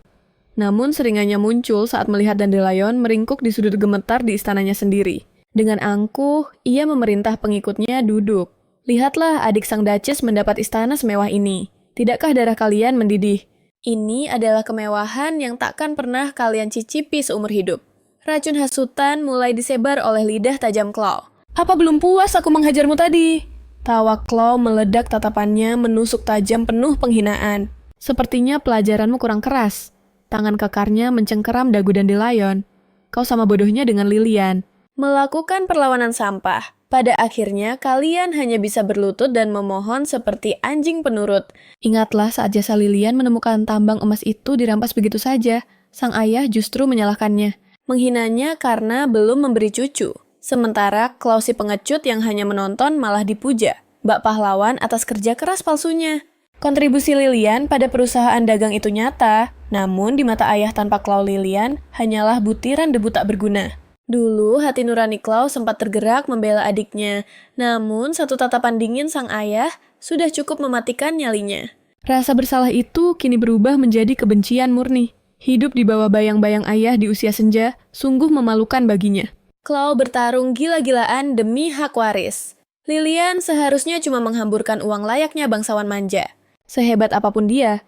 A: Namun seringannya muncul saat melihat Dandelion meringkuk di sudut gemetar di istananya sendiri. Dengan angkuh, ia memerintah pengikutnya duduk. Lihatlah adik sang Duchess mendapat istana semewah ini. Tidakkah darah kalian mendidih? Ini adalah kemewahan yang takkan pernah kalian cicipi seumur hidup. Racun hasutan mulai disebar oleh lidah tajam Claw. Apa belum puas aku menghajarmu tadi? Tawa Claw meledak, tatapannya menusuk tajam penuh penghinaan.
B: Sepertinya pelajaranmu kurang keras. Tangan kekarnya mencengkeram dagu Dandelion. Kau sama bodohnya dengan Lilian.
A: Melakukan perlawanan sampah. Pada akhirnya, kalian hanya bisa berlutut dan memohon seperti anjing penurut.
B: Ingatlah saat jasa Lilian menemukan tambang emas itu dirampas begitu saja. Sang ayah justru menyalahkannya.
A: Menghinanya karena belum memberi cucu. Sementara Claw si pengecut yang hanya menonton malah dipuja. Bak pahlawan atas kerja keras palsunya. Kontribusi Lilian pada perusahaan dagang itu nyata, namun di mata ayah tanpa Claw Lilian hanyalah butiran debu tak berguna. Dulu hati nurani Claw sempat tergerak membela adiknya, namun satu tatapan dingin sang ayah sudah cukup mematikan nyalinya.
B: Rasa bersalah itu kini berubah menjadi kebencian murni. Hidup di bawah bayang-bayang ayah di usia senja sungguh memalukan baginya.
A: Claw bertarung gila-gilaan demi hak waris. Lilian seharusnya cuma menghamburkan uang layaknya bangsawan manja.
B: Sehebat apapun dia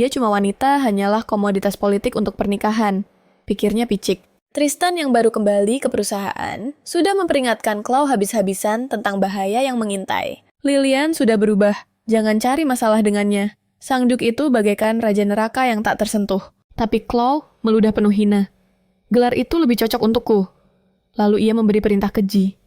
B: cuma wanita hanyalah komoditas politik untuk pernikahan. Pikirnya picik.
A: Tristan yang baru kembali ke perusahaan sudah memperingatkan Claw habis-habisan tentang bahaya yang mengintai.
B: Lilian sudah berubah, jangan cari masalah dengannya. Sang Duke itu bagaikan raja neraka yang tak tersentuh. Tapi Claw meludah penuh hina. Gelar itu lebih cocok untukku. Lalu ia memberi perintah keji.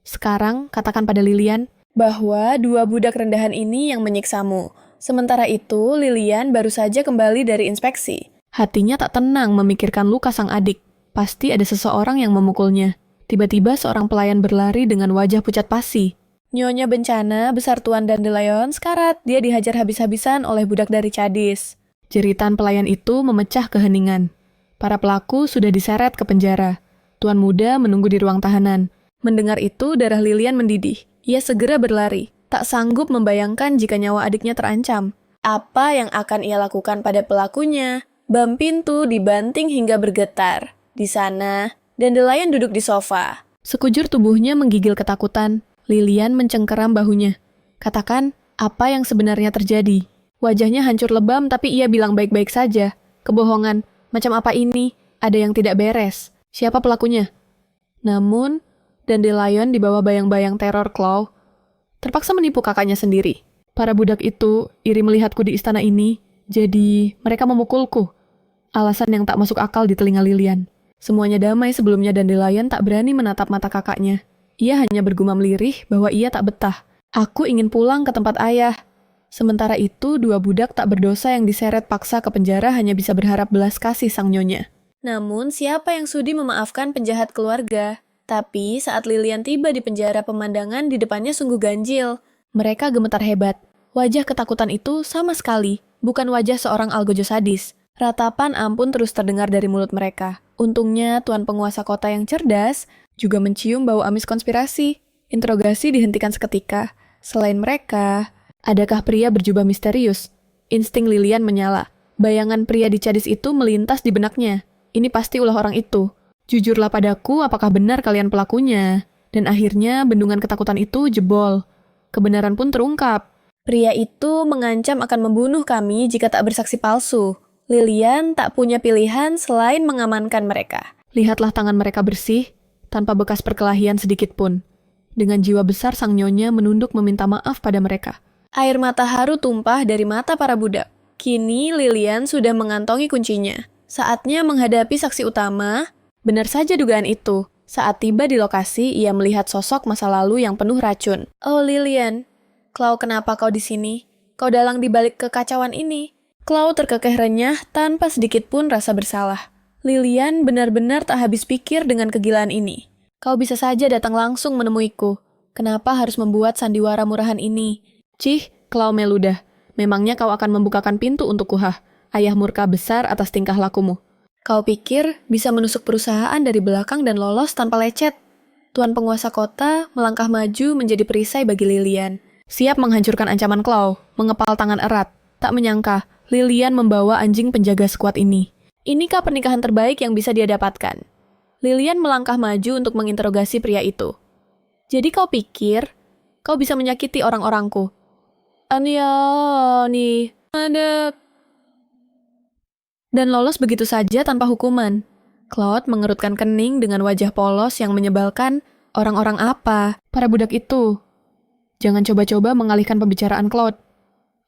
B: Sekarang katakan pada Lilian
A: bahwa dua budak rendahan ini yang menyiksamu. Sementara itu, Lilian baru saja kembali dari inspeksi.
B: Hatinya tak tenang memikirkan luka sang adik. Pasti ada seseorang yang memukulnya. Tiba-tiba seorang pelayan berlari dengan wajah pucat pasi.
A: Nyonya Bencana, besar Tuan Dandelion, sekarat. Dia dihajar habis-habisan oleh budak dari Cadis.
B: Jeritan pelayan itu memecah keheningan. Para pelaku sudah diseret ke penjara. Tuan muda menunggu di ruang tahanan. Mendengar itu, darah Lilian mendidih. Ia segera berlari. Tak sanggup membayangkan jika nyawa adiknya terancam.
A: Apa yang akan ia lakukan pada pelakunya? Bam pintu dibanting hingga bergetar. Di sana, Dandelion duduk di sofa.
B: Sekujur tubuhnya menggigil ketakutan. Lilian mencengkeram bahunya. Katakan, apa yang sebenarnya terjadi? Wajahnya hancur lebam tapi ia bilang baik-baik saja. Kebohongan, macam apa ini? Ada yang tidak beres. Siapa pelakunya? Namun, Dandelion di bawah bayang-bayang teror Claw terpaksa menipu kakaknya sendiri. Para budak itu iri melihatku di istana ini, jadi mereka memukulku. Alasan yang tak masuk akal di telinga Lilian. Semuanya damai sebelumnya Dandelion tak berani menatap mata kakaknya. Ia hanya bergumam lirih bahwa ia tak betah. Aku ingin pulang ke tempat ayah. Sementara itu, dua budak tak berdosa yang diseret paksa ke penjara hanya bisa berharap belas kasih sang nyonya.
A: Namun, siapa yang sudi memaafkan penjahat keluarga? Tapi saat Lilian tiba di penjara, pemandangan di depannya sungguh ganjil.
B: Mereka gemetar hebat. Wajah ketakutan itu sama sekali, bukan wajah seorang algojo sadis. Ratapan ampun terus terdengar dari mulut mereka. Untungnya tuan penguasa kota yang cerdas juga mencium bau amis konspirasi. Interogasi dihentikan seketika. Selain mereka, adakah pria berjubah misterius? Insting Lilian menyala. Bayangan pria di Cadis itu melintas di benaknya. Ini pasti ulah orang itu. Jujurlah padaku, apakah benar kalian pelakunya? Dan akhirnya bendungan ketakutan itu jebol. Kebenaran pun terungkap.
A: Pria itu mengancam akan membunuh kami jika tak bersaksi palsu. Lilian tak punya pilihan selain mengamankan mereka.
B: Lihatlah tangan mereka bersih, tanpa bekas perkelahian sedikit pun. Dengan jiwa besar sang nyonya menunduk meminta maaf pada mereka.
A: Air mata haru tumpah dari mata para budak. Kini Lilian sudah mengantongi kuncinya. Saatnya menghadapi saksi utama. Benar saja dugaan itu. Saat tiba di lokasi, ia melihat sosok masa lalu yang penuh racun. Oh Lilian, Claw, kenapa kau di sini? Kau dalang di balik kekacauan ini. Claw terkekeh renyah tanpa sedikit pun rasa bersalah. Lilian benar-benar tak habis pikir dengan kegilaan ini. Kau bisa saja datang langsung menemuiku. Kenapa harus membuat sandiwara murahan ini?
B: Cih, Claw meludah. Memangnya kau akan membukakan pintu untukku, hah? Ayah murka besar atas tingkah lakumu.
A: Kau pikir bisa menusuk perusahaan dari belakang dan lolos tanpa lecet? Tuan penguasa kota melangkah maju menjadi perisai bagi Lilian.
B: Siap menghancurkan ancaman Claw, mengepal tangan erat. Tak menyangka, Lilian membawa anjing penjaga sekuat ini.
A: Inikah pernikahan terbaik yang bisa dia dapatkan? Lilian melangkah maju untuk menginterogasi pria itu. Jadi kau pikir,
B: Kau bisa menyakiti orang-orangku. Aniani, ada... Dan lolos begitu saja tanpa hukuman. Claude mengerutkan kening dengan wajah polos yang menyebalkan. Orang-orang apa? Para budak itu. Jangan coba-coba mengalihkan pembicaraan Claude.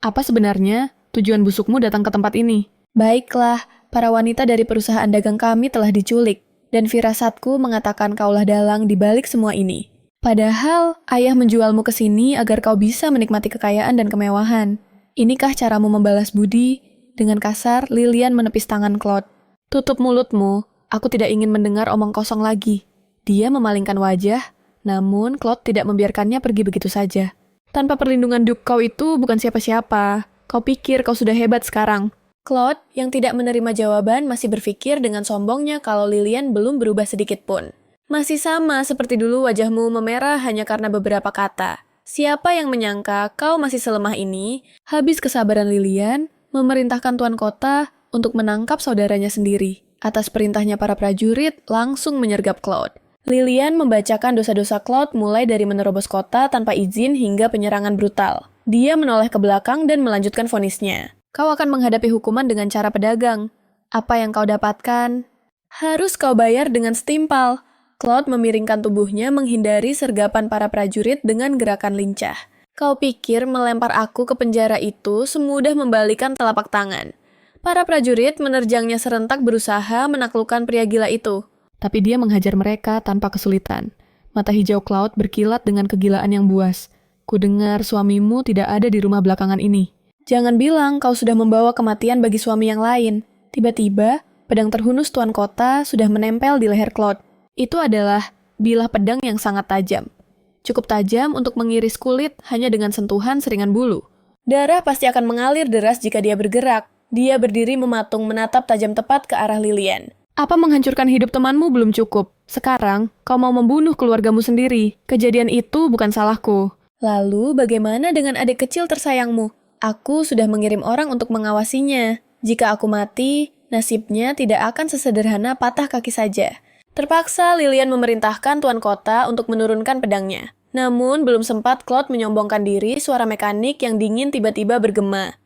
B: Apa sebenarnya tujuan busukmu datang ke tempat ini?
A: Baiklah, para wanita dari perusahaan dagang kami telah diculik, dan firasatku mengatakan kaulah dalang di balik semua ini. Padahal, ayah menjualmu ke sini agar kau bisa menikmati kekayaan dan kemewahan. Inikah caramu membalas budi? Dengan kasar, Lilian menepis tangan Claude. Tutup mulutmu, aku tidak ingin mendengar omong kosong lagi. Dia memalingkan wajah, namun Claude tidak membiarkannya pergi begitu saja. Tanpa perlindungan Duke kau itu bukan siapa-siapa. Kau pikir kau sudah hebat sekarang. Claude, yang tidak menerima jawaban, masih berpikir dengan sombongnya kalau Lilian belum berubah sedikit pun. Masih sama seperti dulu wajahmu memerah hanya karena beberapa kata. Siapa yang menyangka kau masih selemah ini? Habis kesabaran Lilian, memerintahkan tuan kota untuk menangkap saudaranya sendiri. Atas perintahnya para prajurit, langsung menyergap Claude. Lilian membacakan dosa-dosa Claude mulai dari menerobos kota tanpa izin hingga penyerangan brutal. Dia menoleh ke belakang dan melanjutkan vonisnya. Kau akan menghadapi hukuman dengan cara pedagang. Apa yang kau dapatkan? Harus kau bayar dengan setimpal. Claude memiringkan tubuhnya menghindari sergapan para prajurit dengan gerakan lincah. Kau pikir melempar aku ke penjara itu semudah membalikan telapak tangan. Para prajurit menerjangnya serentak berusaha menaklukkan pria gila itu. Tapi dia menghajar mereka tanpa kesulitan. Mata hijau Claude berkilat dengan kegilaan yang buas. Kudengar suamimu tidak ada di rumah belakangan ini. Jangan bilang kau sudah membawa kematian bagi suami yang lain. Tiba-tiba, pedang terhunus tuan kota sudah menempel di leher Claude. Itu adalah bilah pedang yang sangat tajam. Cukup tajam untuk mengiris kulit hanya dengan sentuhan seringan bulu. Darah pasti akan mengalir deras jika dia bergerak. Dia berdiri mematung menatap tajam tepat ke arah Lilian. Apa menghancurkan hidup temanmu belum cukup? Sekarang, kau mau membunuh keluargamu sendiri. Kejadian itu bukan salahku. Lalu, bagaimana dengan adik kecil tersayangmu? Aku sudah mengirim orang untuk mengawasinya. Jika aku mati, nasibnya tidak akan sesederhana patah kaki saja. Terpaksa Lilian memerintahkan tuan kota untuk menurunkan pedangnya. Namun, belum sempat Claude menyombongkan diri, suara mekanik yang dingin tiba-tiba bergema.